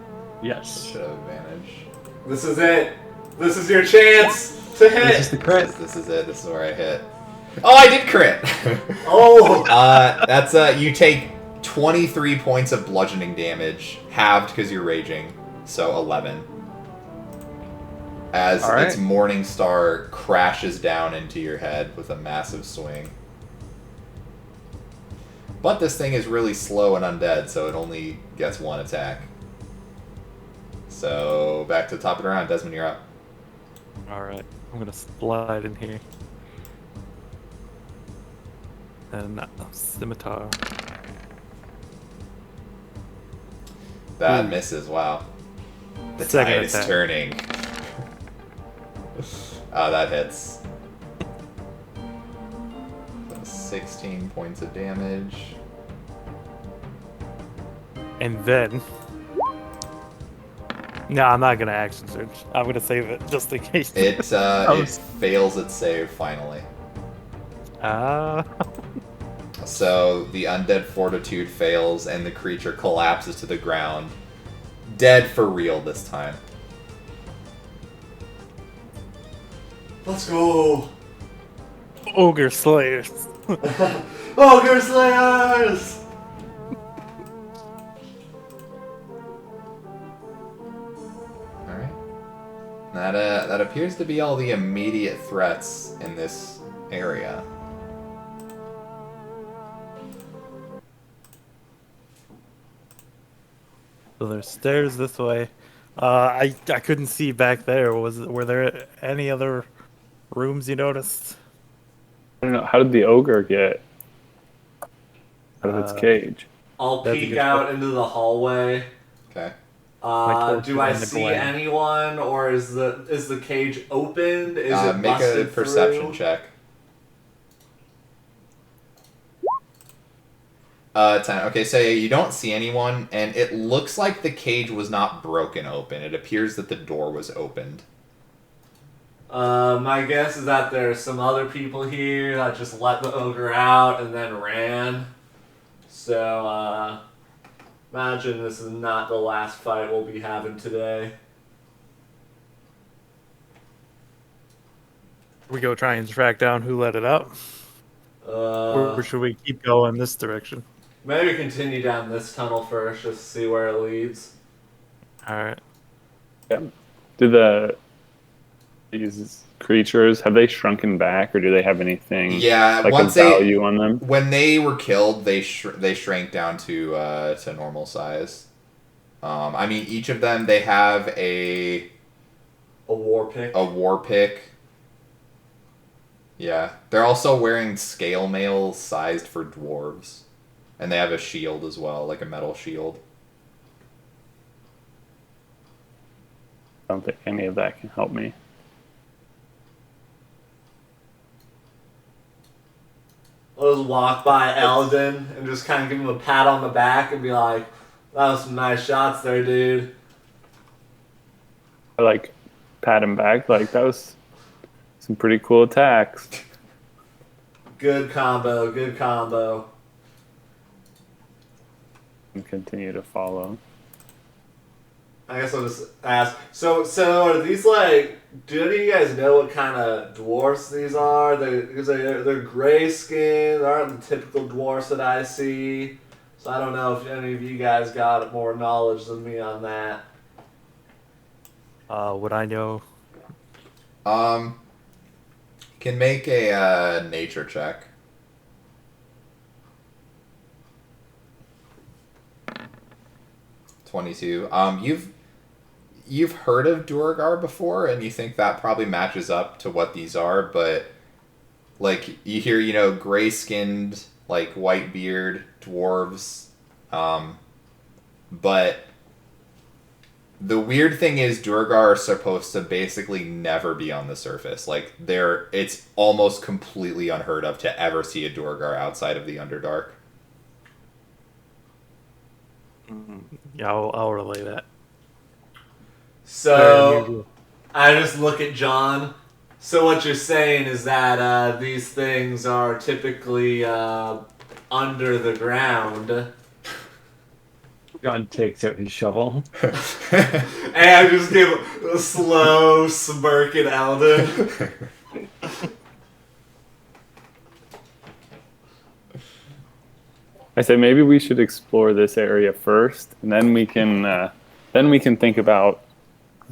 Yes. Should have advantage. This is it. This is your chance to This is hit. the crit. This is it. This is where I hit. Oh, I did crit! Oh! That's, you take 23 points of bludgeoning damage, halved because you're raging, so 11. As All right. its Morning Star crashes down into your head with a massive swing. But this thing is really slow and undead, so it only gets one attack. So, back to the top of the round. Desmond, you're up. Alright, I'm gonna slide in here. And scimitar. That misses, wow. The Second tide is attack. turning. That hits. So 16 points of damage. And then... No, I'm not gonna action search. I'm gonna save it just in case. It was- fails its save finally. So the undead fortitude fails and the creature collapses to the ground. Dead for real this time. Let's go. Ogre Slayers. Ogre Slayers! Alright. That appears to be all the immediate threats in this area. So there's stairs this way. I couldn't see back there. Were there any other rooms you noticed? I don't know. How did the ogre get out of its cage? I'll That's a peek good out question. into the hallway. Okay. torch Do I in the see glen. anyone, or is the cage opened? Is it Make a busted perception through? check. 10. Okay, so you don't see anyone, and it looks like the cage was not broken open. It appears that the door was opened. My guess is that there's some other people here that just let the ogre out and then ran. So, imagine this is not the last fight we'll be having today. We go try and track down who let it out. Or should we keep going this direction? Maybe continue down this tunnel first, just to see where it leads. All right. Do these creatures have they shrunken back, or do they have anything Yeah, like once of value on them? when they were killed, they shrank down to normal size. I mean, each of them they have A war pick. a war pick. Yeah, they're also wearing scale mail sized for dwarves, and they have a shield as well, like a metal shield. I don't think any of that can help me. I'll just walk by Eldon and just kind of give him a pat on the back and be like, "That was some nice shots there, dude." I like pat him back. Like that was some pretty cool attacks. Good combo, good combo. And continue to follow. I guess I'll just ask. So are these like? Do any of you guys know what kind of dwarfs these are? They're gray skinned. They aren't the typical dwarfs that I see. So I don't know if any of you guys got more knowledge than me on that. Would I know? Can make a nature check. 22. You've heard of Duergar before, and you think that probably matches up to what these are, but like you hear, gray skinned, like white beard dwarves, but the weird thing is Duergar are supposed to basically never be on the surface. Like it's almost completely unheard of to ever see a Duergar outside of the Underdark. Yeah, I'll relay that. So I just look at John. So what you're saying is that these things are typically under the ground. John takes out his shovel. And I just give a slow smirk at Eldon. I say maybe we should explore this area first, and then we can think about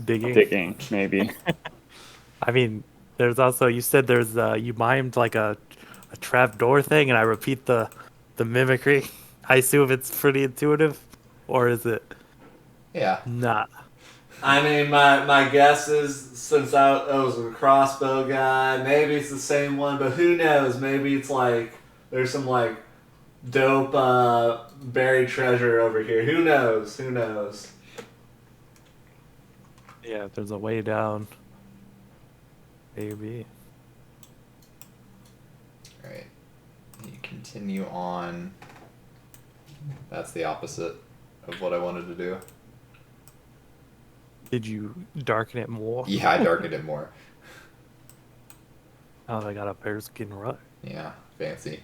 digging maybe. I mean, there's also you said there's you mimed like a trap door thing, and I repeat the mimicry. I assume it's pretty intuitive, or is it Yeah. not? I mean, my guess is, since I was a crossbow guy, maybe it's the same one, but who knows? Maybe it's like, there's some like dope buried treasure over here. Who knows? Who knows? Yeah, if there's a way down. Maybe. Alright. You continue on. That's the opposite of what I wanted to do. Did you darken it more? Yeah, I darkened it more. Oh, I got a bearskin rug. Yeah, fancy.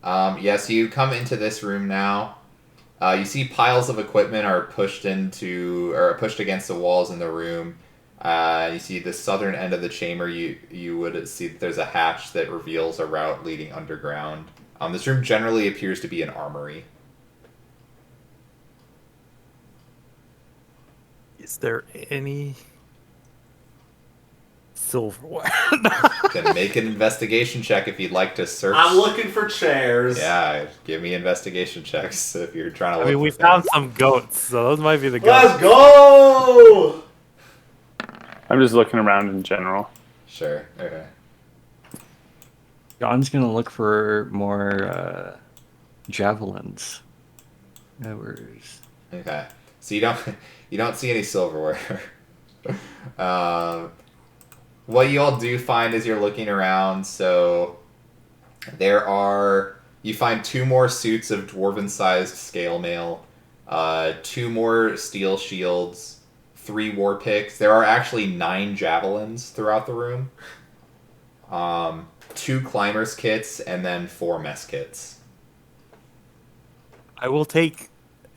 So you come into this room now. You see piles of equipment are pushed against the walls in the room. You see the southern end of the chamber. You would see that there's a hatch that reveals a route leading underground. This room generally appears to be an armory. Is there any silverware? Then make an investigation check if you'd like to search. I'm looking for chairs. Yeah, give me investigation checks if you're trying to look I mean, for we things. found some goats, so those might be the goats. Let's go! I'm just looking around in general. Sure. Okay. John's gonna look for more javelins. Okay. So you don't see any silverware. What you all do find as you're looking around, so you find 2 more suits of dwarven-sized scale mail, 2 more steel shields, 3 war picks. There are actually 9 javelins throughout the room. 2 climbers kits, and then 4 mess kits. I will take.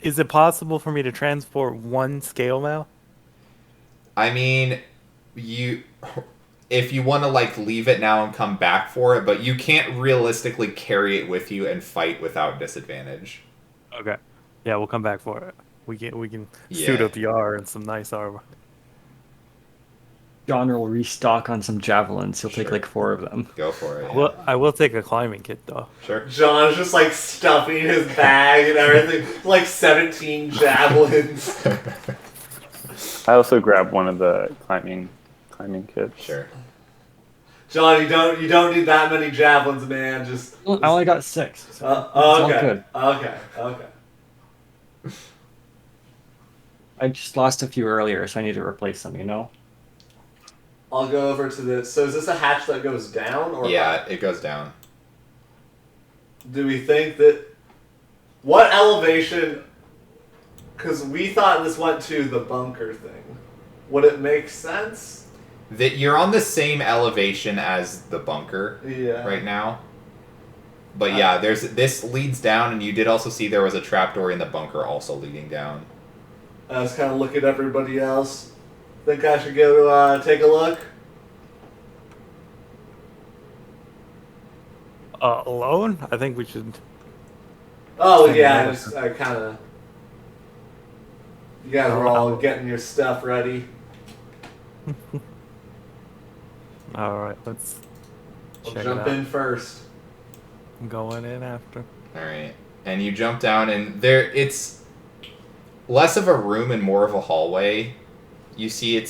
Is it possible for me to transport 1 scale mail? I mean, if you want to leave it now and come back for it, but you can't realistically carry it with you and fight without disadvantage. Okay. Yeah, we'll come back for it. We can suit Yeah. up Yar in some nice armor. John will restock on some javelins. He'll take Sure. like 4 of them. Go for it. Well, Yeah. I will take a climbing kit though. Sure. John's just like stuffing his bag and everything, like 17 javelins. I also grabbed one of the climbing kits. Sure. John, you don't need that many javelins, man. Just. I only got 6. So it's all Okay. good. Okay. I just lost a few earlier, so I need to replace them. You know. I'll go over to this. So is this a hatch that goes down, or Yeah, it goes down. do we think that what elevation? Because we thought this went to the bunker thing. Would it make sense? That you're on the same elevation as the bunker Yeah. right now. But yeah, this leads down, and you did also see there was a trapdoor in the bunker also leading down. I was kind of looking at everybody else. Think I should go take a look? Alone? I think we should. Oh Take a yeah, look. I kind of. You guys are all getting your stuff ready. All right, let's I'll check jump it out. in first. I'm going in after. All right, and you jump down, and it's less of a room and more of a hallway. You see, it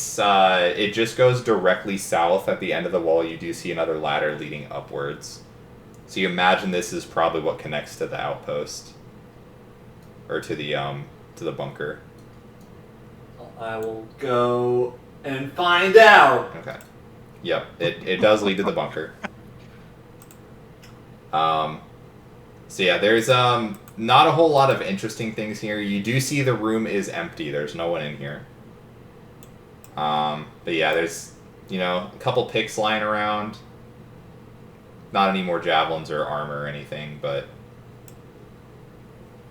just goes directly south. At the end of the wall, you do see another ladder leading upwards. So you imagine this is probably what connects to the outpost, or to the bunker. I will go and find out. Okay. Yep, it does lead to the bunker. So yeah, there's not a whole lot of interesting things here. You do see the room is empty. There's no one in here. But yeah, there's a couple picks lying around. Not any more javelins or armor or anything, but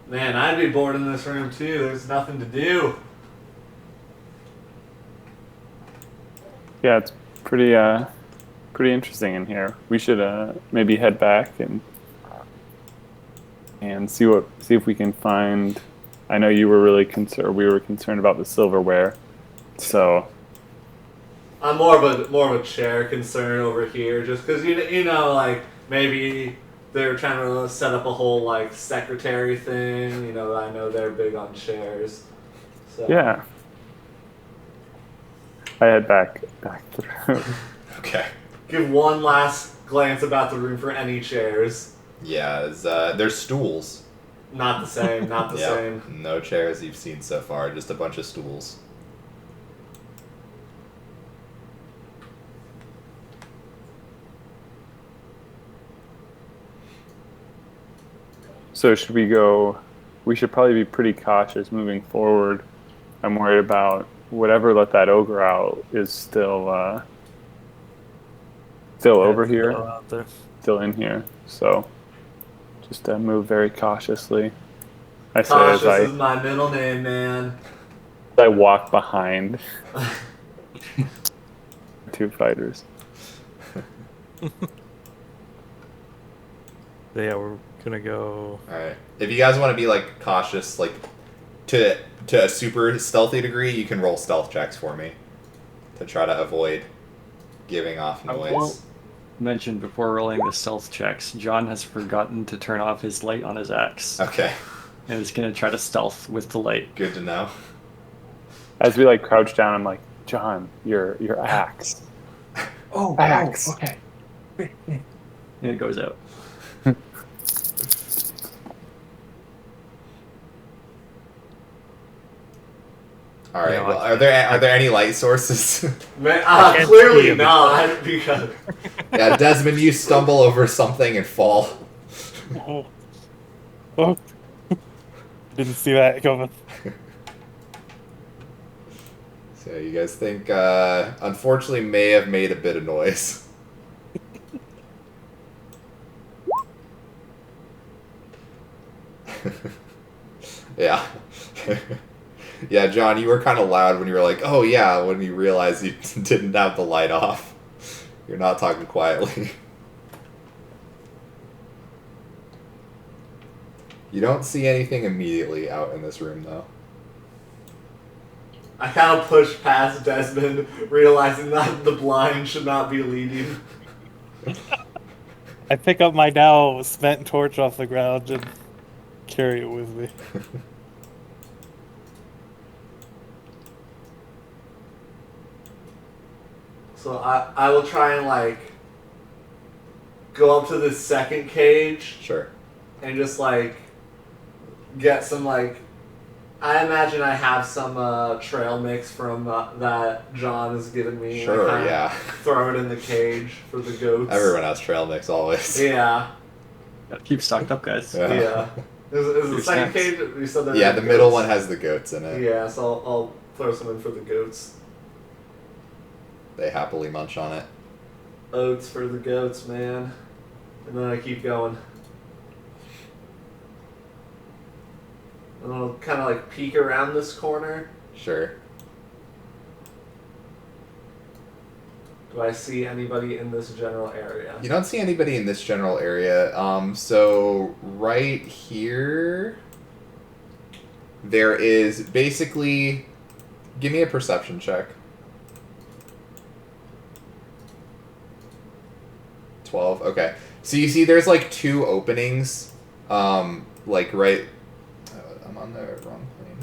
Man, I'd be bored in this room too. There's nothing to do. Yeah, it's pretty interesting in here. We should maybe head back and see if we can find. I know you were really concerned. We were concerned about the silverware, so I'm more of a chair concern over here, just because like maybe they're trying to set up a whole like secretary thing. I know they're big on chairs. So. yeah. I head back through. okay. Give one last glance about the room for any chairs. Yeah, there's stools. Not the same. Not the Yeah, same. no chairs you've seen so far. Just a bunch of stools. So should we go? We should probably be pretty cautious moving forward. I'm worried about whatever let that ogre out is still over here, Still out there. still in here. So just move very cautiously. I say as Cautious is my middle name, man. I walk behind two fighters. So yeah, we're gonna go. All right. If you guys want to be like cautious, like to a super stealthy degree, you can roll stealth checks for me to try to avoid giving off I noise. won't mention before rolling the stealth checks, John has forgotten to turn off his light on his axe, Okay. and is gonna try to stealth with the light. Good to know. As we like crouch down, I'm like, John, your axe. Oh, Axe. okay. And it goes out. All right. No, Well, I are there any light sources? Man, can't see clearly him. not, because Yeah, Desmond, you stumble over something and fall. Oh. Oh. Didn't see that coming. So you guys think, unfortunately, may have made a bit of noise. Yeah. Yeah, John, you were kind of loud when you were like, oh yeah, when you realized you didn't have the light off. You're not talking quietly. You don't see anything immediately out in this room, though. I kind of push past Desmond, realizing that the blind should not be leading. I pick up my now spent torch off the ground and carry it with me. So I will try and like go up to this second cage Sure. and just like get some like I imagine I have some trail mix from that John has given me. Sure, and I yeah. throw it in the cage for the goats. Everyone has trail mix always. Yeah, Gotta keep stocked up, guys. yeah. Is the Your second snacks. cage? You said there Yeah, were the middle goats. one has the goats in it. Yeah, so I'll throw some in for the goats. They happily munch on it. Oats for the goats, man. And then I keep going. And I'll kind of like peek around this corner. Sure. Do I see anybody in this general area? You don't see anybody in this general area. So right here, there is basically. Give me a perception check. 12. Okay. So you see, there's like two openings. Like right. I'm on the wrong plane.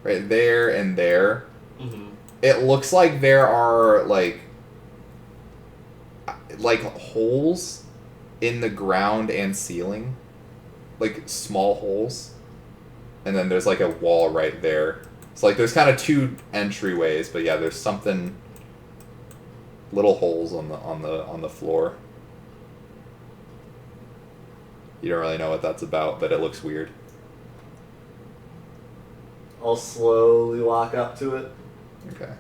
Right there and there. Mm-hmm. It looks like there are like holes in the ground and ceiling, like small holes, and then there's like a wall right there. So like there's kind of two entryways, but yeah, there's something, little holes on the floor. You don't really know what that's about, but it looks weird. I'll slowly walk up to it. Okay.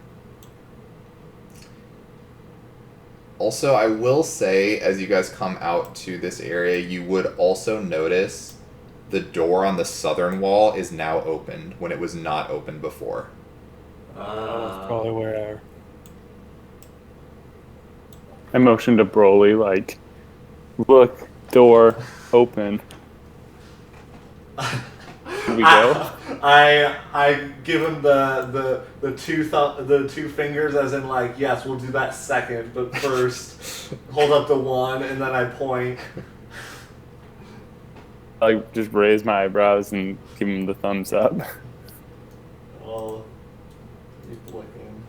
Also, I will say, as you guys come out to this area, you would also notice the door on the southern wall is now opened when it was not open before. That was probably where I motioned to Broly, like, look, door open. Here we go. I give him the two fingers as in like yes we'll do that second but first hold up the one and then I point. I like just raise my eyebrows and give him the thumbs up. I'll keep looking.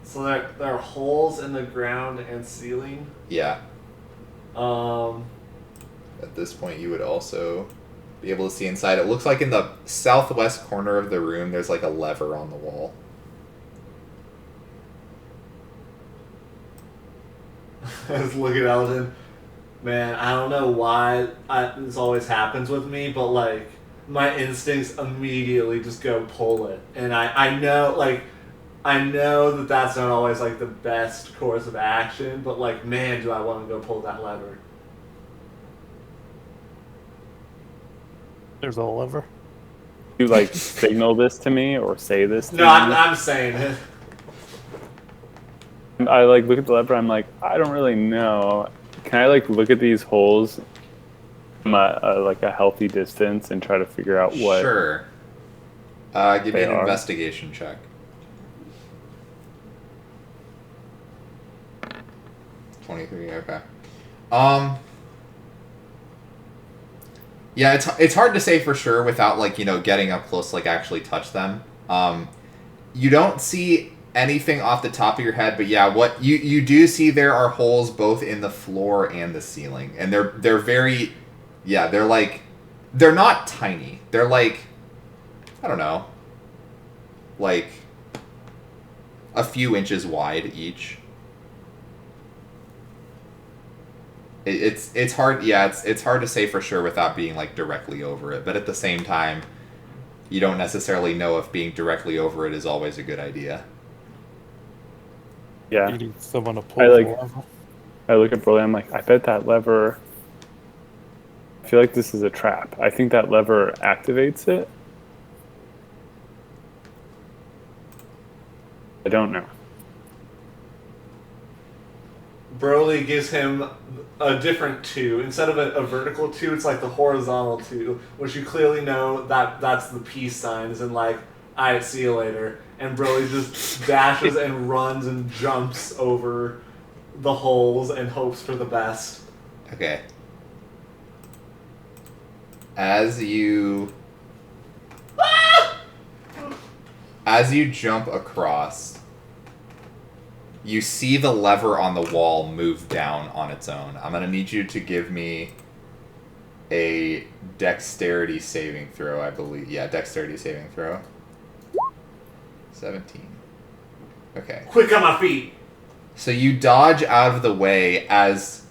So there are holes in the ground and ceiling. Yeah. Um. At this point, you would also be able to see inside. It looks like in the southwest corner of the room, there's like a lever on the wall. I was looking at Eldon. Man, I don't know why this always happens with me, but like my instincts immediately just go pull it, and I know that that's not always like the best course of action, but like man, do I want to go pull that lever. there's a lever. You like signal this to me or say this to No, me? I'm saying it. I like look at the lever. I'm like, I don't really know. Can I like look at these holes from like a healthy distance and try to figure out what? Sure. Give me they an are. investigation check. 23. Okay. Yeah, it's hard to say for sure without like getting up close to like actually touch them. You don't see anything off the top of your head, but yeah, what you do see, there are holes both in the floor and the ceiling, and they're very, yeah, they're not tiny. They're like, I don't know, like a few inches wide each. It's hard, yeah, it's hard to say for sure without being like directly over it, but at the same time, you don't necessarily know if being directly over it is always a good idea. Yeah. You need someone to pull I the like- lever. I look at Broly. I'm like, I bet that lever. I feel like this is a trap. I think that lever activates it. I don't know. Broly gives him a different 2. Instead of a vertical 2, it's like the horizontal 2, which you clearly know that's the peace sign, is in like, alright, see you later. And Broly just dashes and runs and jumps over the holes and hopes for the best. Okay. As you jump across, you see the lever on the wall move down on its own. I'm gonna need you to give me a dexterity saving throw, I believe. Yeah, dexterity saving throw. 17. Okay. Quick on my feet! So you dodge out of the way as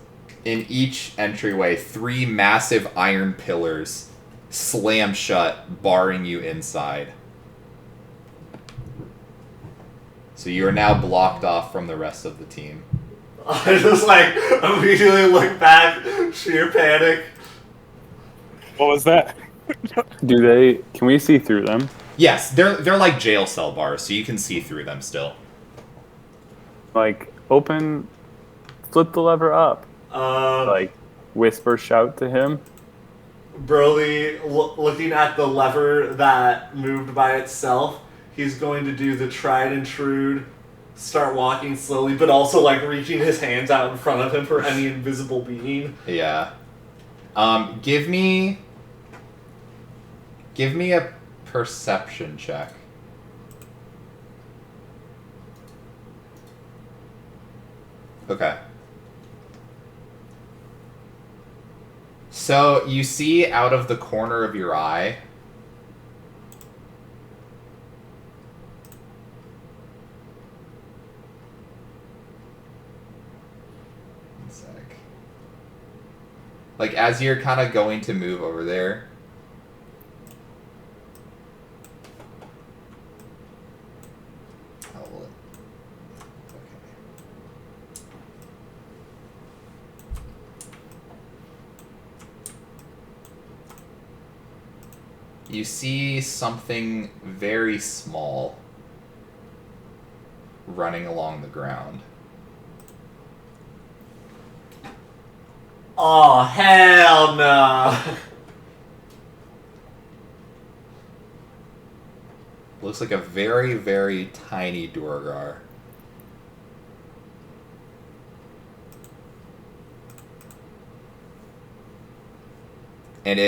in each entryway, 3 massive iron pillars slam shut, barring you inside. So you are now blocked off from the rest of the team. I just like immediately look back, sheer panic. What was that? Can we see through them? Yes, they're like jail cell bars, so you can see through them still. Like, flip the lever up. Like, whisper, shout to him. Broly, looking at the lever that moved by itself, he's going to do the tried and true, start walking slowly, but also like reaching his hands out in front of him for any invisible being. Yeah. Give me a perception check. Okay. So you see out of the corner of your eye one sec. Like as you're kind of going to move over there, you see something very small running along the ground. Oh, hell no! Looks like a very, very tiny Durgar. And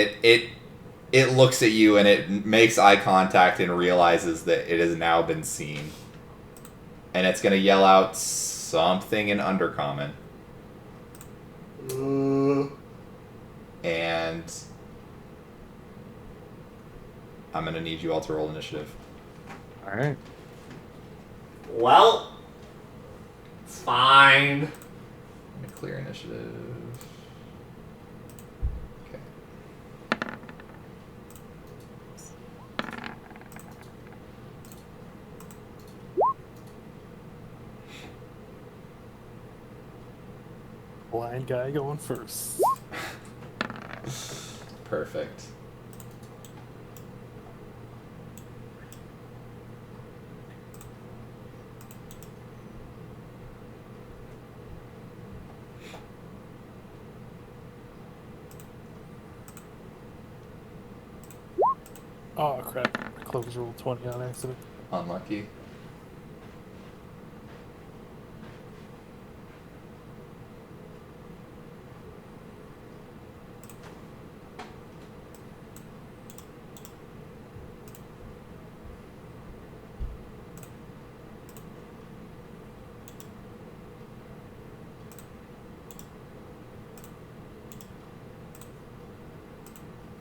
it looks at you and it makes eye contact and realizes that it has now been seen. And it's going to yell out something in Undercommon. And I'm going to need you all to roll initiative. Alright. Well, it's fine. Let me clear initiative. Blind guy going first. Perfect. Oh crap. I closed roll 20 on accident. Unlucky.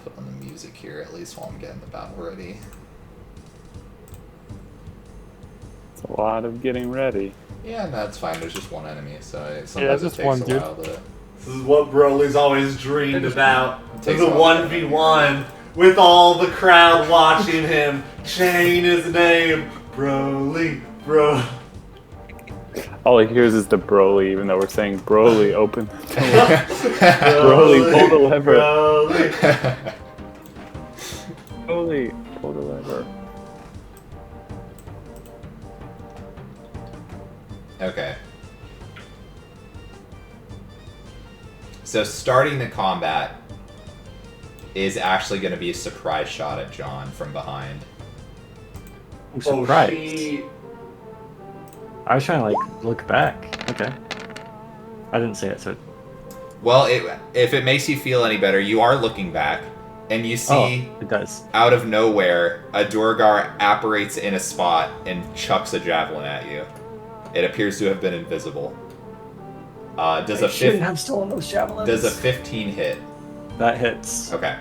Put on the music here at least while I'm getting the battle ready. It's a lot of getting ready. Yeah, that's fine. There's just one enemy, so Yeah, sometimes just it takes one a dude. while to... This is what Broly's always dreamed about. It's Takes a a while. 1v1 with all the crowd watching him. Chain his name. Broly, bro. All he hears is the Broly, even though we're saying Broly, open the door. Broly, pull the lever. Broly. Broly, pull the lever. Okay. So starting the combat is actually going to be a surprise shot at John from behind. I'm surprised. she... I was trying to like look back. Okay. I didn't say it, so. Well, if it makes you feel any better, you are looking back, and you see Oh, it does. out of nowhere a Durgar apparates in a spot and chucks a javelin at you. It appears to have been invisible. Does I a shouldn't have stolen those javelins. Does a 15 hit? That hits. Okay.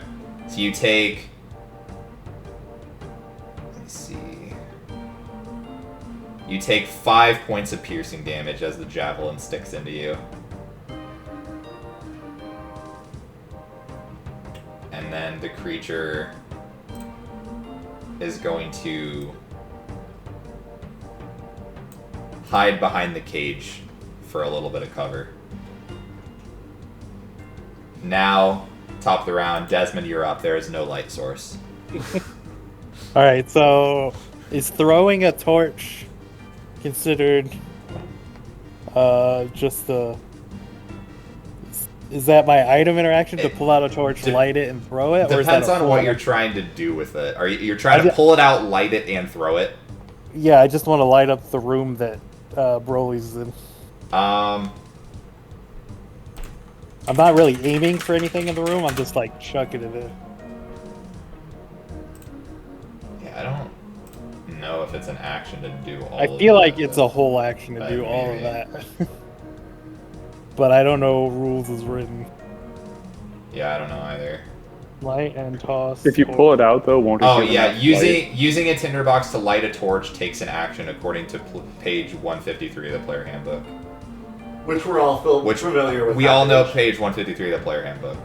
So you take... Let me see... You take 5 points of piercing damage as the javelin sticks into you. And then the creature is going to hide behind the cage for a little bit of cover. Now, top of the round, Desmond, you're up. There is no light source. All right, so is throwing a torch considered just a... Is that my item interaction to pull out a torch, light it, and throw it? Or is that Depends a on full- what you're trying to do with it. You're trying to pull it out, light it, and throw it? Yeah, I just want to light up the room that Broly's in. I'm not really aiming for anything in the room. I'm just like chucking it in. Yeah, I don't know if it's an action to do all I of feel that, like it's though. a whole action to But do all of maybe. that. But I don't know rules is written. Yeah, I don't know either. Light and toss. If you pull it out, though, won't it Oh give yeah, enough light? using a tinderbox to light a torch takes an action according to page 153 of the player handbook. Which we're all familiar with. We all know page 153 of the player handbook.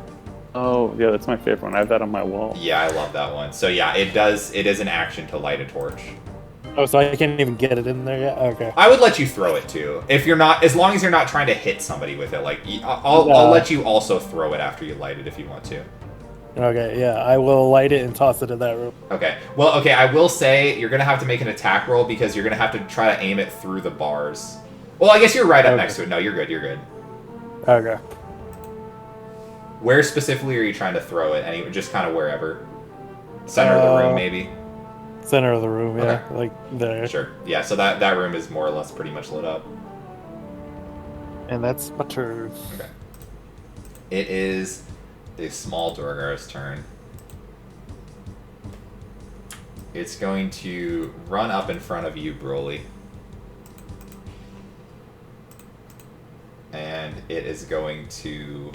Oh, yeah, that's my favorite one. I have that on my wall. Yeah, I love that one. So yeah, it is an action to light a torch. Oh, so I can't even get it in there yet? Okay. I would let you throw it too. If you're not, as long as you're not trying to hit somebody with it. Like, I'll let you also throw it after you light it if you want to. Okay, yeah, I will light it and toss it in that room. Okay. Well, okay, I will say you're going to have to make an attack roll because you're going to have to try to aim it through the bars. Well, I guess you're right up Okay. next to it. No, you're good, you're good. Okay. Where specifically are you trying to throw it? Just kind of wherever? Center of the room, maybe? Center of the room, yeah. Okay. Like there. Sure. Yeah, so that room is more or less pretty much lit up. And that's my turn. Okay. It is the small Durgar's turn. It's going to run up in front of you, Broly. And it is going to...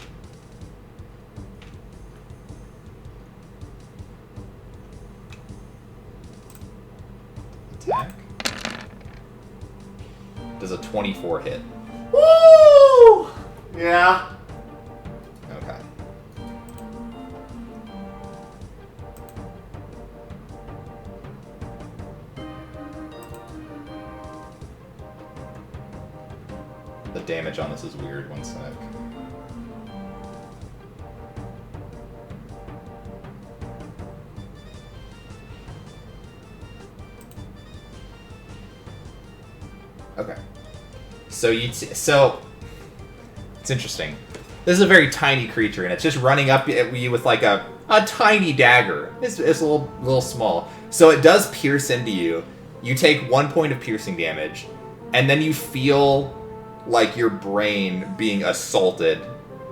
attack. Does a 24 hit? Woo! Yeah. Okay. The damage on this is weird. One sec. Okay. So so it's interesting. This is a very tiny creature, and it's just running up at you with like a tiny dagger. It's a little small. So it does pierce into you. You take 1 point of piercing damage, and then you feel like your brain being assaulted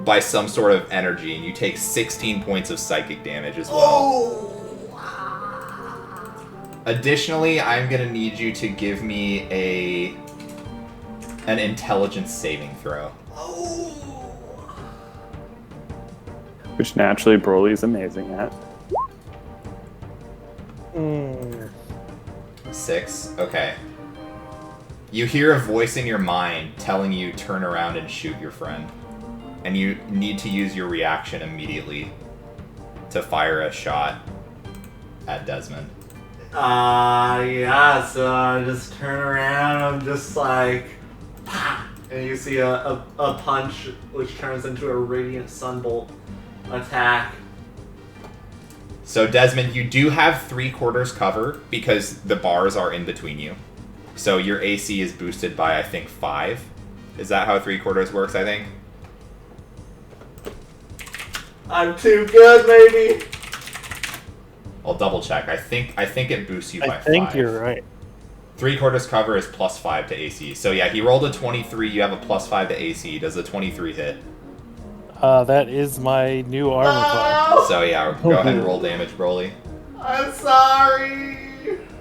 by some sort of energy, and you take 16 points of psychic damage as well. Additionally, I'm gonna need you to give me an intelligence saving throw. Which naturally Broly is amazing at. 6. Okay. You hear a voice in your mind telling you turn around and shoot your friend. And you need to use your reaction immediately to fire a shot at Desmond. Yeah, so I just turn around, I'm just like, "Pah!" And you see a punch which turns into a radiant sunbolt attack. So Desmond, you do have 3/4 cover because the bars are in between you. So your AC is boosted by, I think, 5. Is that how 3/4 works, I think? I'm too good, maybe. I'll double check. I think it boosts you by I think 5. you're right. 3/4 cover is +5 to AC. So yeah, he rolled a 23. You have a +5 to AC. Does a 23 hit? That is my new armor class. No! So yeah, go ahead and roll damage, Broly. I'm sorry.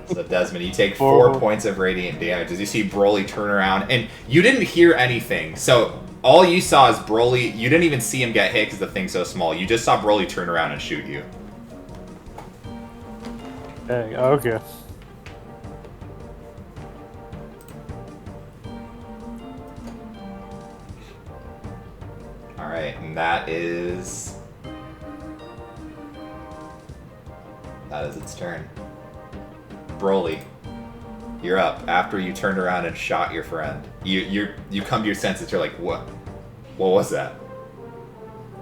So Desmond, you take 4 Oh. points of radiant damage as you see Broly turn around, and you didn't hear anything. So all you saw is Broly. You didn't even see him get hit because the thing's so small. You just saw Broly turn around and shoot you. Dang, okay. All right, and that is its turn. Broly, you're up. After you turned around and shot your friend, you come to your senses. You're like, what? What was that?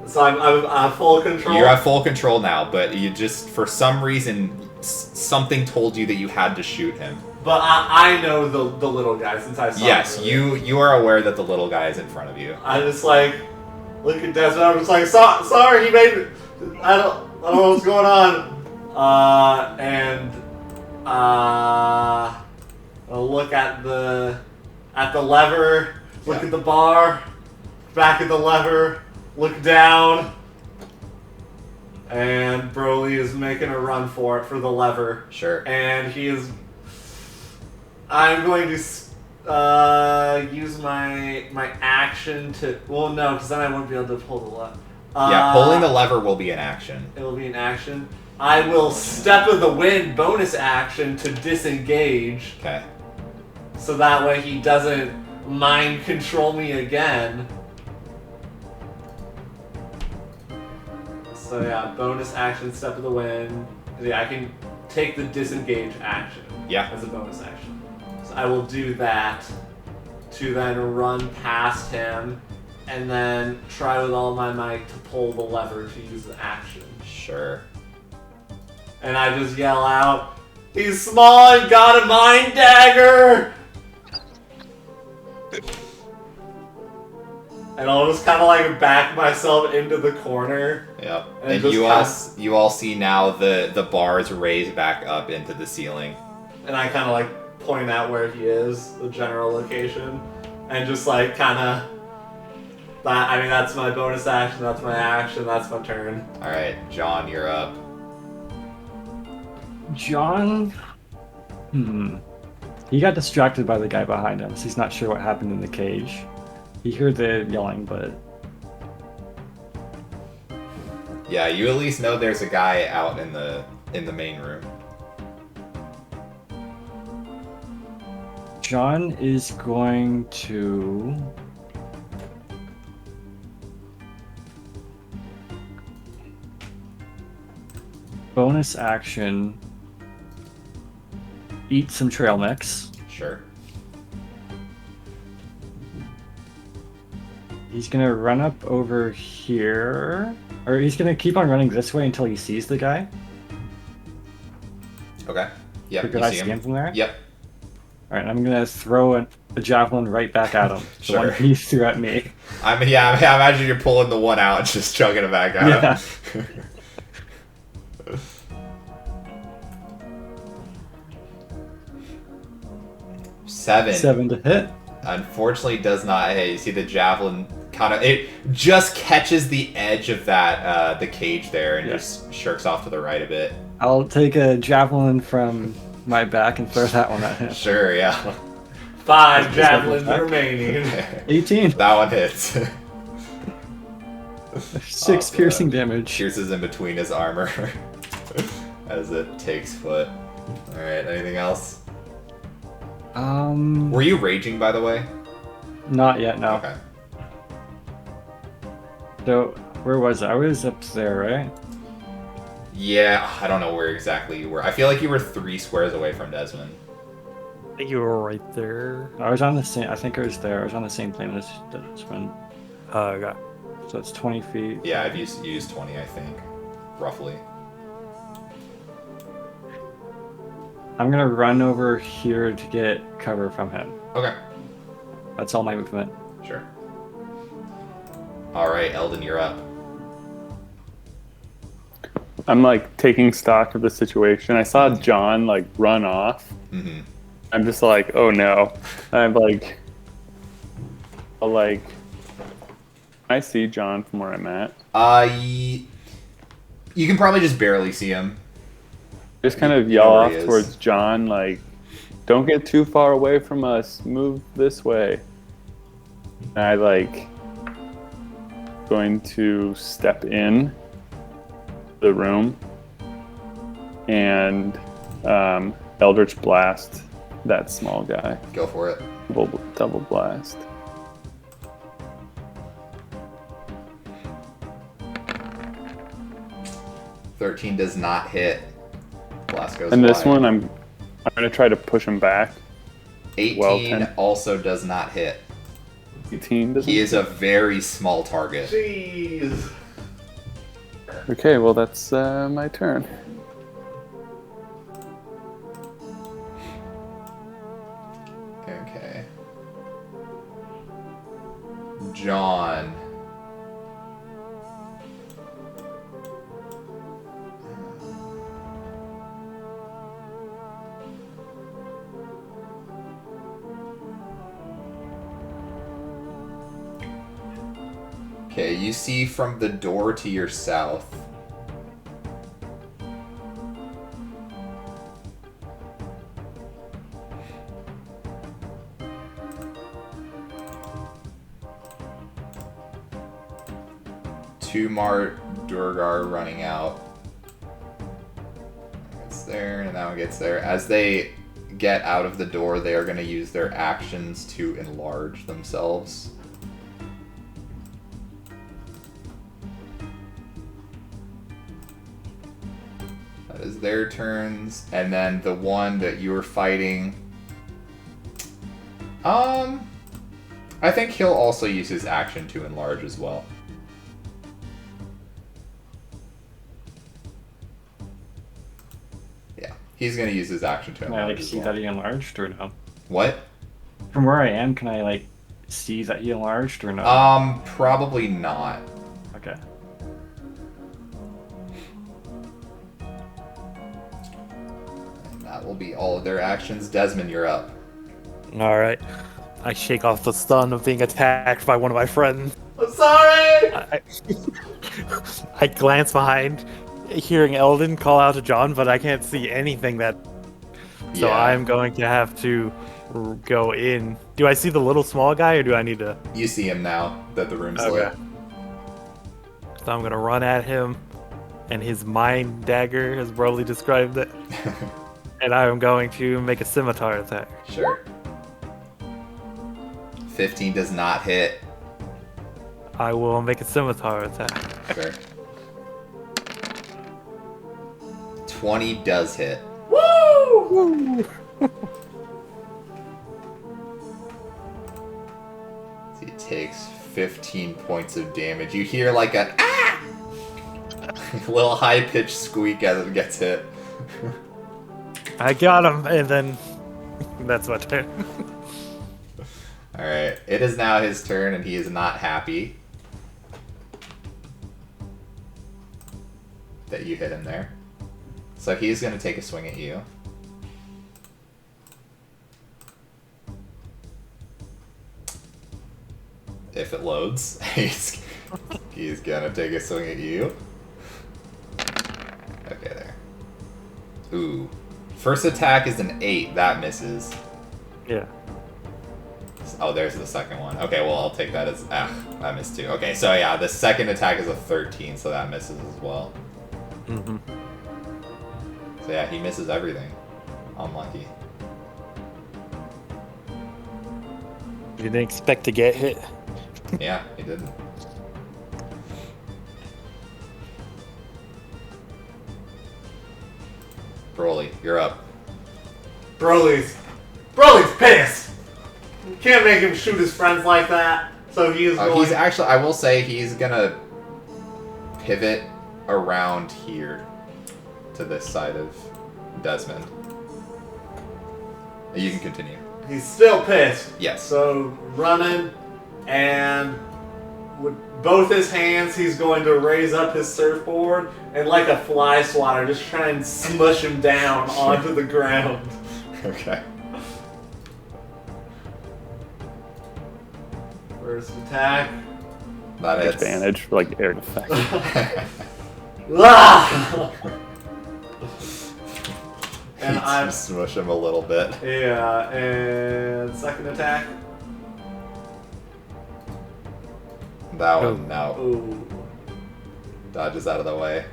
So I'm full control. You're at full control now, but you just, for some reason, something told you that you had to shoot him. But I know the little guy since I saw Yes, him. you are aware that the little guy is in front of you. I just like look at Desmond. I'm just like, sorry, he made. I don't know what's going on. I'll look at the lever. Look at the bar. Back at the lever. Look down. And Broly is making a run for the lever. Sure. And he is. I'm going to use my action to. Well, no, because then I won't be able to pull the lever. Yeah, pulling the lever will be an action. It will be an action. I will step of the wind bonus action to disengage. Okay. So that way he doesn't mind control me again. So yeah, bonus action, step of the wind. Yeah, I can take the disengage action. Yeah. As a bonus action. So I will do that to then run past him and then try with all my might to pull the lever to use the action. Sure. And I just yell out, "He's small and got a mind dagger!" And I'll just kind of like back myself into the corner. Yep. And And just you all see now the bars raised back up into the ceiling. And I kind of like point out where he is, the general location, and just like kind of. I mean, that's my bonus action. That's my action. That's my turn. All right, John, you're up. John? He got distracted by the guy behind him, so he's not sure what happened in the cage. He heard the yelling, but... Yeah, you at least know there's a guy out in the main room. John is going to... bonus action... eat some trail mix. Sure. He's gonna run up over here, or he's gonna keep on running this way until he sees the guy. Okay. Yep. Could You I see see him. him from there? Yep. All right, I'm gonna throw a javelin right back at him. The Sure. one he threw at me. I imagine you're pulling the one out and just chugging it back out. Yeah. 7 to hit. Unfortunately, does not hit. You see the javelin it just catches the edge of that the cage there and just shirks off to the right a bit. I'll take a javelin from my back and throw that one at him. Sure, yeah. 5 javelins remaining. 18. That one hits. 6 piercing damage. Pierces in between his armor as it takes foot. All right. Anything else? Were you raging, by the way? Not yet, no. Okay. So, where was I? I was up there, right? Yeah, I don't know where exactly you were. I feel like you were 3 squares away from Desmond. I think you were right there. I was on the same, I think I was there. I was on the same plane as Desmond. Okay. So it's 20 feet. Yeah, I've used 20, I think, roughly. I'm gonna run over here to get cover from him. Okay. That's all my movement. Sure. All right, Eldon, you're up. I'm like taking stock of the situation. I saw John like run off. Mm-hmm. I'm just like, oh no. I'm like, I'll like. I see John from where I'm at. You can probably just barely see him. Just kind of You yell know where off he is. towards John, like, don't get too far away from us. Move this way. And I like going to step in the room and Eldritch Blast that small guy. Go for it. Double blast. $13 does not hit. Blast goes And this wide. one, I'm gonna try to push him back. 18 also does not hit. 18 doesn't. He is a very small target. Jeez. Okay, well that's my turn. Okay. John. Okay, you see from the door to your south. Two Durgar running out. Gets there, and that one gets there. As they get out of the door, they are going to use their actions to enlarge themselves. That is their turns, and then the one that you were fighting. I think he'll also use his action to enlarge as well. Yeah, he's gonna use his action to Can I enlarge. like as see well. that he enlarged or no? What? From where I am, can I like see that he enlarged or no? Probably not. Okay. And that will be all of their actions. Desmond, you're up. All right. I shake off the stun of being attacked by one of my friends. I'm sorry! I glance behind, hearing Eldon call out to John, but I can't see anything that. So Yeah. I'm going to have to go in. Do I see the little small guy, or do I need to? You see him now that the room's Okay. lit. So I'm gonna run at him, and his mind dagger has probably described it. And I'm going to make a scimitar attack. Sure. 15 does not hit. I will make a scimitar attack. Sure. 20 does hit. Woo! He takes 15 points of damage. You hear like a ah! little high-pitched squeak as it gets hit. I got him, and then that's my turn. Alright, it is now his turn, and he is not happy that you hit him there. So he's going to take a swing at you. If it loads, he's going to take a swing at you. Okay, there. Ooh. First attack is an 8. That misses. Yeah. Oh, there's the second one. Okay, well, I'll take that as... that missed too. Okay, so yeah, the second attack is a 13, so that misses as well. Mm-hmm. So yeah, he misses everything. Unlucky. You didn't expect to get hit. Yeah, he didn't. Broly, you're up. Broly's pissed. You can't make him shoot his friends like that. So he is going. He's actually, I will say, he's gonna pivot around here to this side of Desmond. You can continue. He's still pissed. Yes. So running and with both his hands, he's going to raise up his surfboard and, like a fly swatter, just try and smush him down onto the ground. Okay. First attack. That is Advantage for like air effect. Ah! And I'm smush him a little bit. yeah, and second attack. That one now Ooh. dodges out of the way.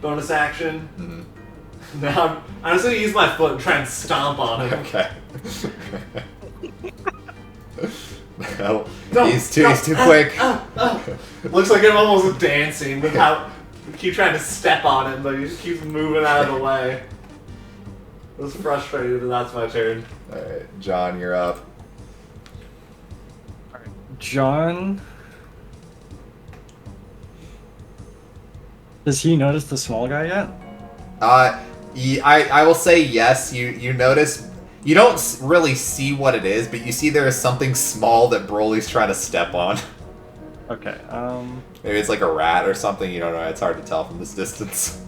Bonus action. Mhm. Now I'm just gonna use my foot and try and stomp on him. Okay. No, No, he's too no, quick. Looks like I'm almost dancing without. Keep trying to step on him, but he just keeps moving out of the way. I was frustrated, and that's my turn. Alright, John, you're up. John. Does he notice the small guy yet? I will say yes. You notice you don't really see what it is, but you see there is something small that Broly's trying to step on. Okay. Maybe it's like a rat or something. You don't know. It's hard to tell from this distance.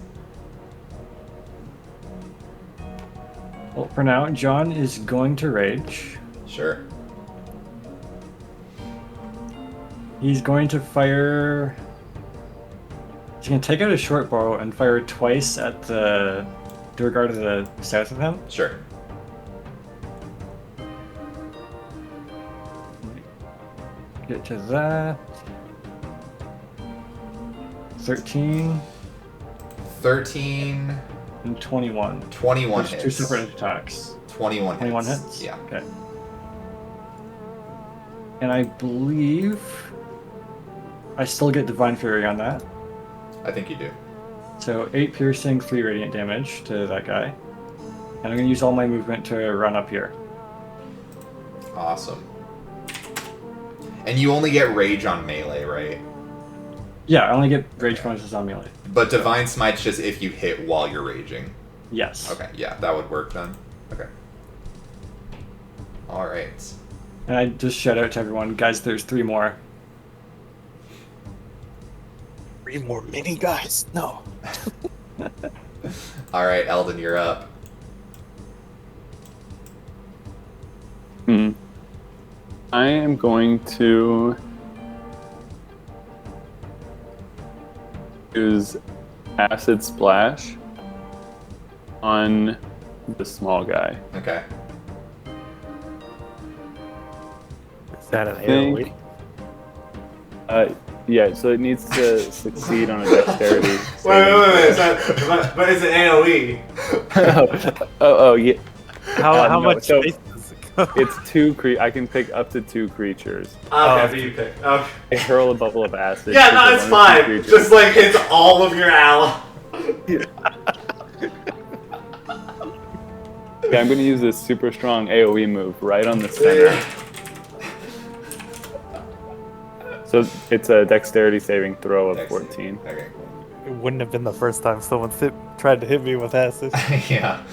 Well, for now, John is going to rage. Sure. He's going to fire. He's going to take out a short bow and fire twice at the Durgar to the south of him. Sure. Get to that. 13 13, and 21. 21 There's hits. two separate attacks. 21 hits. 21 hits? Yeah. Okay. And I believe I still get Divine Fury on that. I think you do. So 8 piercing, 3 radiant damage to that guy. And I'm going to use all my movement to run up here. Awesome. And you only get rage on melee, right? Yeah, I only get rage bonuses on melee. But Divine Smite's just if you hit while you're raging. Yes. Okay, yeah, that would work then. Okay. Alright. And I just shout out to everyone, guys, there's 3 more. 3 more mini guys? No. Alright, Eldon, you're up. I am going to use Acid Splash on the small guy. Okay. Is that an Think- AoE? Yeah, so it needs to succeed on a dexterity. Wait. But is it AoE? oh, yeah. How no, much so- space does it go? It's I can pick up to 2 creatures. Okay, so you pick. Okay. I hurl a bubble of acid. Yeah, to no, the it's one of the fine. creatures. Just like hits all of your allies. Yeah, I'm going to use this super strong AoE move right on the center. So it's a dexterity saving throw of Dex- 14. Okay. It wouldn't have been the first time someone tried to hit me with acid. Yeah.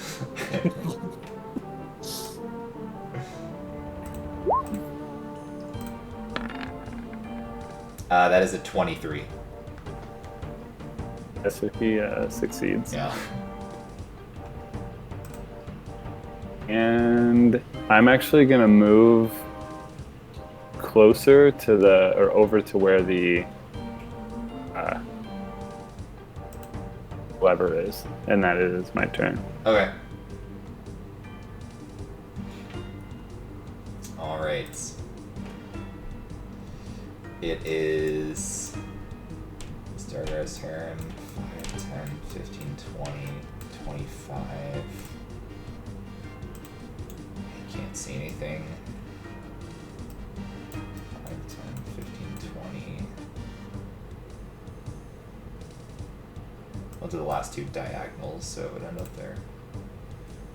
That is a 23. Yes, if he succeeds. Yeah. And I'm actually going to move closer to or over to where the lever is, and that is my turn. Okay. Alright. It is Stargar's turn. 5, 10, 15, 20, 25. I can't see anything. 5, 10, 15, 20. We'll do the last 2 diagonals, so it would end up there.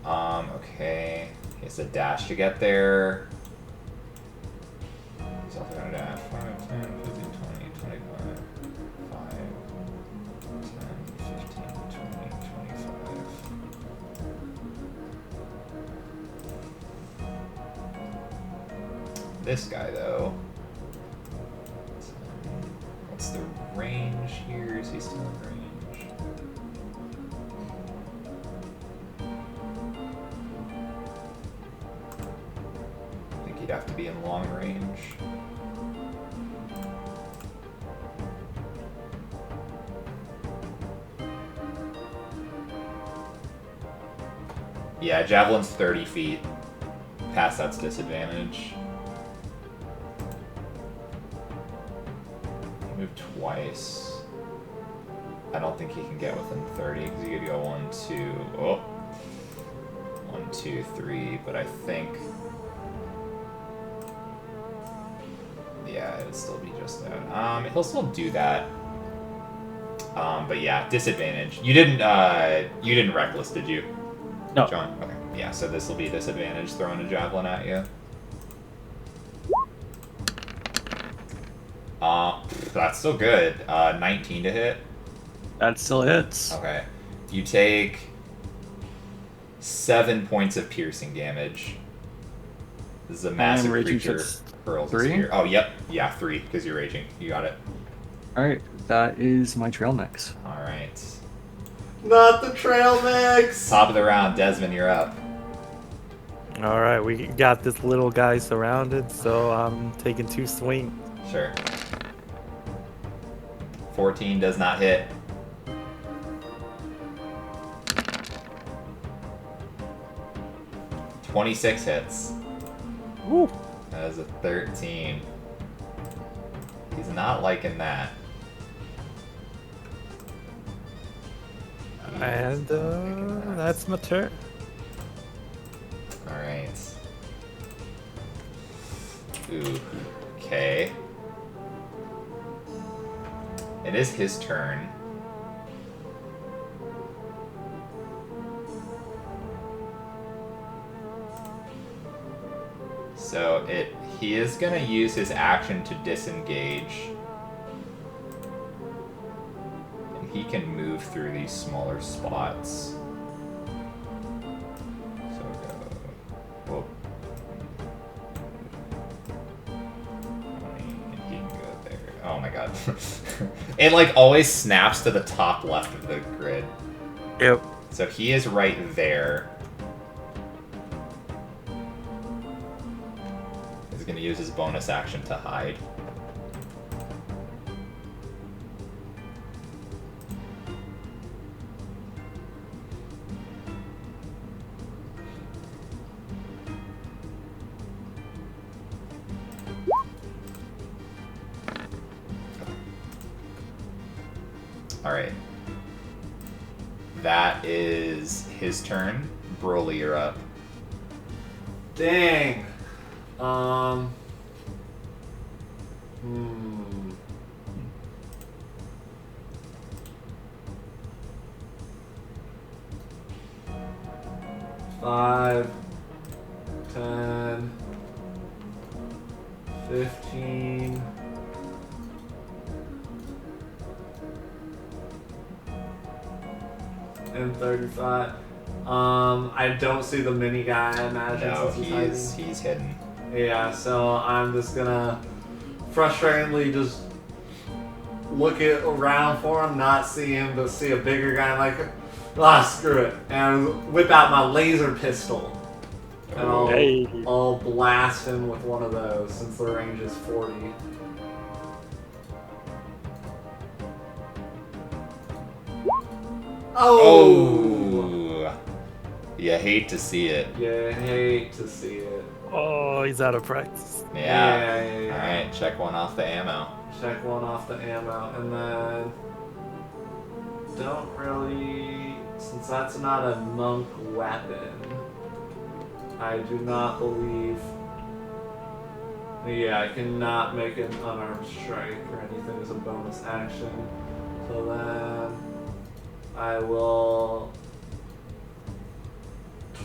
Okay. It's a dash to get there. He's also gonna dash. 5, 10, 15, 20, 25, 5, 10, 15, 20, 25. this guy, though. What's the range here? Is he still in range? I think he'd have to be in long range. Yeah, javelin's 30 feet. Past that's disadvantage. Move twice. I don't think he can get within 30 because you could go 1, 2. Oh. 1, 2, 3. But I think. Yeah, it'd still be just that. He'll still do that. But yeah, disadvantage. You didn't reckless, did you? No. John? Okay. Yeah, so this will be disadvantage throwing a javelin at you. That's still good. 19 to hit. That still hits. Okay. You take 7 points of piercing damage. This is a massive raging creature. fits Hurls a 3? spear. Oh, yep. Yeah, 3, because you're raging. You got it. Alright, that is my trail mix. Alright. Not the trail mix! Top of the round, Desmond, you're up. All right, we got this little guy surrounded, so I'm taking 2 swings. Sure. 14 does not hit. $26 hits. Woo. That is a 13. He's not liking that. And that's my turn. Alright. Ooh. Okay. It is his turn. So he is gonna use his action to disengage. And he can move through these smaller spots. So go. Whoa. And he can go there. Oh my god. It like always snaps to the top left of the grid. Yep. So he is right there. He's going to use his bonus action to hide. Alright. That is his turn. Broly, you're up. Dang. Five, 10, 15. And 35. I don't see the mini guy, I imagine. No, since he's hidden. Yeah, so I'm just gonna frustratingly just look around for him, not see him, but see a bigger guy, like, screw it. And whip out my laser pistol. And Hey. I'll blast him with one of those since the range is 40. Oh! You hate to see it. Yeah, I hate to see it. Oh, he's out of practice. Yeah. Yeah. Alright, check one off the ammo. Check one off the ammo, and then don't really, since that's not a monk weapon, I do not believe. Yeah, I cannot make an unarmed strike or anything as a bonus action. So then I will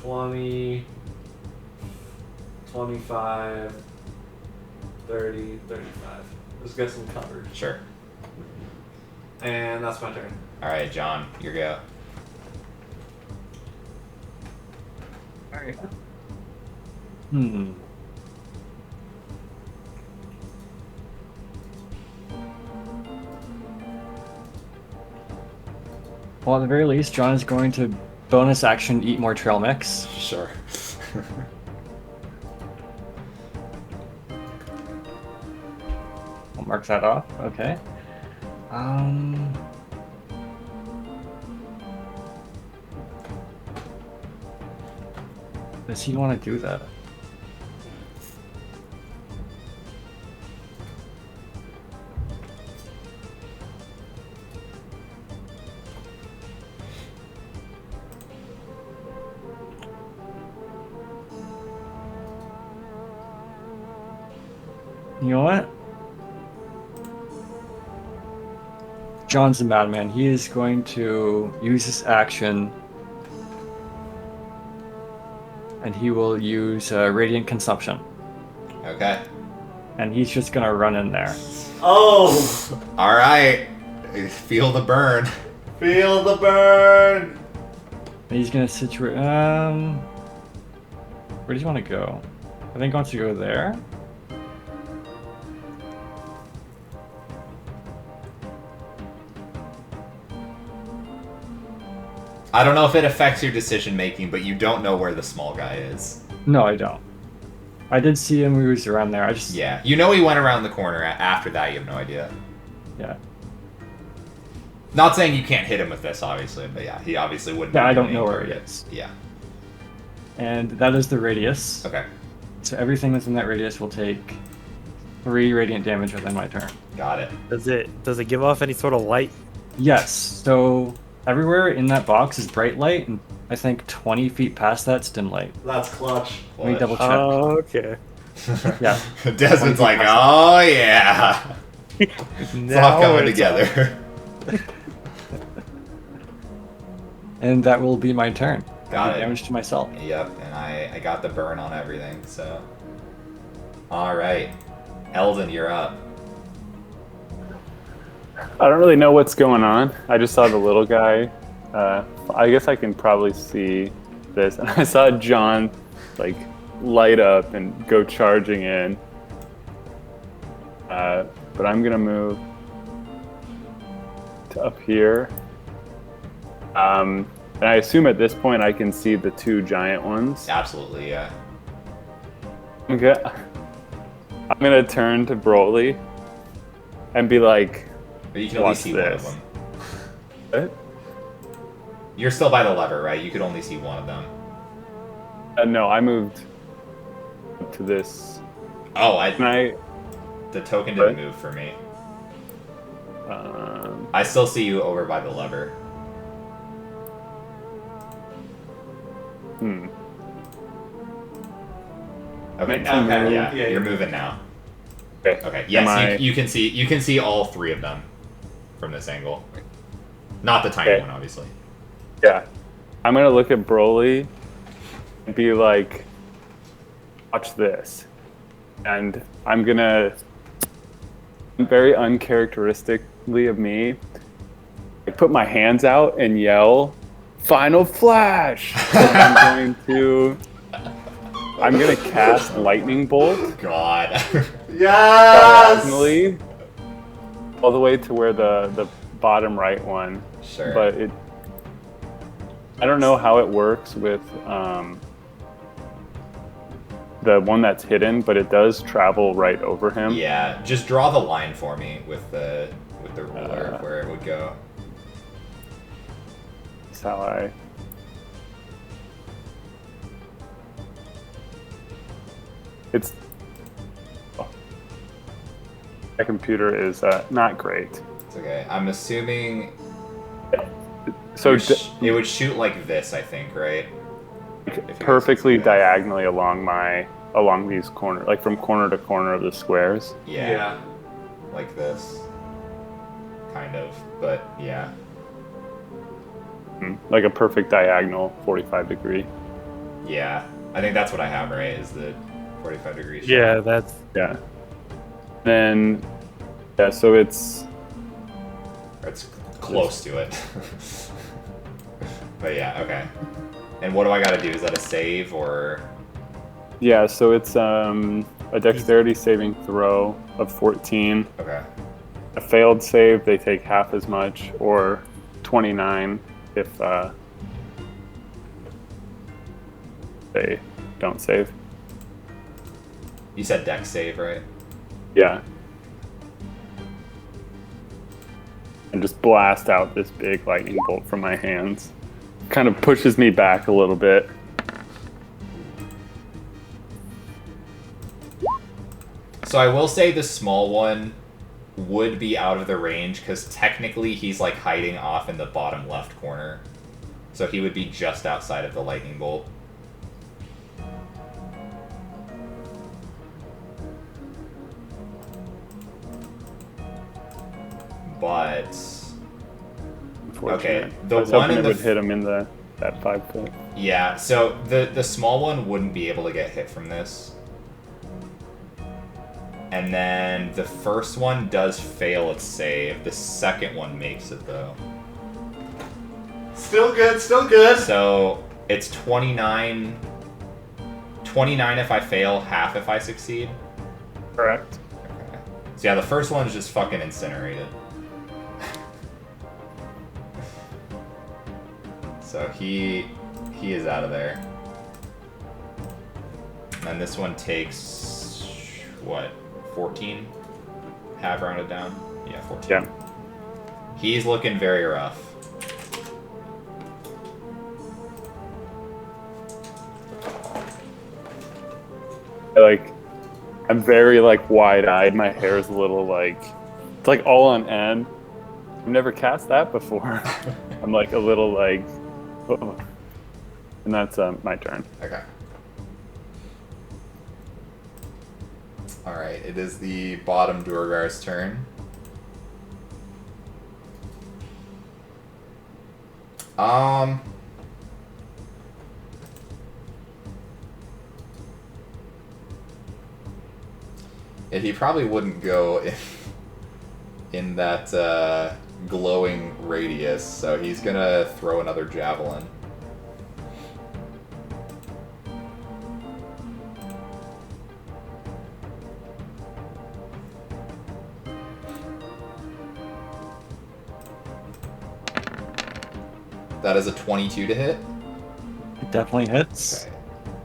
20, 25, 30, 35. Just get some cover. Sure. And that's my turn. Alright, John, your go. Alright. Well, at the very least, John is going to bonus action eat more trail mix. Sure. I'll mark that off. Okay. Does he want to do that? You know what? John's a madman. He is going to use his action, and he will use Radiant Consumption. Okay. And he's just gonna run in there. Oh! All right. Feel the burn. Feel the burn! And he's gonna situate. Where does he want to go? I think he wants to go there. I don't know if it affects your decision making, but you don't know where the small guy is. No, I don't. I did see him. He was around there. I just Yeah, you know he went around the corner. After that, you have no idea. yeah. Not saying you can't hit him with this, obviously, but yeah, he obviously wouldn't. Yeah, be I don't doing know any where he target. is. Yeah. And that is the radius. Okay. So everything within that radius will take 3 radiant damage within my turn. Got it. Does it give off any sort of light? Yes. So everywhere in that box is bright light, and I think 20 feet past that's dim light. That's clutch. Let me double check. Oh, okay. Yeah. Desmond's like, oh yeah, it's all coming together. And that will be my turn. Got I do it. damage to myself. Yep, and I got the burn on everything, so. Alright. Eldon, you're up. I don't really know what's going on. I just saw the little guy. I guess I can probably see this. And I saw John like light up and go charging in. But I'm gonna move to up here. And I assume at this point I can see the 2 giant ones. Absolutely, yeah. Okay. I'm gonna turn to Broly and be like, But you can only Watch see one of this. them. what? You're still by the lever, right? You could only see one of them. No, I moved to this. Oh, And the token didn't What? move for me. um, I still see you over by the lever. hmm. Okay, Make now, some okay, move. yeah, Yeah, you're yeah. moving now. Okay. Okay, Am yes, I- you can see all 3 of them from this angle. Not the tiny Okay. one, obviously. Yeah. I'm gonna look at Broly and be like, watch this. And I'm gonna, very uncharacteristically of me, I put my hands out and yell, Final Flash! And I'm gonna cast Lightning Bolt God. Yes! diagonally all the way to where the bottom right one. Sure. But I don't know how it works with the one that's hidden, but it does travel right over him. Yeah, just draw the line for me with the ruler of where it would go. That's how I. It's. Oh. My computer is not great. It's okay. I'm assuming So it would shoot like this, I think, right? If you perfectly guys can see that. diagonally along these corners, like from corner to corner of the squares. Yeah, like this. Kind of, but yeah. Like a perfect diagonal 45 degree. Yeah. I think that's what I have, right? Is the 45 degrees shot. Yeah, that's Yeah. Then, yeah, so it's. It's close to it. But yeah, okay. And what do I gotta do? Is that a save or? Yeah, so it's a dexterity saving throw of 14. Okay. A failed save, they take half as much, or 29. if they don't save. You said dex save, right? Yeah. And just blast out this big lightning bolt from my hands. Kind of pushes me back a little bit. So I will say the small one would be out of the range because technically he's like hiding off in the bottom left corner. So he would be just outside of the lightning bolt. But okay, I the was one hoping in it the would hit him in that 5 foot. yeah. So the small one wouldn't be able to get hit from this. And then the first one does fail its save. The second one makes it, though. Still good, still good. So it's 29. 29 if I fail, half if I succeed. Correct. Okay. So yeah, the first one is just fucking incinerated. So he is out of there. And this one takes what? 14? Half rounded down? Yeah, 14. Yeah. He's looking very rough. Like, I'm very like wide-eyed. My hair is a little like, it's like all on end. I've never cast that before. I'm like a little like, oh. And that's my turn. Okay. Alright, it is the bottom Duergar's turn. Yeah, he probably wouldn't go in that glowing radius, so he's gonna throw another javelin. That is a 22 to hit. It definitely hits. Okay.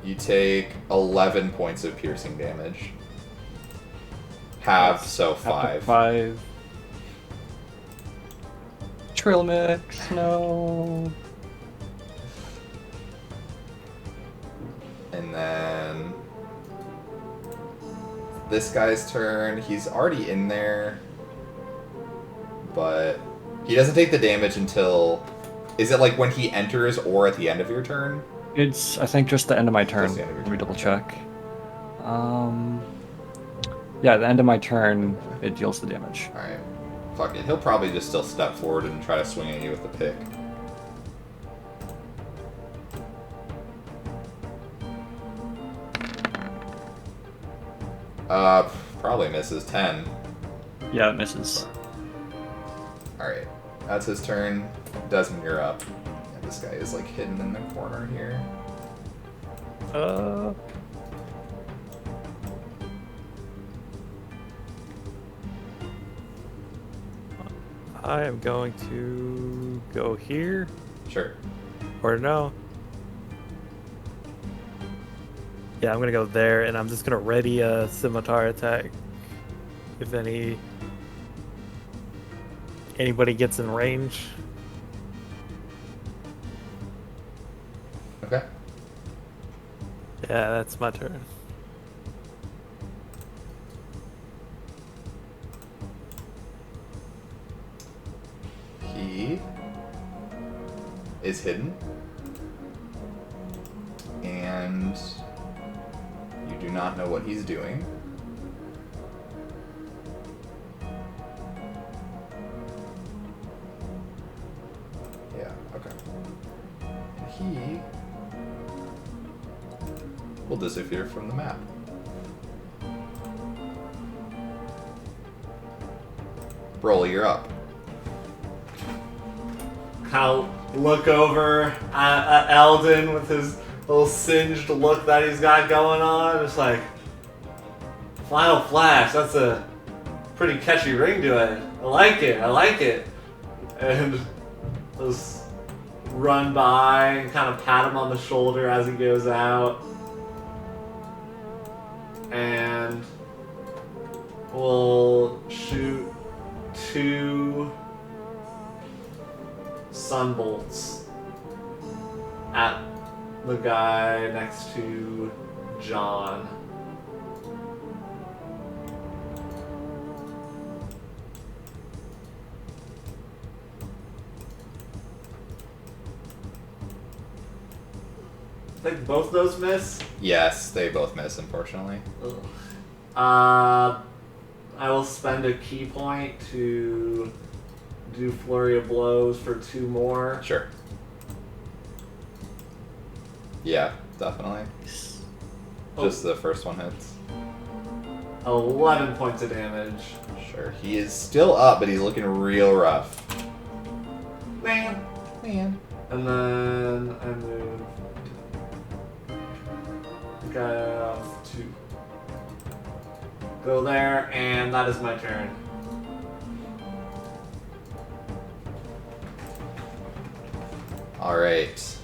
You take 11 points of piercing damage. Half, so 5. 5. Trail mix, no. And then this guy's turn. He's already in there, but he doesn't take the damage until... Is it like when he enters or at the end of your turn? It's, I think, just the end of my turn. Just the end of your Let me turn, double okay. check. Yeah, the end of my turn, it deals the damage. Alright. Fuck it. He'll probably just still step forward and try to swing at you with the pick. Probably misses 10. Yeah, it misses. Alright. That's his turn. Desmond, you're up. And this guy is like hidden in the corner here. I am going to go here, Sure. or no. Yeah, I'm gonna go there, and I'm just gonna ready a scimitar attack. If anybody gets in range. Okay. Yeah, that's my turn. He is hidden. And you do not know what he's doing. Yeah, okay. And he will disappear from the map. Broly, you're up. I'll look over at Eldon with his little singed look that he's got going on. It's like, Final Flash, that's a pretty catchy ring to it. I like it, I like it. And just run by and kind of pat him on the shoulder as he goes out. And we'll shoot 2 sunbolts at the guy next to John. I think both those miss. Yes, they both miss, unfortunately. Ugh. I will spend a key point to do flurry of blows for 2 more. Sure. Yeah, definitely. Just the first one hits. 11 points of damage. Sure. He is still up, but he's looking real rough. Man. Man. And then I move the guy off to go there, and that is my turn. Alright.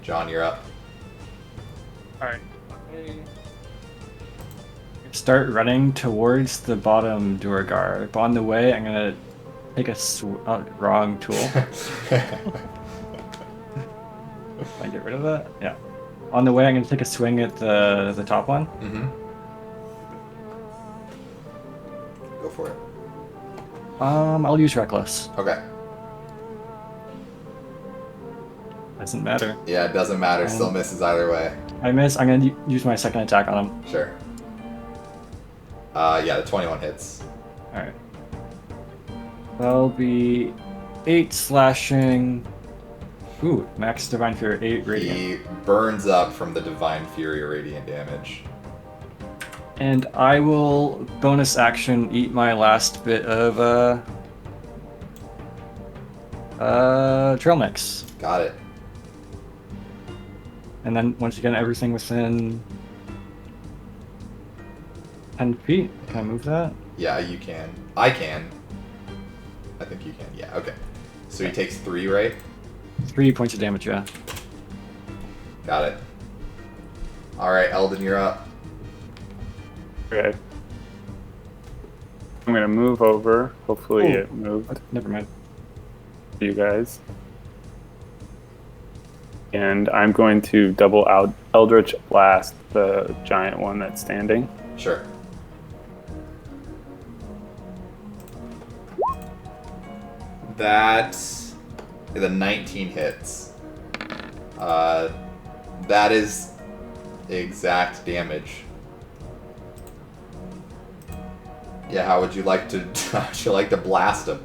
John, you're up. Alright. Start running towards the bottom Durgar. But on the way, I'm gonna take a wrong tool. Can I get rid of that? Yeah. On the way, I'm gonna take a swing at the top one. Mm-hmm. Go for it. I'll use Reckless. Okay. Doesn't matter. Yeah, it doesn't matter. Still misses either way. I miss. I'm gonna use my second attack on him. Sure. Yeah, the 21 hits. Alright. That'll be 8 slashing. Ooh, max Divine Fury, 8 radiant. He burns up from the Divine Fury radiant damage. And I will bonus action eat my last bit of trail mix. Got it. And then once again everything within 10 feet. Can I move that? Yeah, you can. I can. I think you can. Yeah, okay. So he takes 3, right? 3 points of damage, yeah. Got it. Alright, Eldon, you're up. Okay. I'm gonna move over. Hopefully Oh. it moved Never mind. for you guys. And I'm going to double out Eldritch Blast the giant one that's standing. Sure. That the 19 hits. That is exact damage. Yeah, how would you like to blast him?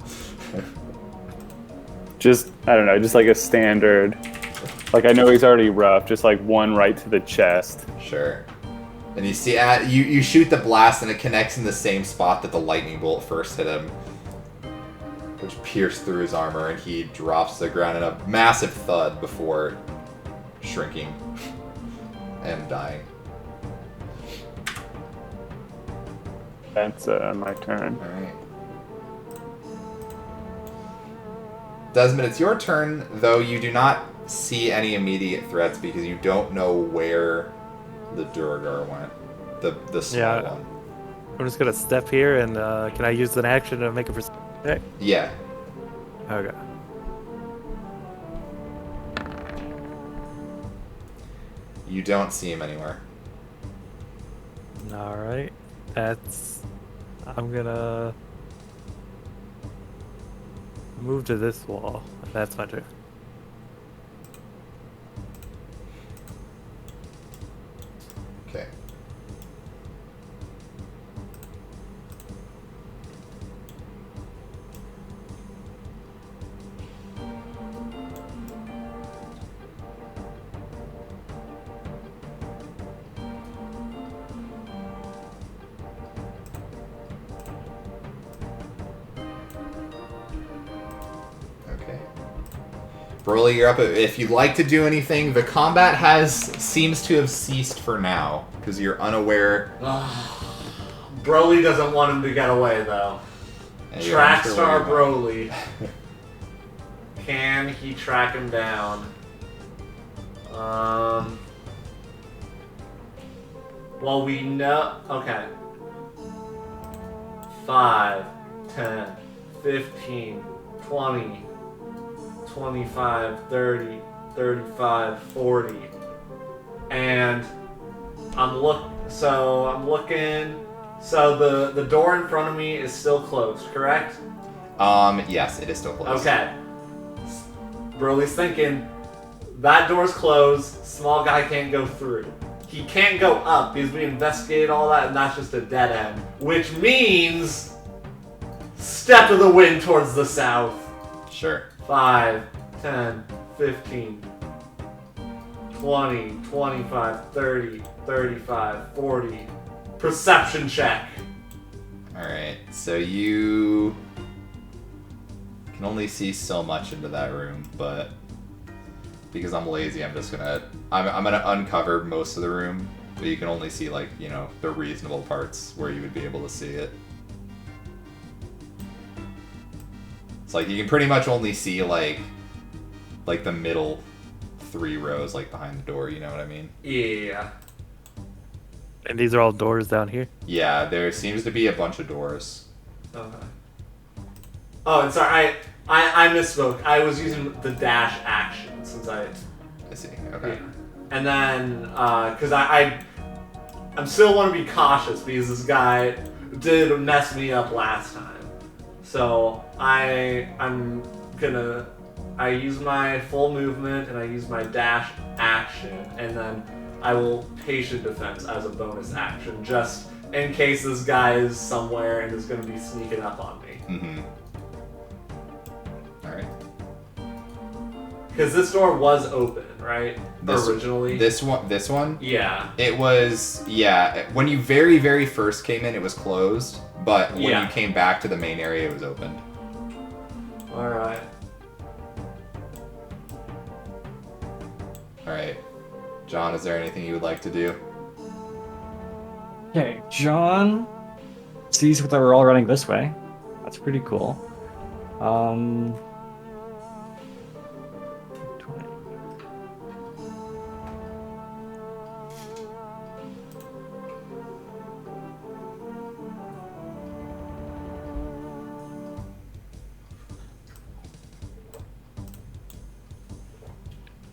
Just, I don't know, just like a standard. Like, I know he's already rough, just like one right to the chest. Sure. And you see, you shoot the blast and it connects in the same spot that the lightning bolt first hit him, which pierced through his armor, and he drops to the ground in a massive thud before shrinking and dying. That's my turn. Alright. Desmond, it's your turn, though you do not see any immediate threats because you don't know where the Durgar went. The small Yeah. one. I'm just gonna step here and can I use an action to make a perception check? Yeah. Okay. You don't see him anywhere. Alright. I'm gonna move to this wall. That's my turn. Okay. Okay. Broly, you're up. If you'd like to do anything, the combat seems to have ceased for now because you're unaware. Broly doesn't want him to get away, though. and you're unsure where Trackstar he went. Broly. Can he track him down? Well, we know. Okay. 5, 10, 15, 20, 25, 30, 35, 40. And I'm looking. So the door in front of me is still closed, correct? Yes, it is still closed. Okay. Broly's thinking, that door's closed, small guy can't go through. He can't go up because we investigated all that and that's just a dead end. Which means, step of the wind towards the south. Sure. 5, 10, 15, 20, 25, 30, 35, 40. Perception check. Alright, so you can only see so much into that room, but because I'm lazy, I'm gonna uncover most of the room, but you can only see, like, you know, the reasonable parts where you would be able to see it. It's like you can pretty much only see like the middle 3 rows, like behind the door, you know what I mean? Yeah. And these are all doors down here? Yeah, there seems to be a bunch of doors. Okay. Oh, and sorry, I misspoke. I was using the dash action since I see. Okay. Yeah. And then, because I'm still want to be cautious because this guy did mess me up last time. So I use my full movement and I use my dash action, and then I will patient defense as a bonus action, just in case this guy is somewhere and is going to be sneaking up on me. Mm-hmm. Alright. Because this door was open, right? Originally? This one? Yeah. It was, yeah. When you very, very first came in, it was closed, but when you came back to the main area, it was opened. Alright. Alright. John, is there anything you would like to do? Okay, John sees that we're all running this way. That's pretty cool. 20.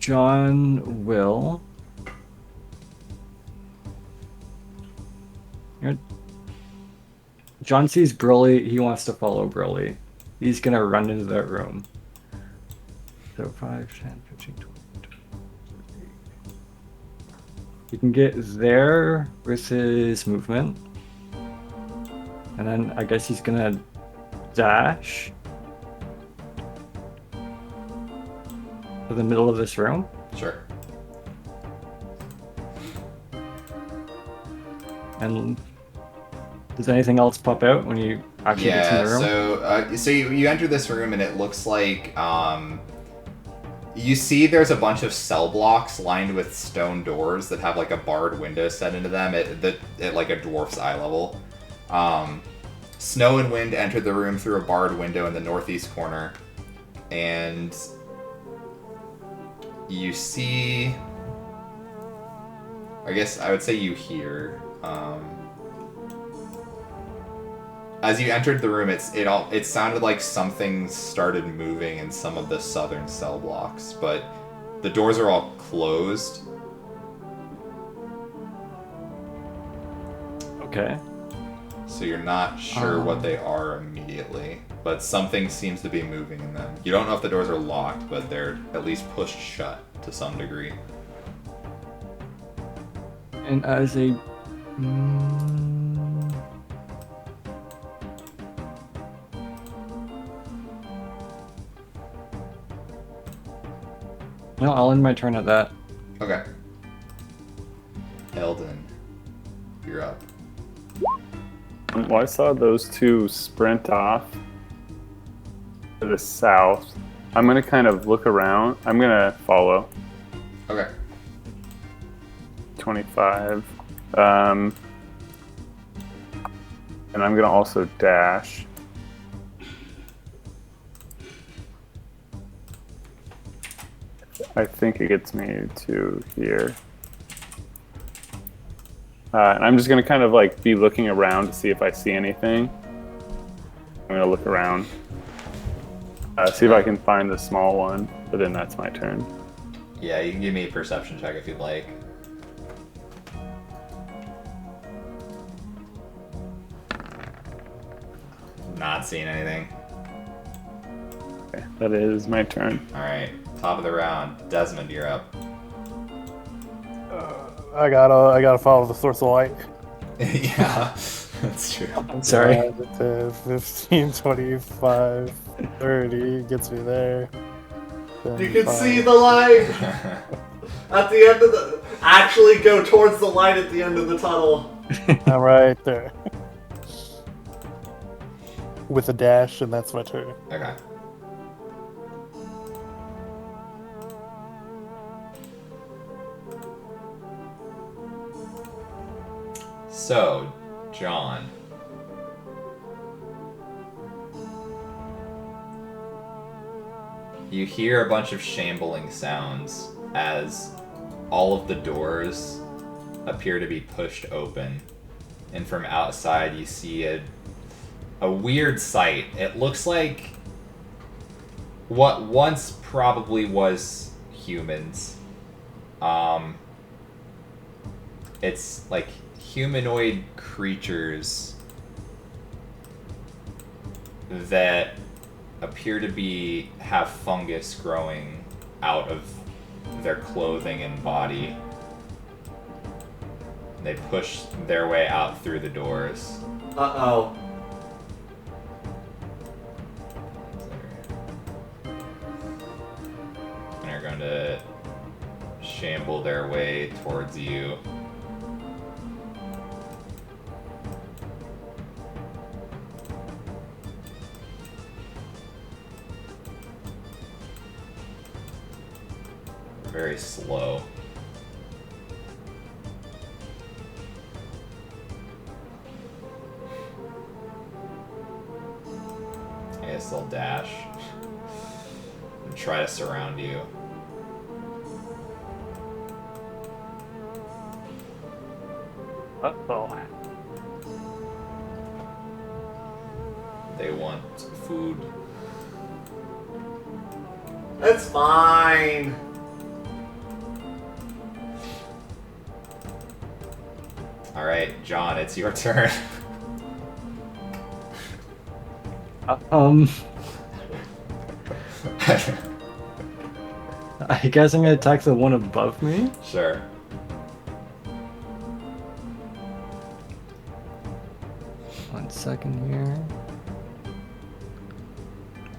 John will. John sees Broly, he wants to follow Broly. He's gonna run into that room. So 5, 10, 15, 20. He can get there with his movement. And then I guess he's gonna dash to the middle of this room. Sure. And does anything else pop out when you actually get to the room? So you enter this room and it looks like you see there's a bunch of cell blocks lined with stone doors that have like a barred window set into them at like a dwarf's eye level. Snow and Wind entered the room through a barred window in the northeast corner, and you see, I guess I would say you hear, as you entered the room, it sounded like something started moving in some of the southern cell blocks, but the doors are all closed. Okay. So you're not sure what they are immediately, but something seems to be moving in them. You don't know if the doors are locked, but they're at least pushed shut to some degree. And as a... No, I'll end my turn at that. Okay. Eldon, you're up. Well, I saw those two sprint off to the south. I'm going to kind of look around. I'm going to follow. Okay. 25. And I'm going to also dash. I think it gets me to here. And I'm just gonna kind of like be looking around to see if I see anything. I'm gonna look around, see if I can find the small one, but then that's my turn. Yeah, you can give me a perception check if you'd like. Not seeing anything. Okay, that is my turn. Alright, top of the round. Desmond, you're up. I gotta follow the source of light. Yeah, that's true. I'm sorry. 5, 10, 15, 25, 30 gets me there. You can see the light at the end of the. Actually, go towards the light at the end of the tunnel. I'm right there. With a dash, and that's my turn. Okay. So, John. You hear a bunch of shambling sounds as all of the doors appear to be pushed open. And from outside you see a weird sight. It looks like what once probably was humans. It's like humanoid creatures that appear to have fungus growing out of their clothing and body. They push their way out through the doors. Uh-oh. And are going to shamble their way towards you. Very slow. I guess they'll dash and try to surround you. Uh-oh. They want food. It's fine. Alright, John, it's your turn. I guess I'm gonna attack the one above me. Sure. One second here.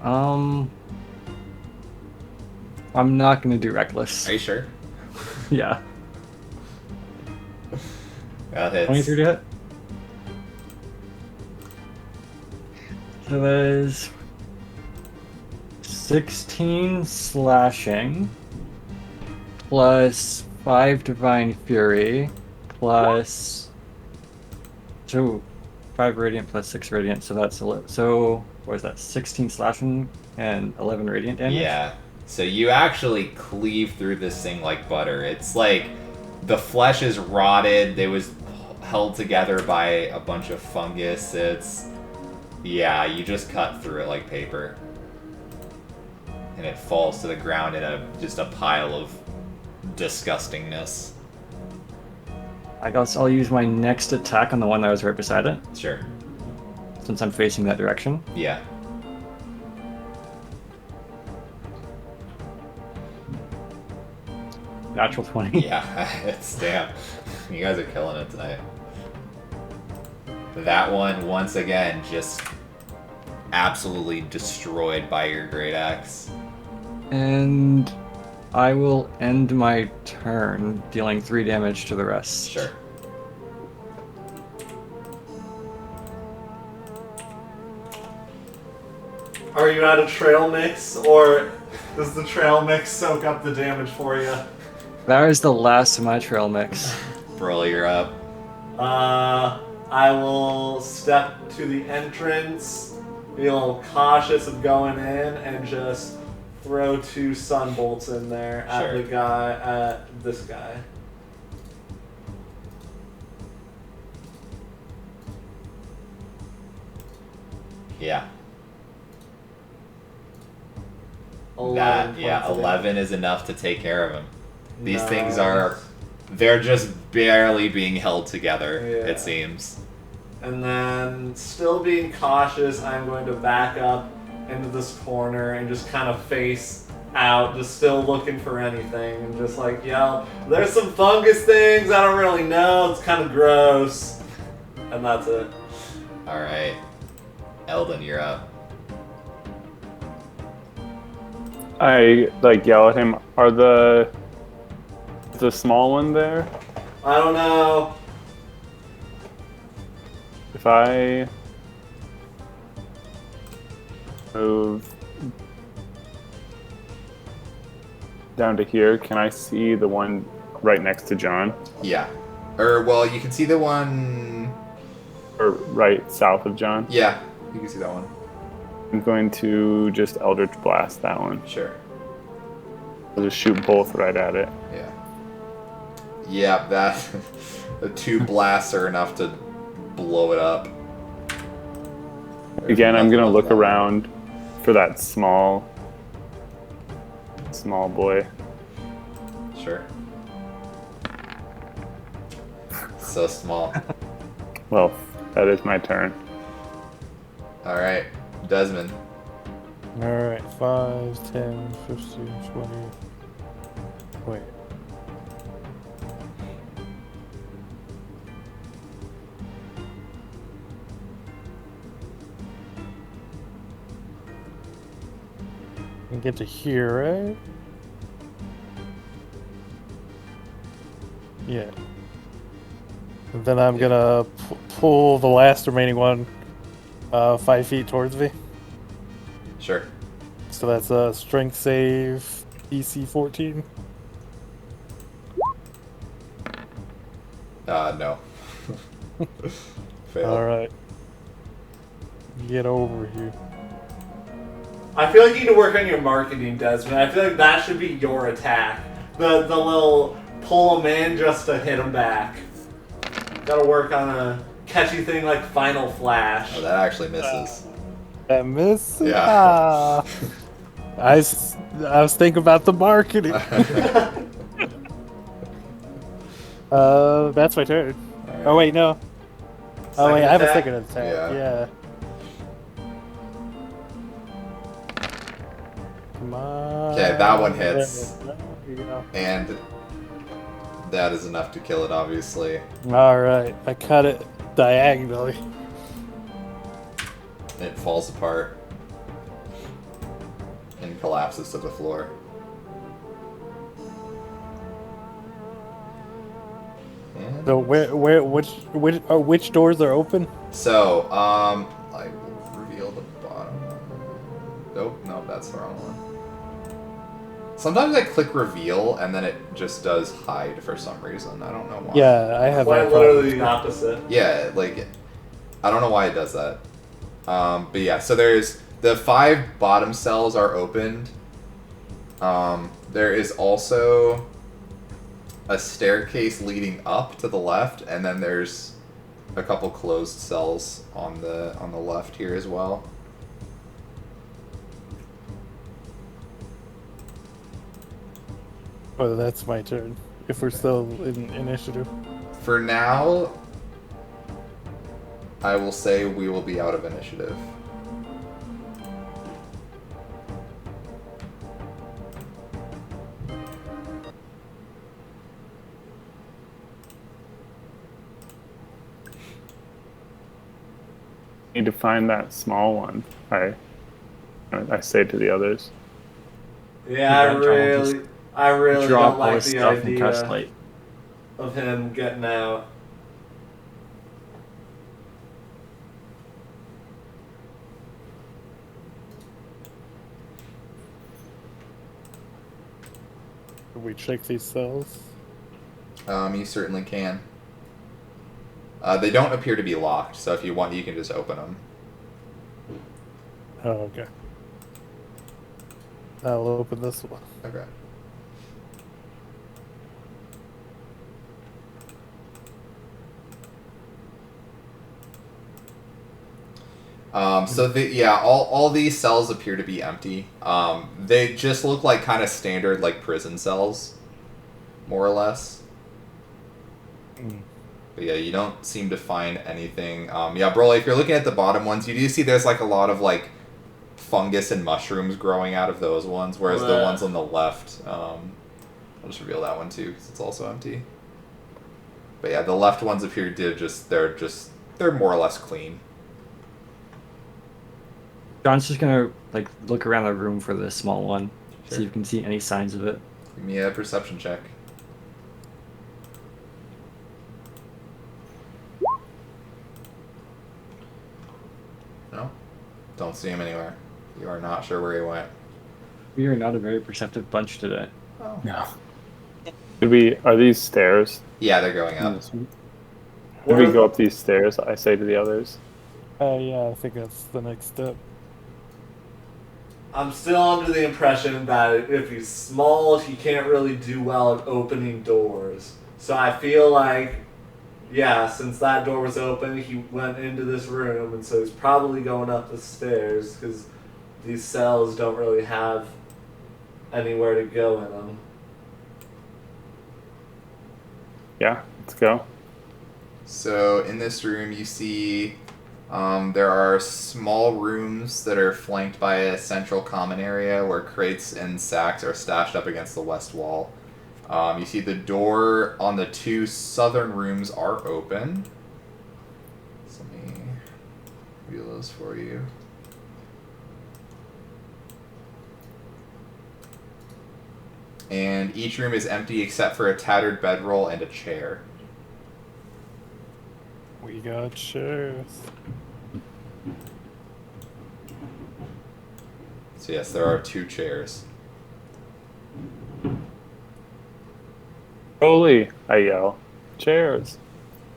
I'm not gonna do reckless. Are you sure? Yeah. That hits. 23 to hit. So that is 16 slashing plus 5 divine fury plus 5 radiant plus 6 radiant. So that's so what is that? 16 slashing and 11 radiant damage. Yeah. So you actually cleave through this thing like butter. It's like the flesh is rotted. It was held together by a bunch of fungus. Yeah, you just cut through it like paper. And it falls to the ground in just a pile of disgustingness. I guess I'll use my next attack on the one that was right beside it, Sure. since I'm facing that direction. Yeah. Natural 20. Yeah, it's damn. You guys are killing it tonight. That one, once again, just absolutely destroyed by your great axe. And I will end my turn, dealing 3 damage to the rest. Sure. Are you out of trail mix, or does the trail mix soak up the damage for you? That is the last of my trail mix. Broly, you're up. I will step to the entrance, be a little cautious of going in, and just throw 2 sun bolts in there at Sure. the guy, at this guy. Yeah. 11 That, yeah, points of 11 is enough to take care of him. These damage. things are, they're just barely being held together, Yeah. it seems. And then, still being cautious, I'm going to back up into this corner and just kind of face out, just still looking for anything, and just like yell, "There's some fungus things, I don't really know, it's kind of gross." And that's it. Alright. Eldon, you're up. I like yell at him. Are the small one there? I don't know. If I move down to here, can I see the one right next to John? Yeah. Well, you can see the one... Or right south of John? Yeah, you can see that one. I'm going to just Eldritch Blast that one. Sure. I'll just shoot both right at it. Yeah. Yeah, that... the 2 blasts are enough to blow it up. Again, I'm There's gonna nothing look left of around for that small boy. that. Sure. So small. Well, that is my turn. Alright, Desmond. Alright, 5, 10, 15, 20. Wait. We can get to here, right? Yeah. And then I'm gonna pull the last remaining one 5 feet towards me. Sure. So that's a strength save, DC 14. No. Fail. Alright. Get over here. I feel like you need to work on your marketing, Desmond. I feel like that should be your attack. The little pull them in just to hit them back. Gotta work on a catchy thing like Final Flash. Oh, that actually misses. That miss? Yeah. Ah. I was thinking about the marketing. That's my turn. Alright. Oh wait, no. Oh wait, I have a attack? second attack. Yeah. Yeah. Come on. Okay, that one hits. There you go. And that is enough to kill it, obviously. All right, I cut it diagonally. It falls apart and collapses to the floor. And So which doors are open? so, I will reveal the bottom one. Nope, that's the wrong one. Sometimes I click reveal and then it just does hide for some reason. I don't know why. Yeah, I have Quite that literally problem. the opposite. Yeah, like, I don't know why it does that. But yeah, so there's the 5 bottom cells are opened. There is also a staircase leading up to the left, and then there's a couple closed cells on the left here as well. Oh, that's my turn. If we're still in initiative. For now, I will say we will be out of initiative. Need to find that small one. I say to the others. Yeah, I really Drop don't all like his the stuff and cast idea light. of him getting out. Can we check these cells? You certainly can. They don't appear to be locked, so if you want, you can just open them. Oh, okay. I'll open this one. Okay. All these cells appear to be empty. They just look like kind of standard like prison cells, more or less. Mm. But yeah, you don't seem to find anything. Broly, if you're looking at the bottom ones, you do see there's like a lot of like fungus and mushrooms growing out of those ones, whereas the ones on the left, I'll just reveal that one too because it's also empty. But yeah, the left ones appear to they're more or less clean. John's just gonna like look around the room for the small one, Sure. see if you can see any signs of it. Give me a perception check. No? Don't see him anywhere. You are not sure where he went. We are not a very perceptive bunch today. Oh. No. Are these stairs? Yeah, they're going up. Should we go up these stairs? I say to the others. Yeah, I think that's the next step. I'm still under the impression that if he's small, he can't really do well at opening doors. So I feel like, yeah, since that door was open, he went into this room, and so he's probably going up the stairs because these cells don't really have anywhere to go in them. Yeah, let's go. So in this room, you see there are small rooms that are flanked by a central common area where crates and sacks are stashed up against the west wall. You see the door on the two southern rooms are open. So let me reveal those for you. And each room is empty except for a tattered bedroll and a chair. We got chairs. So yes, there are 2 chairs. Holy! I yell. Chairs.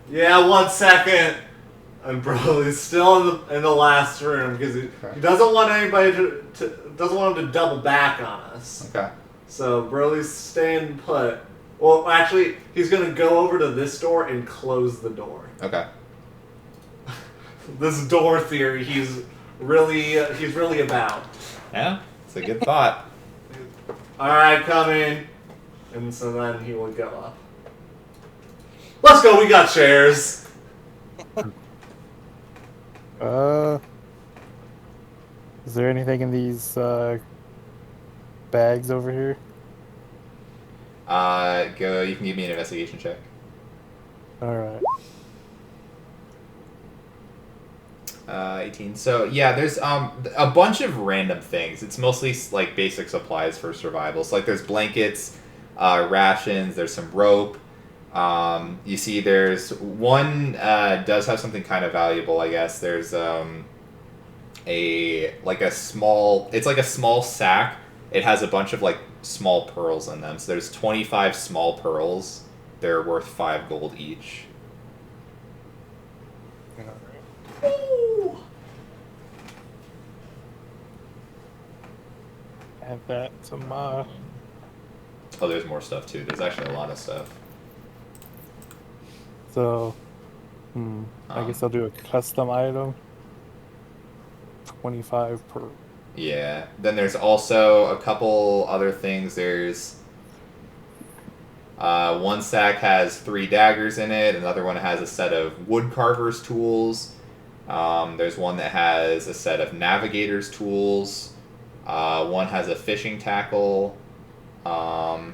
Yeah, 1 second. And Broly's still in the last room because he doesn't want anybody doesn't want him to double back on us. Okay. So Broly's staying put. Well, actually, he's gonna go over to this door and close the door. Okay. This door theory, he's really about. Yeah, it's a good thought. All right, come in, and so then he will go up. Let's go. We got chairs. Is there anything in these bags over here? Go. You can give me an investigation check. All right. 18. So yeah, there's a bunch of random things. It's mostly like basic supplies for survival. So like there's blankets, rations. There's some rope. You see, there's one does have something kind of valuable, I guess. There's it's like a small sack. It has a bunch of like small pearls in them. So there's 25 small pearls. They're worth 5 gold each. Ooh. Add that to my. Oh, there's more stuff too. There's actually a lot of stuff. So, I guess I'll do a custom item. 25 per. Yeah. Then there's also a couple other things. There's one sack has 3 daggers in it. Another one has a set of wood carver's tools. There's one that has a set of navigator's tools. One has a fishing tackle. Yeah.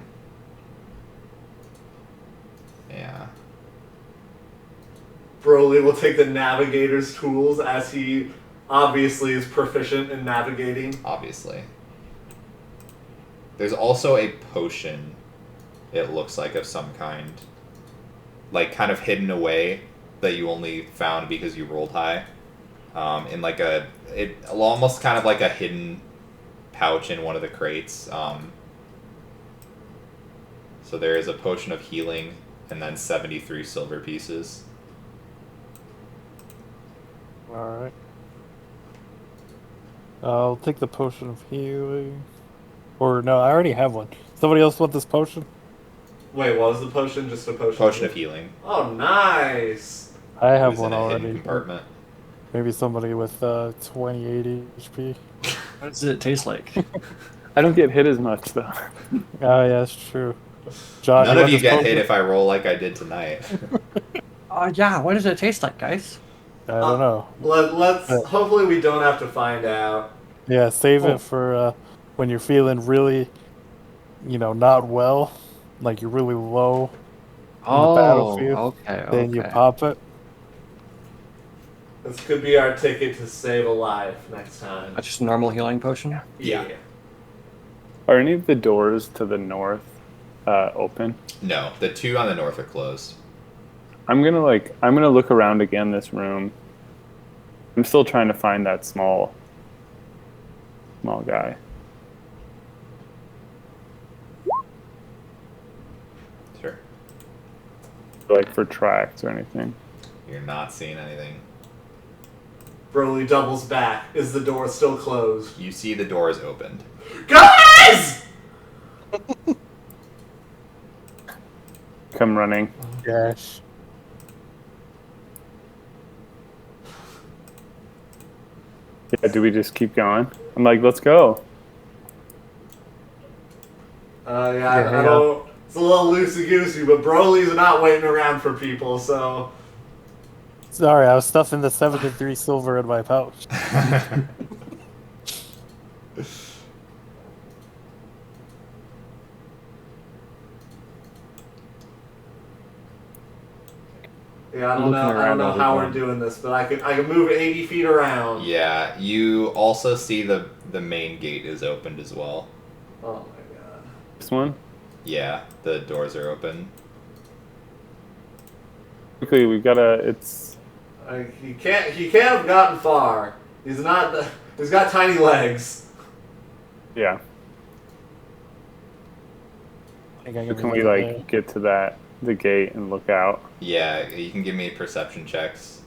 Broly will take the navigator's tools as he obviously is proficient in navigating. Obviously. There's also a potion, it looks like, of some kind. Like, kind of hidden away that you only found because you rolled high. In like almost kind of like a hidden pouch in one of the crates. So there is a potion of healing and then 73 silver pieces. Alright. I'll take the potion of healing. Or no, I already have one. Somebody else want this potion? Wait, what was the potion? Just a potion? Potion of healing. Oh, nice. I It have was in one a already. hidden compartment. Maybe somebody with 2080 HP. What does it taste like? I don't get hit as much though. Oh yeah, that's true. John, None you of want you this get potion? hit if I roll like I did tonight. Oh yeah, what does it taste like, guys? I don't know. Let's. Hopefully, we don't have to find out. Yeah, save it for when you're feeling really, not well, like you're really low Oh, battlefield, okay, then you okay. pop it. This could be our ticket to save a life next time. That's just a normal healing potion? Yeah. Are any of the doors to the north open? No, the two on the north are closed. I'm gonna look around again this room. I'm still trying to find that small guy. Sure. Like for tracks or anything. You're not seeing anything. Broly doubles back. Is the door still closed? You see the doors opened. Guys! Come running. Yes. Yeah, do we just keep going? I'm like, let's go. I don't. It's a little loosey goosey, but Broly's not waiting around for people, so. Sorry, I was stuffing the 73 silver in my pouch. Yeah, I don't know how we're doing this, but I can move 80 feet around. Yeah, you also see the main gate is opened as well. Oh my god. This one? Yeah, the doors are open. Quickly, we gotta. It's. He can't have gotten far. He's got tiny legs. Yeah. I think I Can we like get to the gate and look out? Yeah, you can give me perception checks.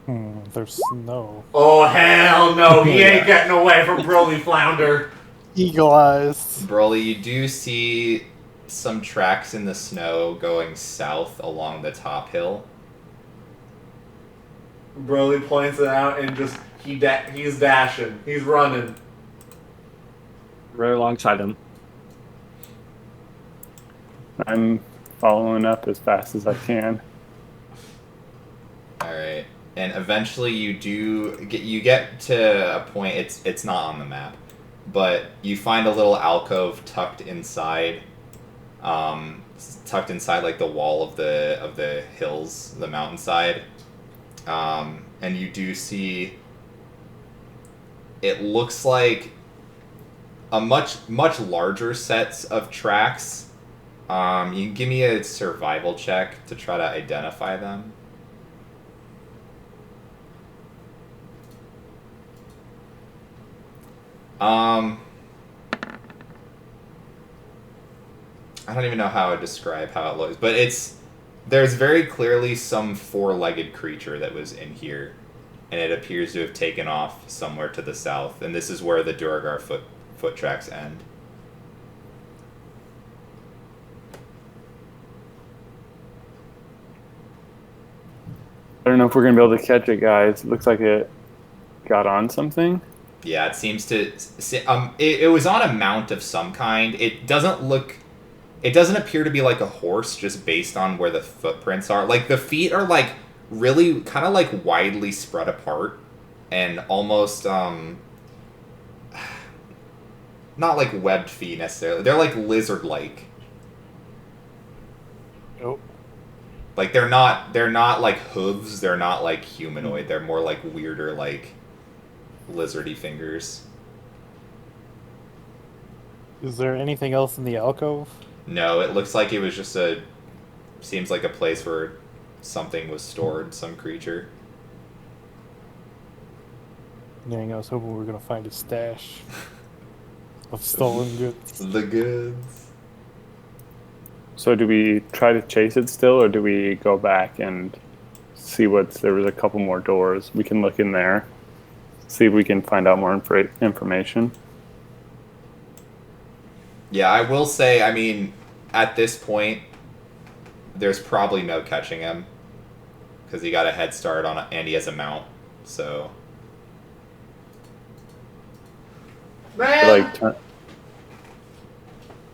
There's snow. Oh hell no! He ain't getting away from Broly Flounder. Eagle eyes. Broly, you do see some tracks in the snow going south along the top hill. Broly points it out and just he's dashing. He's running. Right alongside him. I'm following up as fast as I can. All right, and eventually you get to a point. It's not on the map, but you find a little alcove tucked inside like the wall of the hills, the mountainside, and you do see. It looks like a much larger sets of tracks. You can give me a survival check to try to identify them. I don't even know how to describe how it looks, but there's very clearly some four-legged creature that was in here, and it appears to have taken off somewhere to the south, and this is where the Duragar foot tracks end. I don't know if we're gonna be able to catch it, guys. It looks like it got on something. Yeah, it seems to. It was on a mount of some kind. It doesn't appear to be like a horse, just based on where the footprints are. Like the feet are like really kind of like widely spread apart, and almost not like webbed feet necessarily. They're like lizard-like. Nope. Like they're not like hooves. They're not like humanoid. They're more like weirder like lizardy fingers. Is there anything else in the alcove? No, it looks like it was just seems like a place where something was stored, some creature. Dang, I was hoping we were gonna find a stash of stolen goods. The goods. So do we try to chase it still, or do we go back and see what's. There was a couple more doors. We can look in there, see if we can find out more information. Yeah, I will say, I mean, at this point, there's probably no catching him because he got a head start on, and he has a mount. So, Man! Like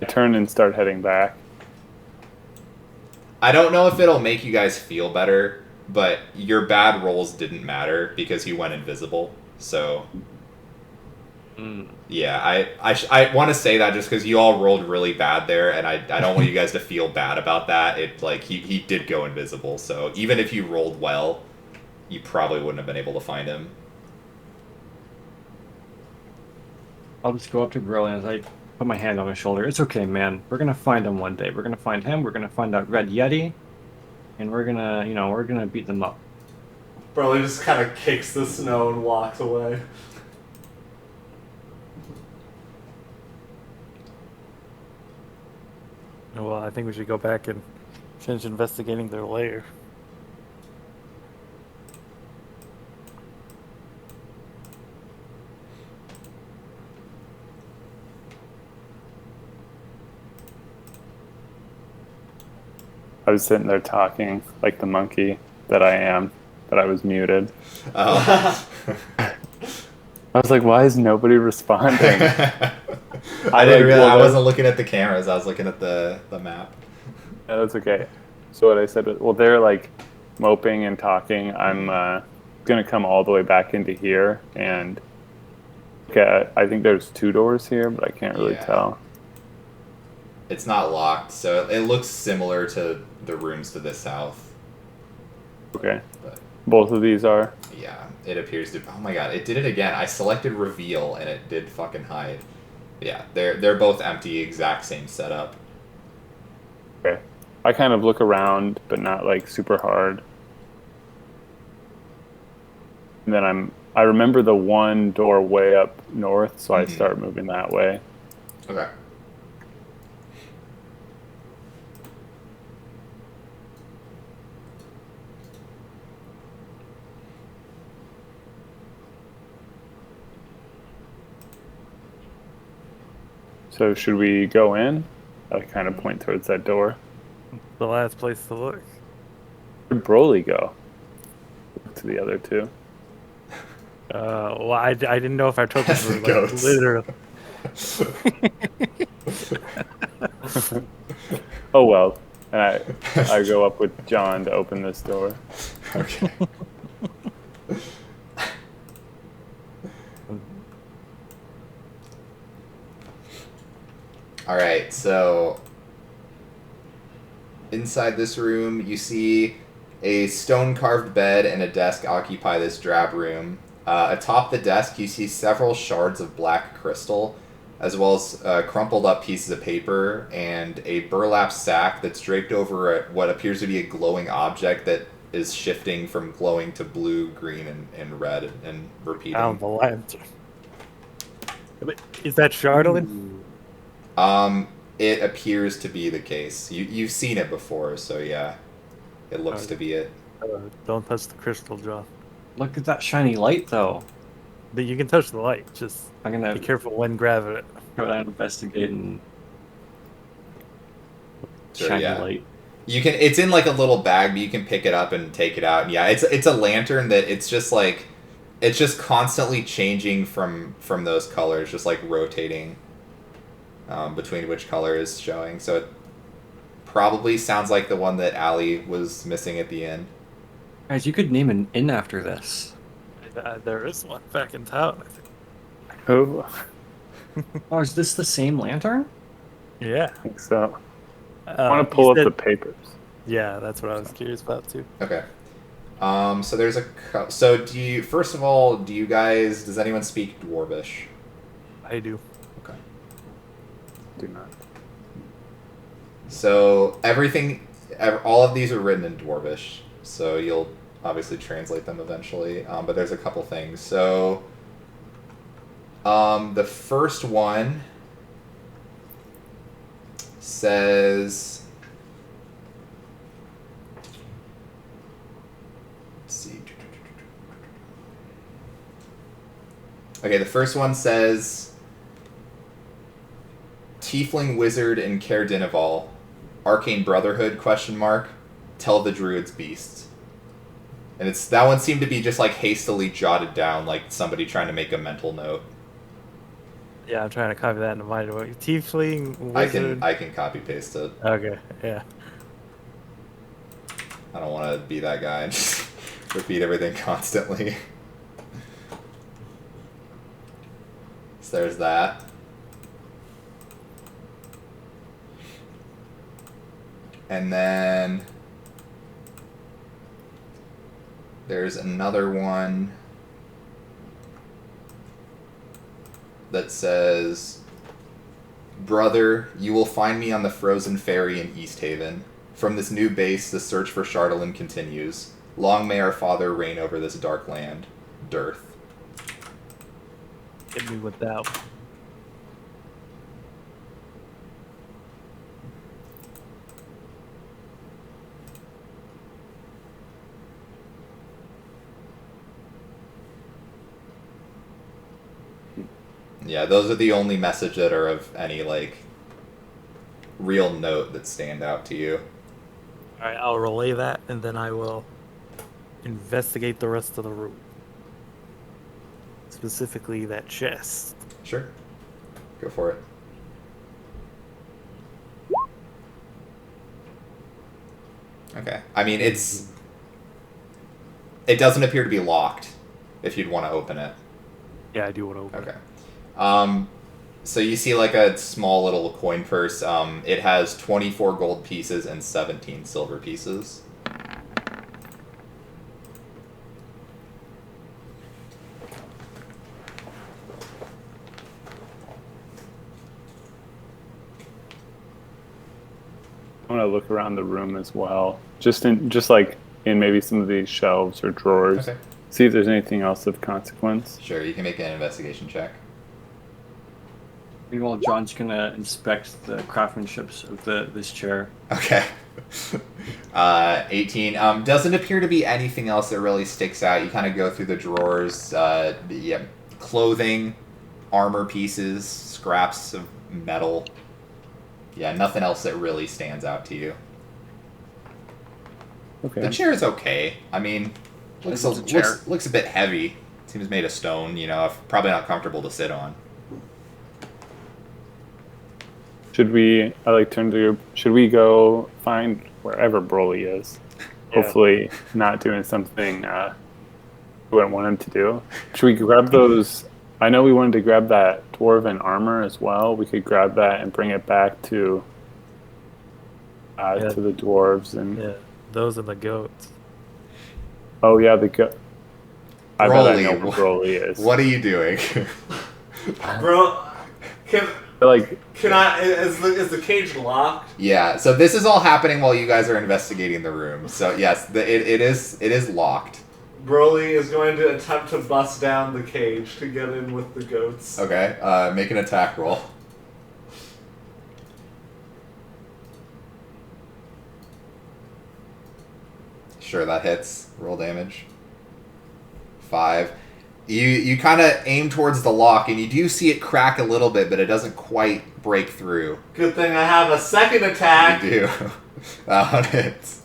turn and start heading back. I don't know if it'll make you guys feel better, but your bad rolls didn't matter because you went invisible. So, yeah, I want to say that just because you all rolled really bad there, and I don't want you guys to feel bad about that. It like he did go invisible, so even if you rolled well, you probably wouldn't have been able to find him. I'll just go up to Grill and as I put my hand on his shoulder, it's okay, man. We're gonna find him one day. We're gonna find him. We're gonna find that Red Yeti, and we're gonna beat them up. Burley just kind of kicks the snow and walks away. Well, I think we should go back and finish investigating their lair. I was sitting there talking like the monkey that I am, that I was muted. Oh. I was like, why is nobody responding? I didn't realize I wasn't looking at the cameras. I was looking at the map. Yeah, that's okay. So what I said was, well, they're like moping and talking. I'm gonna come all the way back into here, and I think there's 2 doors here, but I can't really tell. It's not locked, so it looks similar to the rooms to the south. Okay. But Both of these are. yeah, it appears to. Oh my god, it did it again. I selected reveal and it did fucking hide. Yeah, they're both empty, exact same setup. Okay. I kind of look around, but not like super hard. And then I remember the one door way up north, so I start moving that way. Okay. So should we go in? I kind of point towards that door. The last place to look. Where'd Broly go? To the other 2. Well, I didn't know if our tokens were like Goats. literally. Oh well. And I go up with John to open this door. Okay. Alright, so inside this room you see a stone carved bed and a desk occupy this drab room. Atop the desk you see several shards of black crystal, as well as crumpled up pieces of paper and a burlap sack that's draped over what appears to be a glowing object that is shifting from glowing to blue, green, and red and repeating. Found the lantern. Is that Chardolin? It appears to be the case. You've seen it before, so yeah, it looks to be it. Don't touch the crystal, John. Look at that shiny light, though. But you can touch the light. Just I'm gonna be careful when grabbing it. go down and investigate and Sure, shiny yeah. light. You can. It's in like a little bag, but you can pick it up and take it out. And yeah, it's a lantern that it's just like, it's just constantly changing from those colors, just like rotating between which color is showing. So it probably sounds like the one that Allie was missing at the end. Guys, you could name an inn after this. There is one back in town, I think. Oh, Oh, is this the same lantern? Yeah. I think so. I want to pull up the papers. Yeah, that's what I was curious about too. Okay. So there's so do you, first of all, does anyone speak Dwarvish? I do. Okay. Do not. So all of these are written in Dwarvish, so you'll obviously translate them eventually. But there's a couple things. So the first one says, Okay, the first one says Tiefling Wizard in Caer Dineval, Arcane Brotherhood, ? Tell the Druid's Beasts. And that one seemed to be just like hastily jotted down, like somebody trying to make a mental note. Yeah, I'm trying to copy that into my Tiefling Wizard. I can copy paste it. Okay, yeah. I don't want to be that guy and just repeat everything constantly. So there's that. And then there's another one that says, Brother, you will find me on the frozen ferry in East Haven. From this new base, the search for Chardalyn continues. Long may our father reign over this dark land. Dearth. Hit me with that one. Yeah, those are the only message that are of any, like, real note that stand out to you. Alright, I'll relay that, and then I will investigate the rest of the room. Specifically that chest. Sure. Go for it. Okay. I mean, it doesn't appear to be locked, if you'd want to open it. Yeah, I do want to open it. Okay. So you see like a small little coin purse. It has 24 gold pieces and 17 silver pieces. I want to look around the room as well, just like in maybe some of these shelves or drawers. Okay. See if there's anything else of consequence. Sure, you can make an investigation check. Meanwhile, John's gonna inspect the craftsmanship of this chair. Okay. 18. Doesn't appear to be anything else that really sticks out. You kind of go through the drawers. Yeah, clothing, armor pieces, scraps of metal. Yeah, nothing else that really stands out to you. Okay. The chair is okay. I mean, It's a chair. looks a bit heavy. Seems made of stone, you know, probably not comfortable to sit on. Should we go find wherever Broly is? Yeah. Hopefully not doing something we wouldn't want him to do. Should we grab those? I know we wanted to grab that dwarven armor as well. We could grab that and bring it back to to the dwarves and. Yeah, those are the goats. Oh yeah, the goat. I bet I know Broly, where Broly is. What are you doing? Bro, can I? Is the cage locked? Yeah, so this is all happening while you guys are investigating the room. So yes, it is locked. Broly is going to attempt to bust down the cage to get in with the goats. Okay, make an attack roll. Sure, that hits. Roll damage. 5. You kind of aim towards the lock, and you do see it crack a little bit, but it doesn't quite break through. Good thing I have a second attack. You do. That one hits.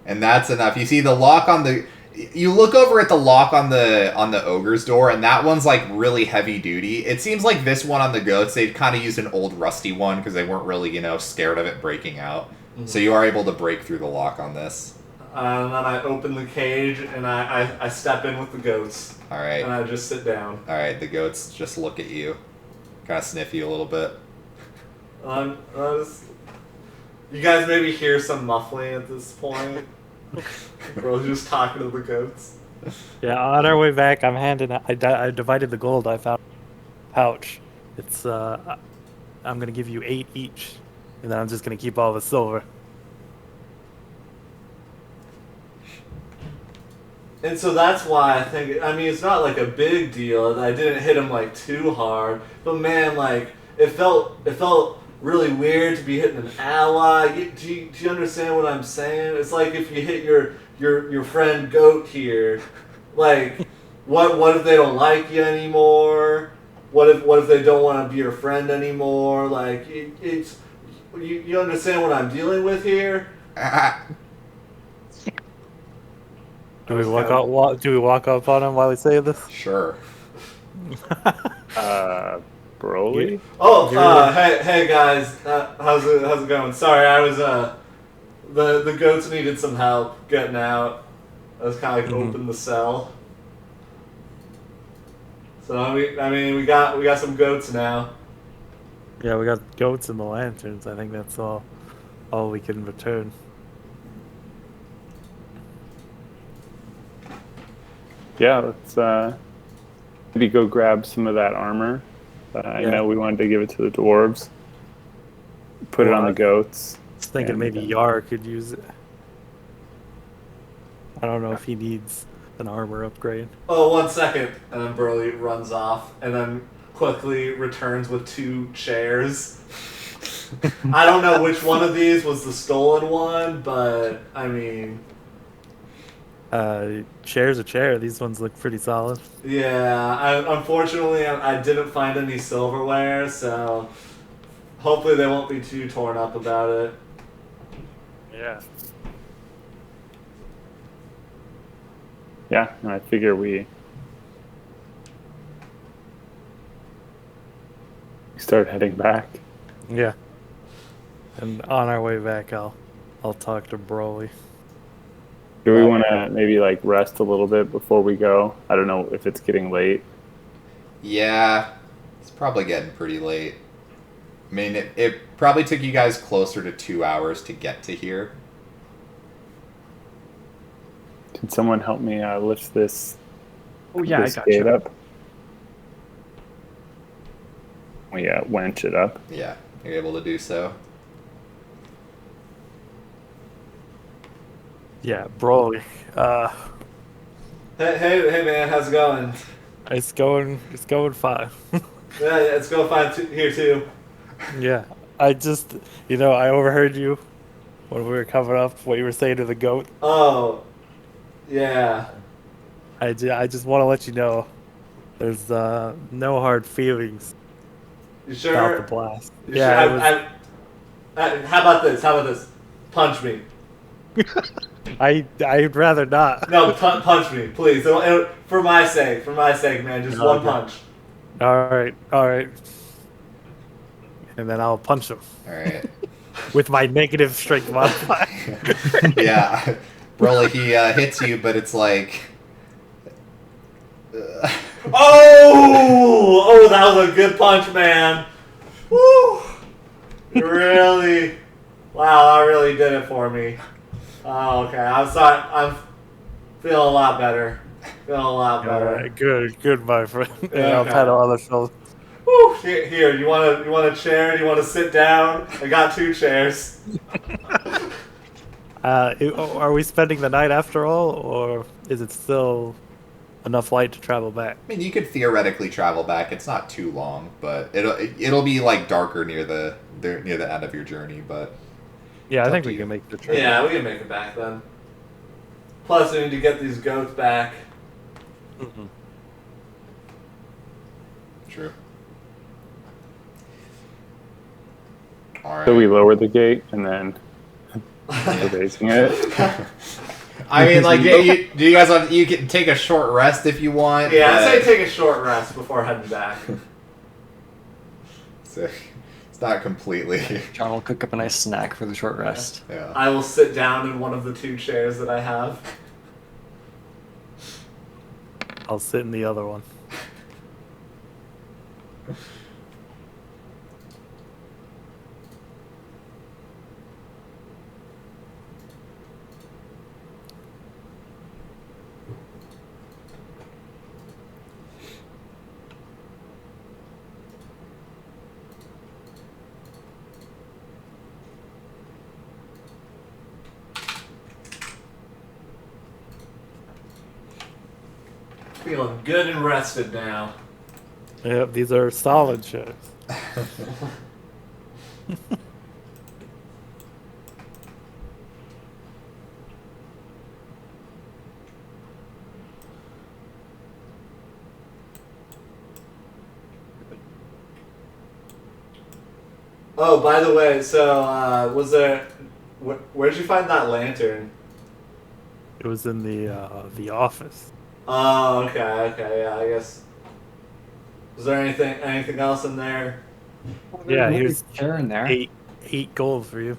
And that's enough. You see the lock on the... You look over at the lock on the ogre's door, and that one's like really heavy duty. It seems like this one on the goats, they've kind of used an old rusty one because they weren't really, scared of it breaking out. Mm-hmm. So you are able to break through the lock on this. And then I open the cage and I step in with the goats. All right. And I just sit down. All right. The goats just look at you, kind of sniff you a little bit. You guys maybe hear some muffling at this point. Bro's just talking to the goats. Yeah, on our way back, I'm handing. I divided the gold I found in a pouch. It's I'm gonna give you 8 each, and then I'm just gonna keep all the silver. And so that's why I think, it's not like a big deal. I didn't hit him like too hard, but man, like it felt really weird to be hitting an ally. Do you understand what I'm saying? It's like if you hit your friend Goat here, like what if they don't like you anymore? What if they don't want to be your friend anymore? Like it's you understand what I'm dealing with here? Do we walk up on him while we say this? Sure. Broly? Oh, You're- hey guys, how's it going? Sorry, I was the goats needed some help getting out. I was kind of like open the cell. So we got some goats now. Yeah, we got goats and the lanterns. I think that's all we can return. Yeah, let's maybe go grab some of that armor. I Yeah. know we wanted to give it to the dwarves. Put it on the goats. I was thinking And, maybe Yar could use it. I don't know if he needs an armor upgrade. Oh, 1 second, and then Burley runs off, and then quickly returns with 2 chairs. I don't know which one of these was the stolen one, but I mean, Chair's a chair. These ones look pretty solid. yeah. Unfortunately, I didn't find any silverware, so hopefully they won't be too torn up about it. Yeah. Yeah, and I figure we start heading back. Yeah. And on our way back, I'll talk to Broly. Do we want to maybe like rest a little bit before we go? I don't know if it's getting late. Yeah, it's probably getting pretty late. I mean, it probably took you guys closer to 2 hours to get to here. Can someone help me lift this? Oh yeah, this I got gate you. up. We wench it up. Yeah, you're able to do so. Yeah, Broly. Hey man, how's it going? It's going fine. Yeah, let's go find here too. Yeah. I just, I overheard you when we were coming up, what you were saying to the goat. Oh, yeah. I just want to let you know there's no hard feelings You about the sure? blast. You Yeah, sure? it was, How about this? How about this? Punch me. I'd rather not. No, punch me, please. For my sake, man. Just one Okay. punch. All right. And then I'll punch him All right. with my negative strength modifier. Yeah. Broly, he hits you, but it's like... Oh, that was a good punch, man. Woo! Really? Wow, that really did it for me. Oh, okay. I'm sorry. I'm feeling a lot better. All right, good, my friend. And I'll Okay. pat on the shoulder. Woo! Here, you want a chair? You want to sit down? I got 2 chairs. Are we spending the night after all, or is it still enough light to travel back? I mean, you could theoretically travel back. It's not too long, but it'll be like darker near the end of your journey. But Yeah, I It's think up to we you. can make the trip. Yeah, we can make it back then. Plus, we need to get these goats back. Mhm. true. All right. So we lower the gate and then we're raising it. I mean, like, do you guys want? You can take a short rest if you want. Yeah, I'd say but- take a short rest before heading back. So, it's not completely. John will cook up a nice snack for the short rest. Yeah. I will sit down in one of the 2 chairs that I have. I'll sit in the other one. Feeling good and rested now. Yep, these are solid shows. Oh, by the way, so was there? Where'd you find that lantern? It was in the office. Oh, okay, yeah. I guess. Was there anything else in there? Yeah, There's here's a chair in there. eight gold for you.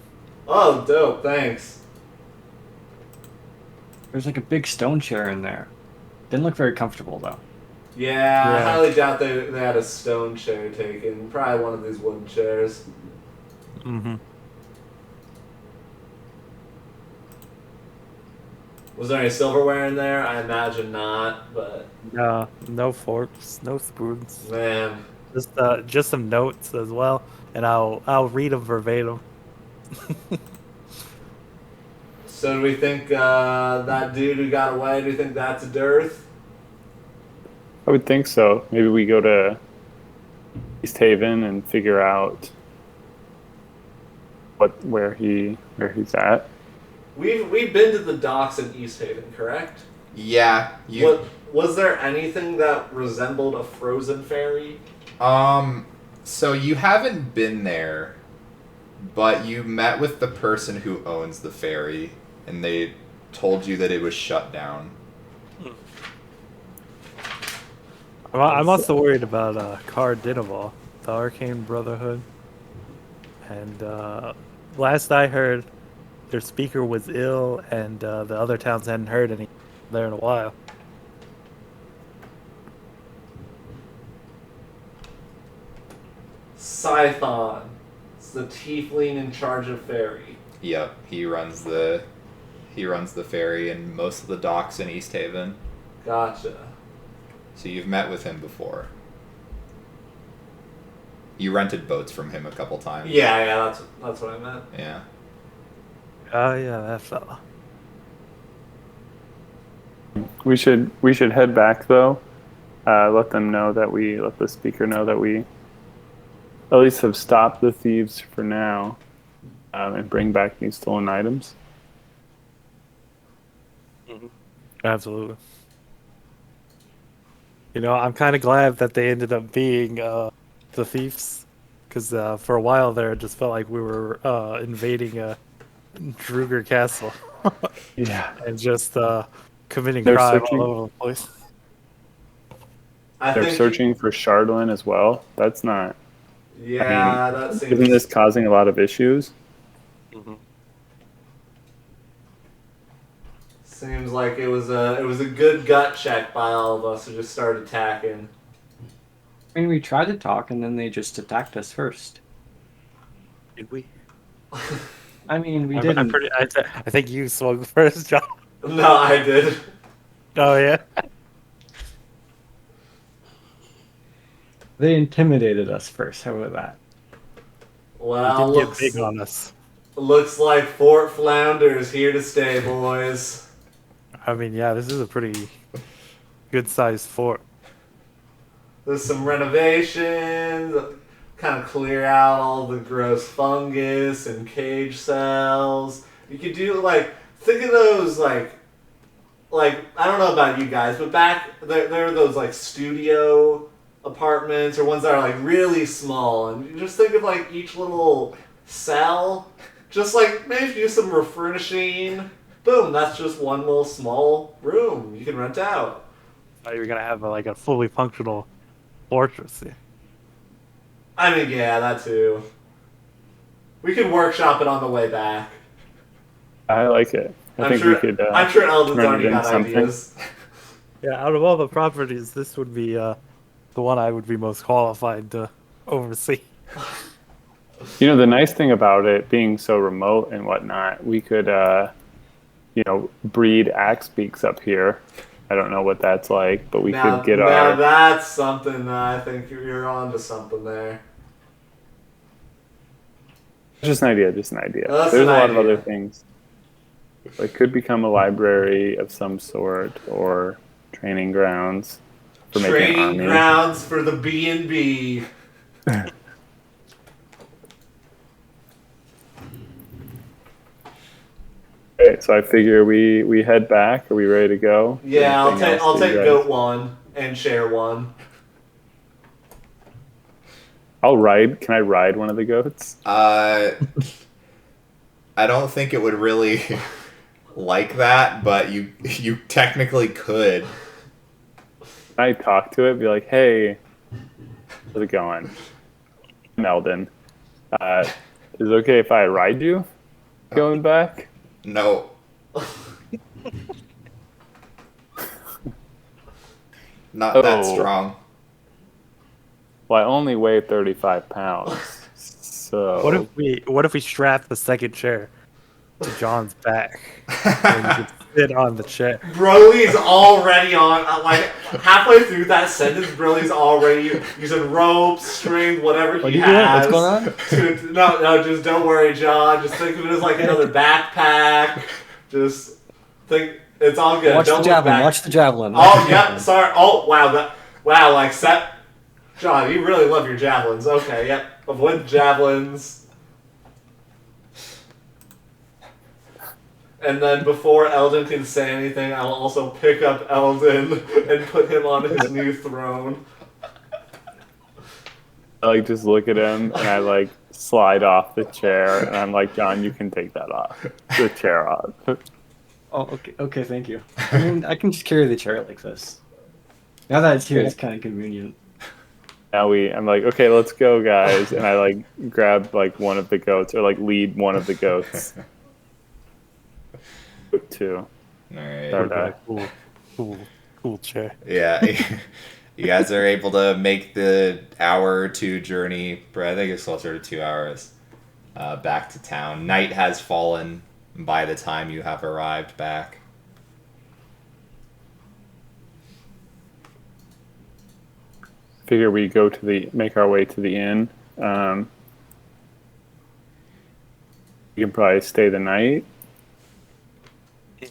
Oh, dope. Thanks. There's like a big stone chair in there. Didn't look very comfortable though. Yeah, I Yeah. highly doubt they had a stone chair taken. Probably one of these wooden chairs. Mm-hmm. Was there any silverware in there? I imagine not, but No forks, no spoons. man. Just some notes as well, and I'll read them verbatim. So do we think that dude who got away, do you think that's a dearth? I would think so. Maybe we go to East Haven and figure out where he's at. We've been to the docks in East Haven, correct? Yeah, Was there anything that resembled a frozen ferry? So you haven't been there, but you met with the person who owns the ferry, and they told you that it was shut down. I'm also worried about Car Dinaval, the Arcane Brotherhood, and last I heard, their speaker was ill, and the other towns hadn't heard any there in a while. Scython. It's the tiefling in charge of ferry. Yep, he runs the ferry and most of the docks in East Haven. Gotcha. So you've met with him before. You rented boats from him a couple times. Yeah, that's what I meant. Yeah. Oh yeah, that fella. We should head back though. Let the speaker know that we at least have stopped the thieves for now, and bring back these stolen items. Absolutely. You know, I'm kind of glad that they ended up being the thieves, because for a while there, it just felt like we were invading Druger Castle Yeah. and just committing They're crime searching- all over the place. I They're think, searching for Chardolin as well. That's not. Yeah, that seems. Isn't this causing a lot of issues? Seems like it was a good gut check by all of us to just start attacking. I mean, we tried to talk and then they just attacked us first. Did we? I mean, we I'm didn't. I think you swung first, John. No, I did. Oh yeah. They intimidated us first. How about that? Well, Didn't get big on us. looks like Fort Flounder is here to stay, boys. I mean, yeah, this is a pretty good-sized fort. There's some renovations, kind of clear out all the gross fungus and cage cells. You could do think of those like I don't know about you guys, but back there are those like studio apartments or ones that are like really small, and you just think of like each little cell, just like maybe do some refurnishing. Boom, that's just one little small room you can rent out. Thought you were gonna have a fully functional fortress here. I mean, yeah, that too. We could workshop it on the way back. I like it. I think sure, we could. I'm sure Eldon's turn already it into got something. ideas. Yeah, out of all the properties, this would be the one I would be most qualified to oversee. You know, the nice thing about it being so remote and whatnot, we could, breed axe beaks up here. I don't know what that's like, but we could get now our. that's something that I think you're on to something there. Just an idea. That's There's an a lot of idea. other things. It could become a library of some sort or training grounds for making Training armies. grounds for the B&B. Okay, so I figure we head back. Are we ready to go? Yeah, Anything else I'll that take you guys- goat one and share one. I'll ride. Can I ride one of the goats? I don't think it would really like that, but you technically could. Can I talk to it? Be like, hey, how's it going? Meldon. Is it okay if I ride you going back? No. Not that Oh. strong. Well, I only weigh 35 pounds. So What if we strap the second chair to John's back and you can sit on the chair? Broly's already on, like, halfway through that sentence, Broly's already using ropes, string, whatever What are he you doing? has. What's going on? No, just don't worry, John. Just think of it as like another backpack. Just think it's all good. Watch Don't the look javelin. back. Watch the javelin. Oh, yeah, sorry. Oh, wow. Wow, like, John, you really love your javelins. Okay, yep. Avoid the javelins. And then before Eldon can say anything, I'll also pick up Eldon and put him on his new throne. I like just look at him and I like slide off the chair and I'm like, John, you can take that off. The chair off. Oh, okay, thank you. I mean, I can just carry the chair like this. Now that it's here, it's kind of convenient. Now I'm like, okay, let's go, guys. And I like grab like one of the goats or like lead one of the goats. Two. Alright. Sorry. Cool chair. Yeah. You guys are able to make the hour or two journey, I think it's closer to 2 hours, back to town. Night has fallen by the time you have arrived back. Figure we go to make our way to the inn. We can probably stay the night.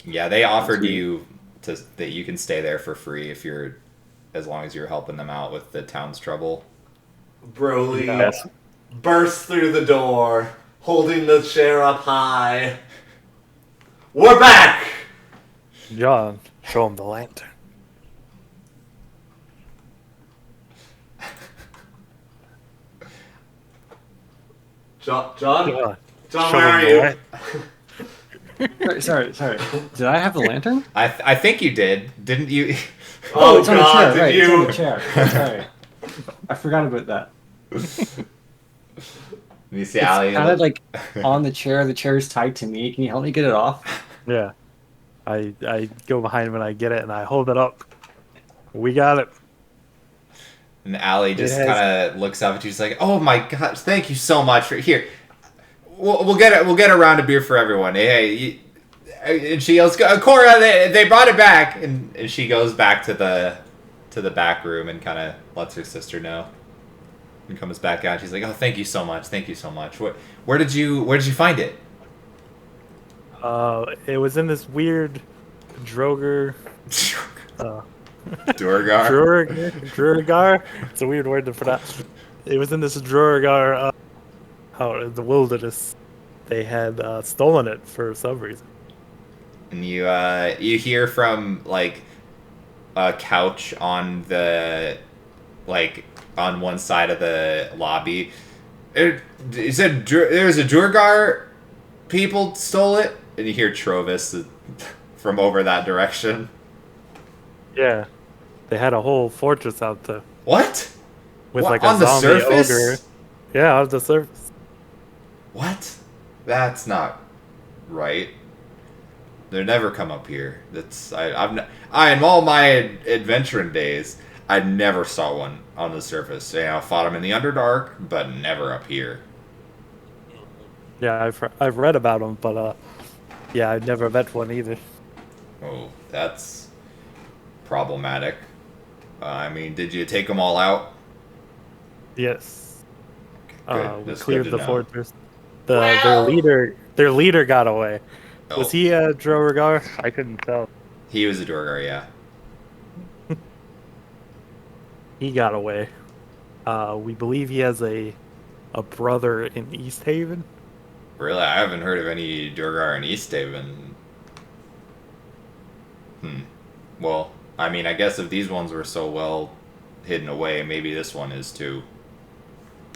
Yeah, they offered you that you can stay there for free as long as you're helping them out with the town's trouble. Broly Yes. bursts through the door, holding the chair up high. We're back! John, show him the lantern. John, John, show where are him the you? lantern. Sorry. Did I have the lantern? I think you did, didn't you? Oh, it's on the God, chair. did Right, you? it's on the chair. Sorry. I forgot about that. You see, It's Allie. kind of like on the chair. The chair is tied to me. Can you help me get it off? Yeah. I go behind him and I get it and I hold it up. We got it. And Allie just has- kind of looks up at you. She's like, "Oh my gosh, thank you so much for here. We'll get it. We'll get a round of beer for everyone. Hey." And she yells, "Cora, they brought it back!" And she goes back to the back room and kind of lets her sister know. And comes back out. She's like, "Oh, thank you so much. Thank you so much. Where did you find it?" It was in this weird Droger. Durgar. Drogar? It's a weird word to pronounce. It was in this Drogar out in the wilderness. They had stolen it for some reason. And you hear from like a couch on the on one side of the lobby. It said there's a Durgar people stole it, and you hear Trovis from over that direction. Yeah. They had a whole fortress out there What? with What, like a on the zombie surface? ogre. Yeah, on the surface. What? That's not right. They never come up here. In all my adventuring days, I never saw one on the surface. You know, I fought them in the Underdark, but never up here. Yeah, I've read about them, but yeah, I've never met one either. Oh, that's problematic. I mean, did you take them all out? Yes. Good. We That's cleared good to the know. fortress. Their leader got away. Oh, Was he a Drogar? I couldn't tell. He was a Durgar, yeah. He got away. We believe he has a brother in East Haven. Really, I haven't heard of any Durgar in East Haven. Well, I mean, I guess if these ones were so well hidden away, maybe this one is too.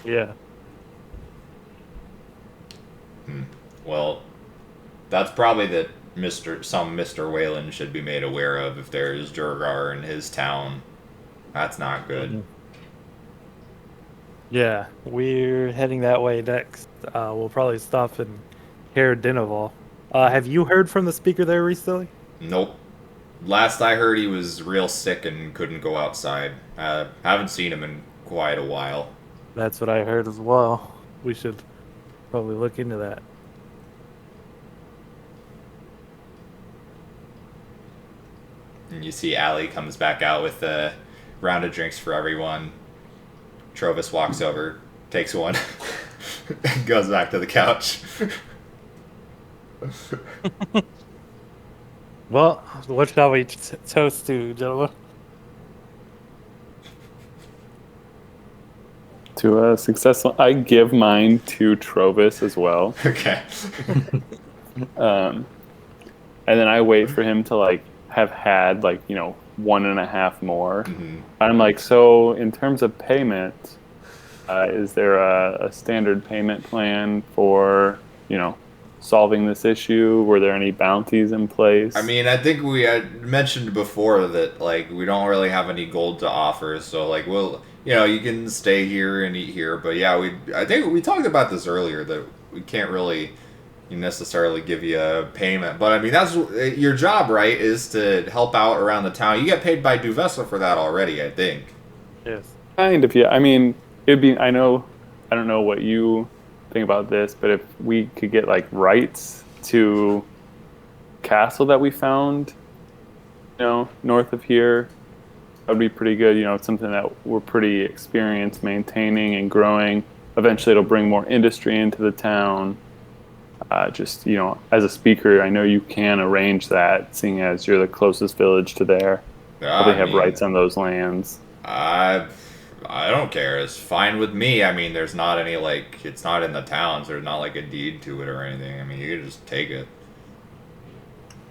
Yeah. Well, that's probably that Mr. Whalen should be made aware of if there is Durgar in his town. That's not good. Mhm. Yeah, we're heading that way next. We'll probably stop in Caer Dineval. Have you heard from the speaker there recently? Nope. Last I heard, he was real sick and couldn't go outside. Haven't seen him in quite a while. That's what I heard as well. We should probably look into that. And you see Allie comes back out with a round of drinks for everyone. Trovis walks over, takes one, and goes back to the couch. Well, what shall we toast to, gentlemen? To a successful, I give mine to Trovis as well. Okay. And then I wait for him to like have had like, you know, 1.5 more. Mm-hmm. I'm like, so in terms of payment, is there a standard payment plan for, you know, solving this issue? Were there any bounties in place? I mean, I think we had mentioned before that, like, we don't really have any gold to offer, so, like, we'll, you know, you can stay here and eat here, but yeah, I think we talked about this earlier, that we can't really necessarily give you a payment, but I mean, that's your job, right, is to help out around the town. You get paid by Duvessa for that already, I think. Yes. Kind of, yeah. I mean, it'd be, I don't know what you think about this, but if we could get like rights to castle that we found, you know, north of here, that would be pretty good. You know, it's something that we're pretty experienced maintaining and growing. Eventually it'll bring more industry into the town. Just, you know, as a speaker, I know you can arrange that, seeing as you're the closest village to there. Probably have rights on those lands. I don't care. It's fine with me. I mean, there's not any, like, it's not in the towns. There's not, like, a deed to it or anything. I mean, you can just take it.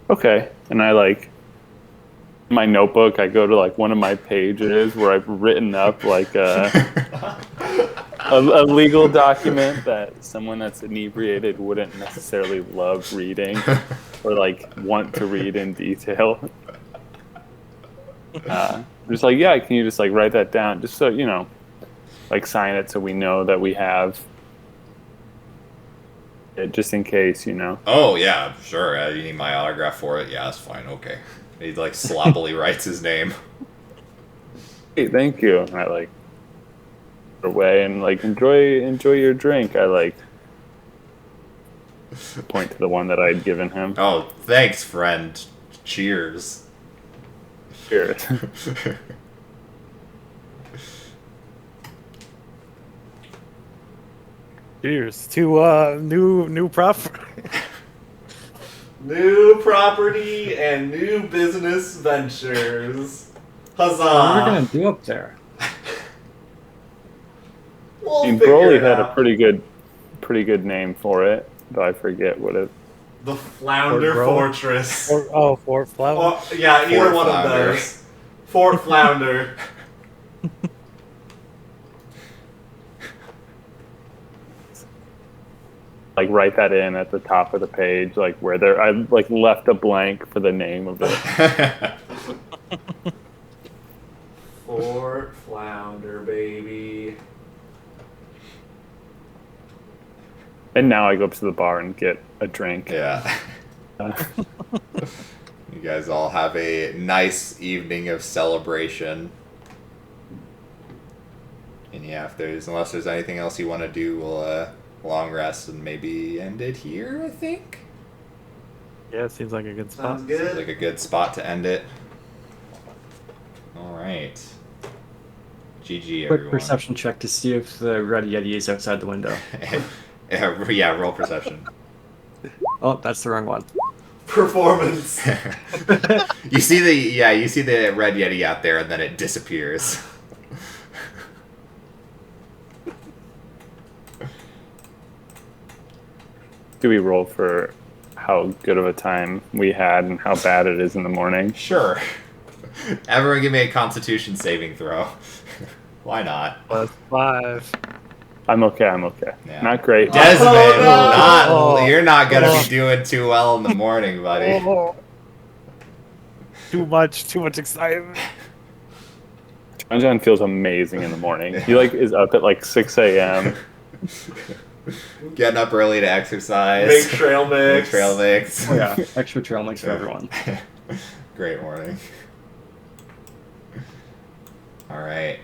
Okay. And I, like, in my notebook, I go to, like, one of my pages where I've written up, like, a legal document that someone that's inebriated wouldn't necessarily love reading or, like, want to read in detail. Just like, yeah, can you just like write that down just so, you know, like sign it so we know that we have it just in case, you know. Oh, yeah, sure. You need my autograph for it? Yeah, that's fine. Okay. He, like, sloppily writes his name. Hey, thank you. And I like away and like enjoy your drink. I like point to the one that I'd given him. Oh, thanks, friend. Cheers. Cheers. Cheers to new property. New property and new business ventures. Huzzah! What are we gonna do up there? We'll I mean, figure Broly it had out. a pretty good name for it, though I forget what it. The Flounder Fort Broly? Fortress. Fort Flower. Oh, yeah, either Fort one Flounder. of those. Fort Flounder. Like write that in at the top of the page, like where there I like left a blank for the name of it. Fort Flounder, baby. And now I go up to the bar and get a drink. Yeah. You guys all have a nice evening of celebration. And yeah, unless there's anything else you want to do, we'll long rest and maybe end it here, I think. Yeah, it seems like a good spot. Sounds Seems good. like a good spot to end it. Alright. GG, Quick everyone. perception check to see if the red yeti is outside the window. Yeah, roll perception. Oh, that's the wrong one. Performance. You see the red yeti out there and then it disappears. Do we roll for how good of a time we had and how bad it is in the morning? Sure. Everyone give me a constitution saving throw. Why not? +5. I'm okay. I'm okay. Yeah. Not great. Desmond, no! you're not gonna be doing too well in the morning, buddy. Oh. Too much excitement. John feels amazing in the morning. He like is up at like 6 a.m. Getting up early to exercise. Big trail Big mix. trail mix. Oh yeah, extra trail mix for everyone. Great morning. All right.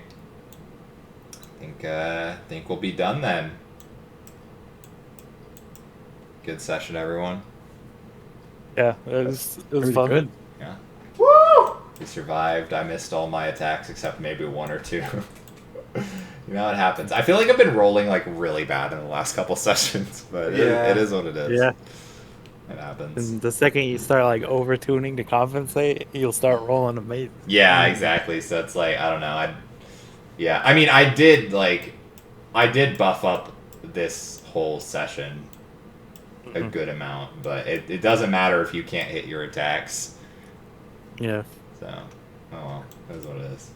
Think we'll be done then. Good session, everyone. Yeah, it was Pretty fun. good. Yeah. Woo! We survived. I missed all my attacks except maybe one or two. You know what happens. I feel like I've been rolling like really bad in the last couple sessions, but Yeah. it is what it is. Yeah. It happens. And the second you start like over tuning to compensate, you'll start rolling amazing. Yeah, exactly. So it's like I don't know. I mean, I did buff up this whole session a good amount, but it doesn't matter if you can't hit your attacks. Yeah. So, oh well, that is what it is.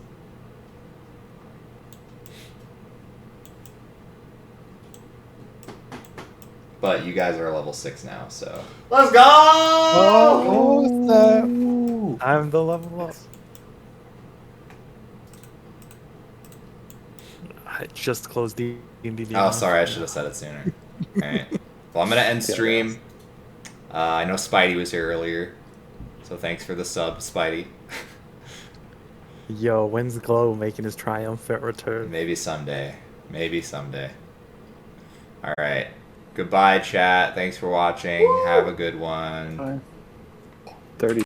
But you guys are level 6 now, so Let's go! Oh, I'm the level up. I just closed the D&D. oh, sorry, I should have said it sooner. All right. Well, I'm gonna end stream. I know Spidey was here earlier, so thanks for the sub, Spidey. Yo, when's Glow making his triumphant return? Maybe someday. Maybe someday. All right. Goodbye, chat. Thanks for watching. Have a good one. 30.